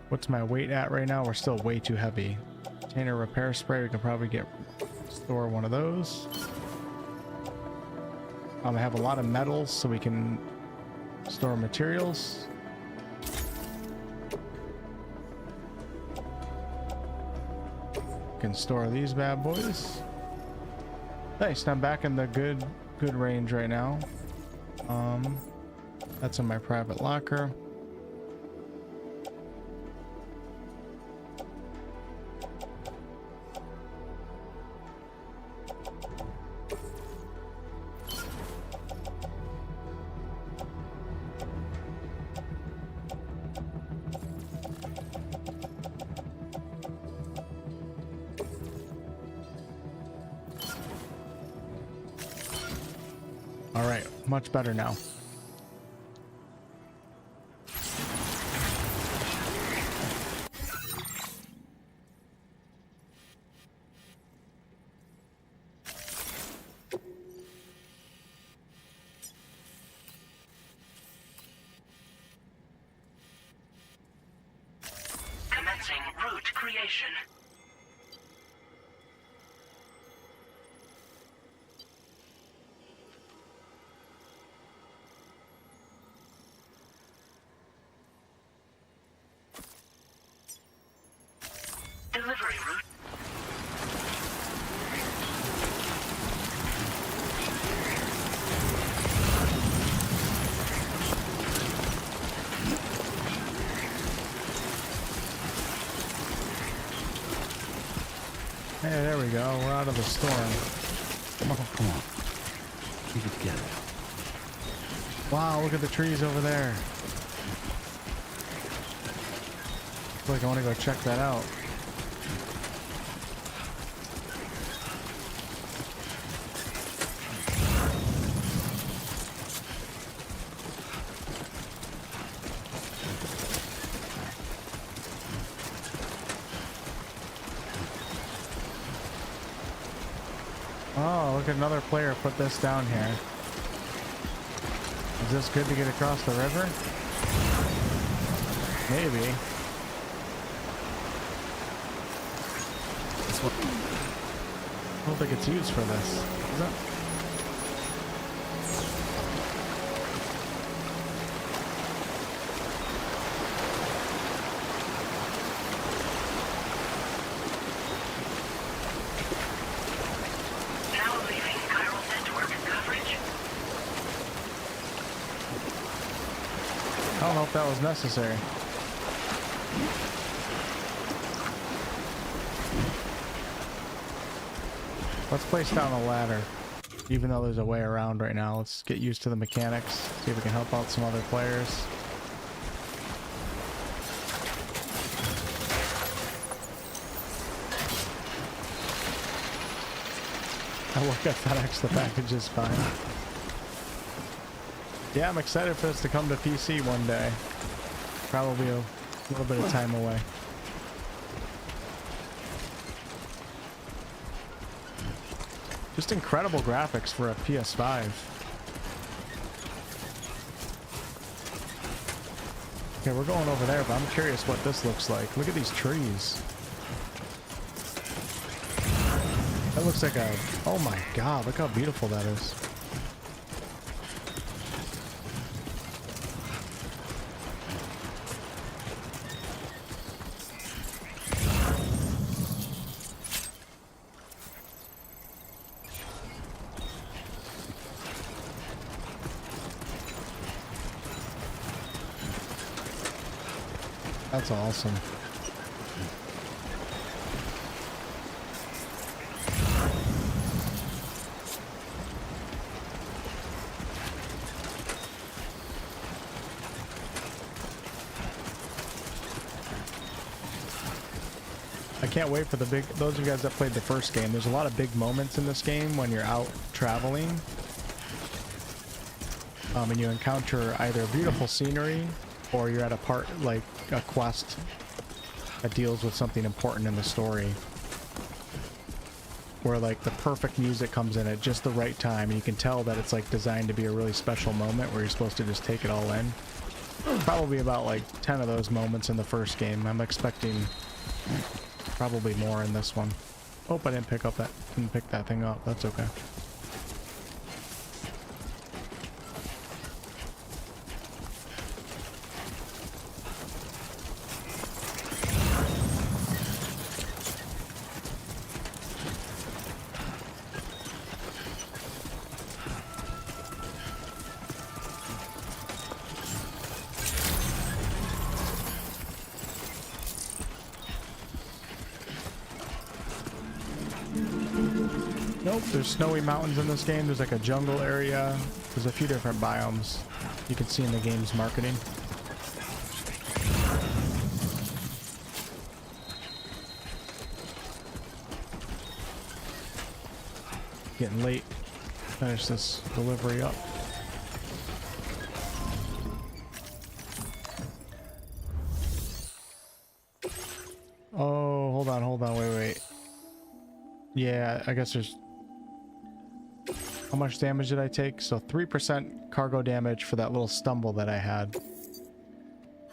What's my weight at right now? We're still way too heavy. Container repair spray, we can probably store one of those. I have a lot of metals, so we can store materials. Can store these bad boys. Nice, I'm back in the good range right now. That's in my private locker. All right, much better now. Commencing route creation. Delivery route. Hey, there we go. We're out of the storm. Oh, come on. Keep it together. Wow, look at the trees over there. I feel like I want to go check that out. Oh, look at another player put this down here. Is this good to get across the river? Maybe. This one. I don't think it's used for this, is it? Now leaving chiral network coverage. I don't know if that was necessary. Let's place down a ladder, even though there's a way around right now. Let's get used to the mechanics, see if we can help out some other players. I work at FedEx, the package is fine. Yeah, I'm excited for this to come to PC one day. Probably a little bit of time away. Just incredible graphics for a PS5. Okay, we're going over there, but I'm curious what this looks like. Look at these trees. That looks like a... Oh my god, look how beautiful that is. That's awesome. I can't wait for the big, those of you guys that played the first game, there's a lot of big moments in this game when you're out traveling. And you encounter either beautiful scenery or you're at a part, like a quest that deals with something important in the story. Where like the perfect music comes in at just the right time and you can tell that it's like designed to be a really special moment where you're supposed to just take it all in. Probably about like 10 of those moments in the first game. I'm expecting probably more in this one. Oh, I didn't pick that thing up. That's okay. Nope, there's snowy mountains in this game. There's like a jungle area. There's a few different biomes you can see in the game's marketing. Getting late. Finish this delivery up. Oh, hold on, wait. Yeah, I guess there's... How much damage did I take? So 3% cargo damage for that little stumble that I had.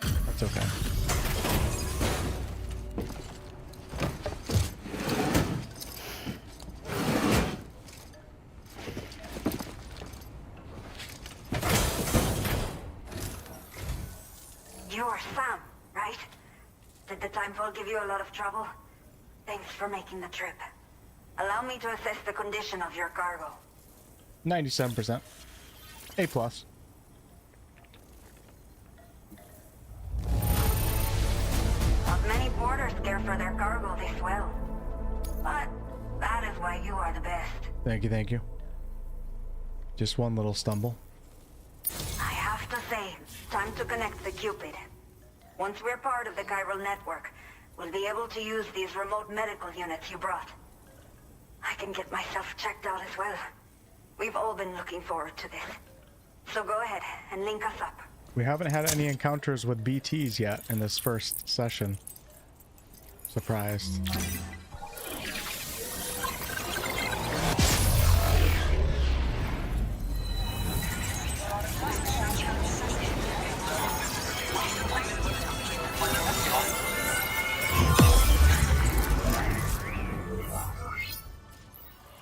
That's okay. You're Sam, right? Did the Timefall give you a lot of trouble? Thanks for making the trip. Allow me to assess the condition of your cargo. 97%. A+. Not many porters care for their cargo this well. But that is why you are the best. Thank you. Just one little stumble. I have to say, time to connect the Cupid. Once we're part of the chiral network, we'll be able to use these remote medical units you brought. I can get myself checked out as well. We've all been looking forward to this. So go ahead and link us up. We haven't had any encounters with BTs yet in this first session. Surprised.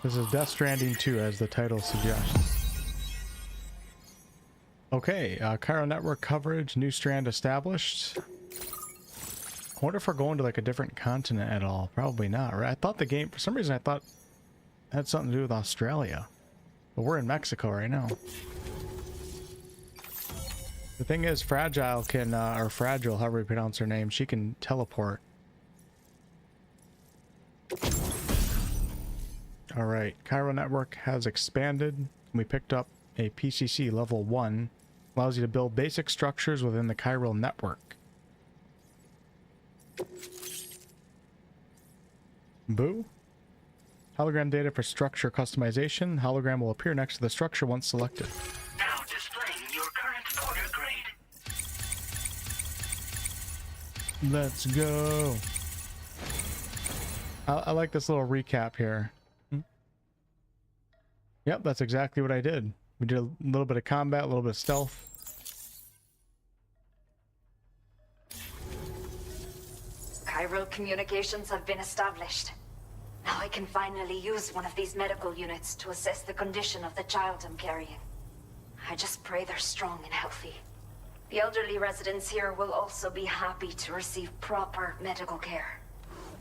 This is Death Stranding 2, as the title suggests. Okay, Cairo network coverage, new strand established. I wonder if we're going to like a different continent at all. Probably not, right? I thought the game, for some reason I thought it had something to do with Australia. But we're in Mexico right now. The thing is, Fragile can, or Fragile, however you pronounce her name, she can teleport. Alright, Cairo network has expanded. We picked up a PCC level 1. Allows you to build basic structures within the Cairo network. Boo. Hologram data for structure customization. Hologram will appear next to the structure once selected. Now displaying your current order grade. Let's go. I like this little recap here. Yep, that's exactly what I did. We did a little bit of combat, a little bit of stealth. Cairo communications have been established. Now I can finally use one of these medical units to assess the condition of the child I'm carrying. I just pray they're strong and healthy. The elderly residents here will also be happy to receive proper medical care.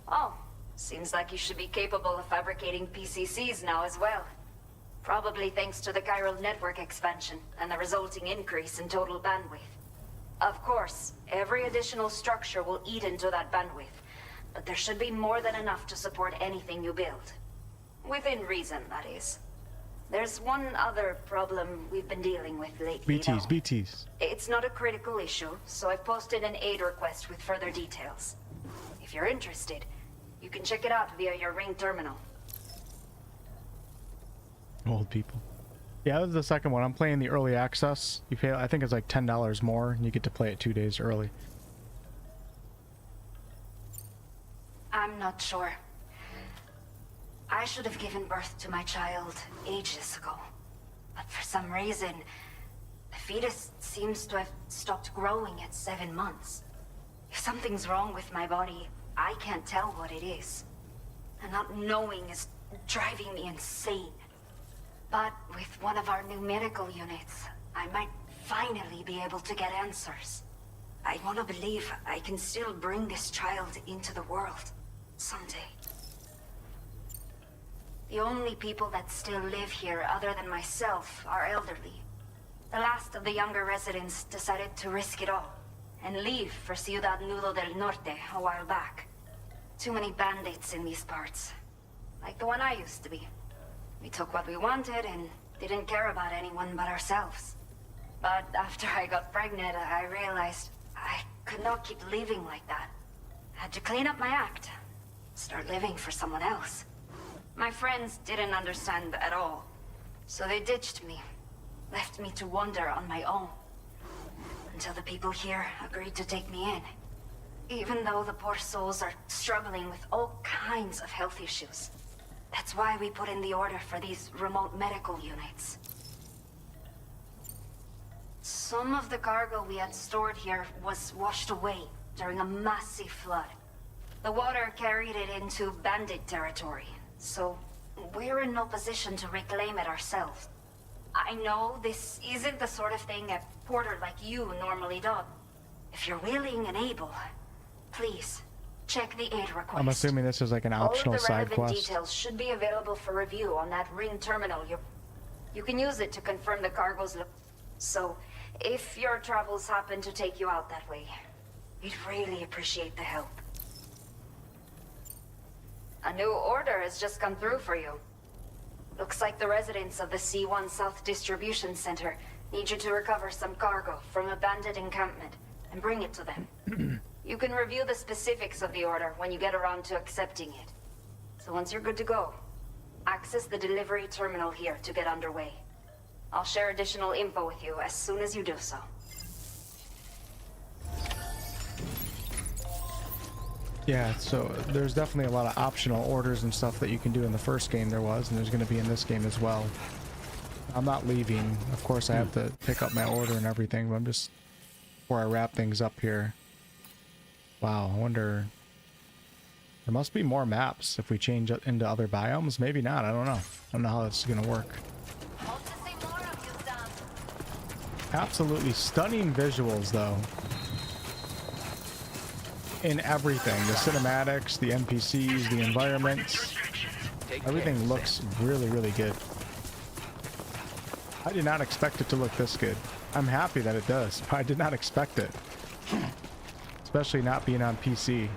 Oh, seems like you should be capable of fabricating PCCs now as well. Probably thanks to the chiral network expansion and the resulting increase in total bandwidth. Of course, every additional structure will eat into that bandwidth, but there should be more than enough to support anything you build. Within reason, that is. There's one other problem we've been dealing with lately, though. BTs. It's not a critical issue, so I've posted an aid request with further details. If you're interested, you can check it out via your Ring terminal. Old people. Yeah, this is the second one. I'm playing the early access. You pay, I think it's like $10 more, and you get to play it 2 days early. I'm not sure. I should have given birth to my child ages ago. But for some reason, the fetus seems to have stopped growing at 7 months. If something's wrong with my body, I can't tell what it is. And not knowing is driving me insane. But with one of our new medical units, I might finally be able to get answers. I want to believe I can still bring this child into the world someday. The only people that still live here other than myself are elderly. The last of the younger residents decided to risk it all and leave for Ciudad Nudo del Norte a while back. Too many bandits in these parts, like the one I used to be. We took what we wanted and didn't care about anyone but ourselves. But after I got pregnant, I realized I could not keep living like that. I had to clean up my act, start living for someone else. My friends didn't understand at all, so they ditched me, left me to wander on my own. Until the people here agreed to take me in. Even though the poor souls are struggling with all kinds of health issues. That's why we put in the order for these remote medical units. Some of the cargo we had stored here was washed away during a massive flood. The water carried it into bandit territory, so we're in no position to reclaim it ourselves. I know this isn't the sort of thing a porter like you normally does. If you're willing and able, please, check the aid request. I'm assuming this is like an optional side quest. All of the relevant details should be available for review on that Ring terminal. You can use it to confirm the cargo's So, if your travels happen to take you out that way, we'd really appreciate the help. A new order has just come through for you. Looks like the residents of the C1 South Distribution Center need you to recover some cargo from a bandit encampment and bring it to them. You can review the specifics of the order when you get around to accepting it. So once you're good to go, access the delivery terminal here to get underway. I'll share additional info with you as soon as you do so. Yeah, so there's definitely a lot of optional orders and stuff that you can do in the first game there was, and there's going to be in this game as well. I'm not leaving. Of course, I have to pick up my order and everything, but I'm just... Before I wrap things up here. Wow, I wonder... There must be more maps if we change it into other biomes. Maybe not. I don't know. I don't know how this is going to work. Absolutely stunning visuals, though. In everything. The cinematics, the NPCs, the environments. Everything looks really, really good. I did not expect it to look this good. I'm happy that it does, but I did not expect it. Especially not being on PC.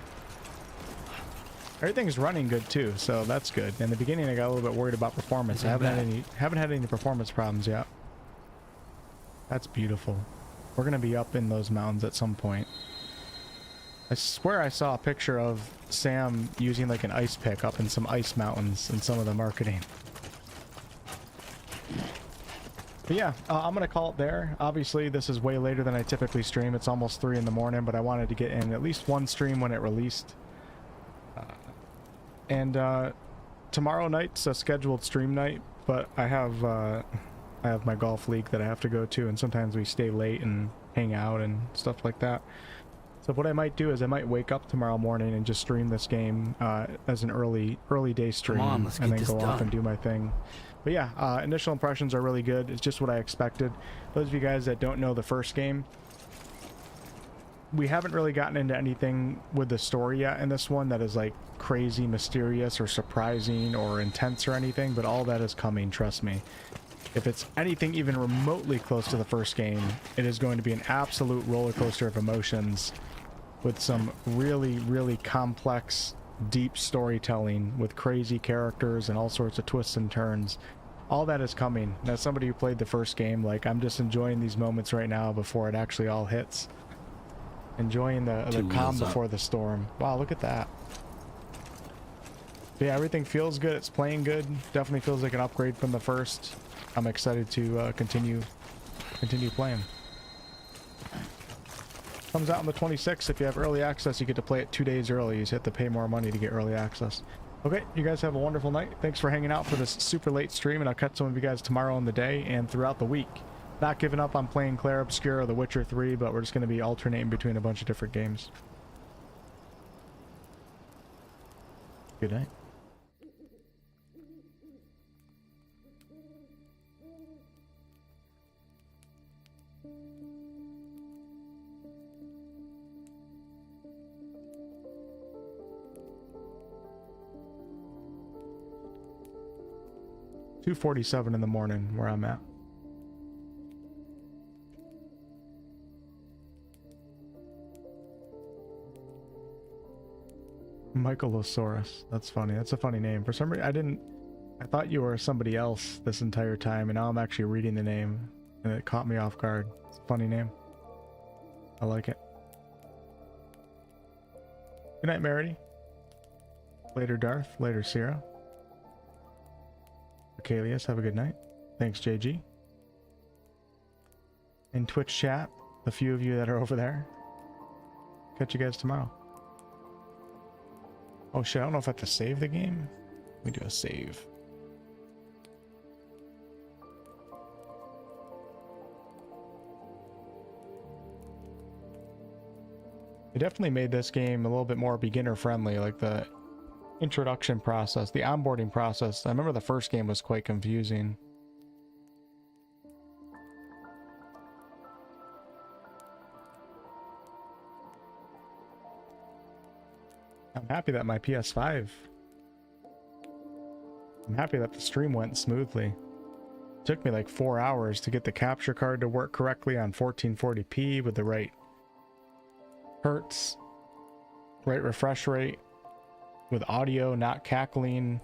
Everything's running good too, so that's good. In the beginning I got a little bit worried about performance. I haven't had any performance problems yet. That's beautiful. We're gonna be up in those mountains at some point. I swear I saw a picture of Sam using like an ice pick up in some ice mountains in some of the marketing. But yeah, I'm gonna call it there. Obviously this is way later than I typically stream. It's almost 3 in the morning, but I wanted to get in at least one stream when it released. Tomorrow night's a scheduled stream night, but I have my golf league that I have to go to, and sometimes we stay late and hang out and stuff like that. So what I might do is I might wake up tomorrow morning and just stream this game as an early day stream, and then go off and do my thing. But yeah, initial impressions are really good. It's just what I expected. Those of you guys that don't know the first game, we haven't really gotten into anything with the story yet in this one that is like crazy mysterious or surprising or intense or anything, but all that is coming, trust me. If it's anything even remotely close to the first game, it is going to be an absolute roller coaster of emotions with some really, really complex, deep storytelling with crazy characters and all sorts of twists and turns. All that is coming. As somebody who played the first game, like, I'm just enjoying these moments right now before it actually all hits. Enjoying the calm before the storm. Wow, look at that. But yeah, everything feels good. It's playing good. Definitely feels like an upgrade from the first. I'm excited to continue playing. Comes out on the 26th. If you have early access, you get to play it 2 days early. You just have to pay more money to get early access. Okay, you guys have a wonderful night. Thanks for hanging out for this super late stream, and I'll catch some of you guys tomorrow in the day and throughout the week. Not giving up on playing Clair Obscur or The Witcher 3, but we're just going to be alternating between a bunch of different games. Good night. $2:47 in the morning where I'm at. Michaelosaurus. That's funny. That's a funny name. For some reason, I thought you were somebody else this entire time, and now I'm actually reading the name, and it caught me off guard. It's a funny name. I like it. Good night, Merity. Later, Darth. Later, Sierra. Arcalius, have a good night. Thanks, JG. In Twitch chat, the few of you that are over there. Catch you guys tomorrow. Oh shit, I don't know if I have to save the game. Let me do a save. They definitely made this game a little bit more beginner friendly, like the introduction process, the onboarding process. I remember the first game was quite confusing. I'm happy that my PS5, I'm happy that the stream went smoothly. It took me like 4 hours to get the capture card to work correctly on 1440p with the right hertz, right refresh rate, with audio not cackling.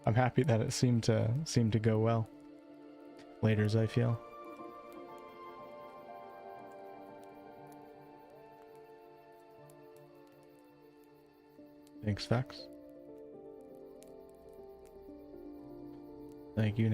I'm happy that it seemed to go well. Laters, I feel. Thanks, Vex. Thank you, Nick.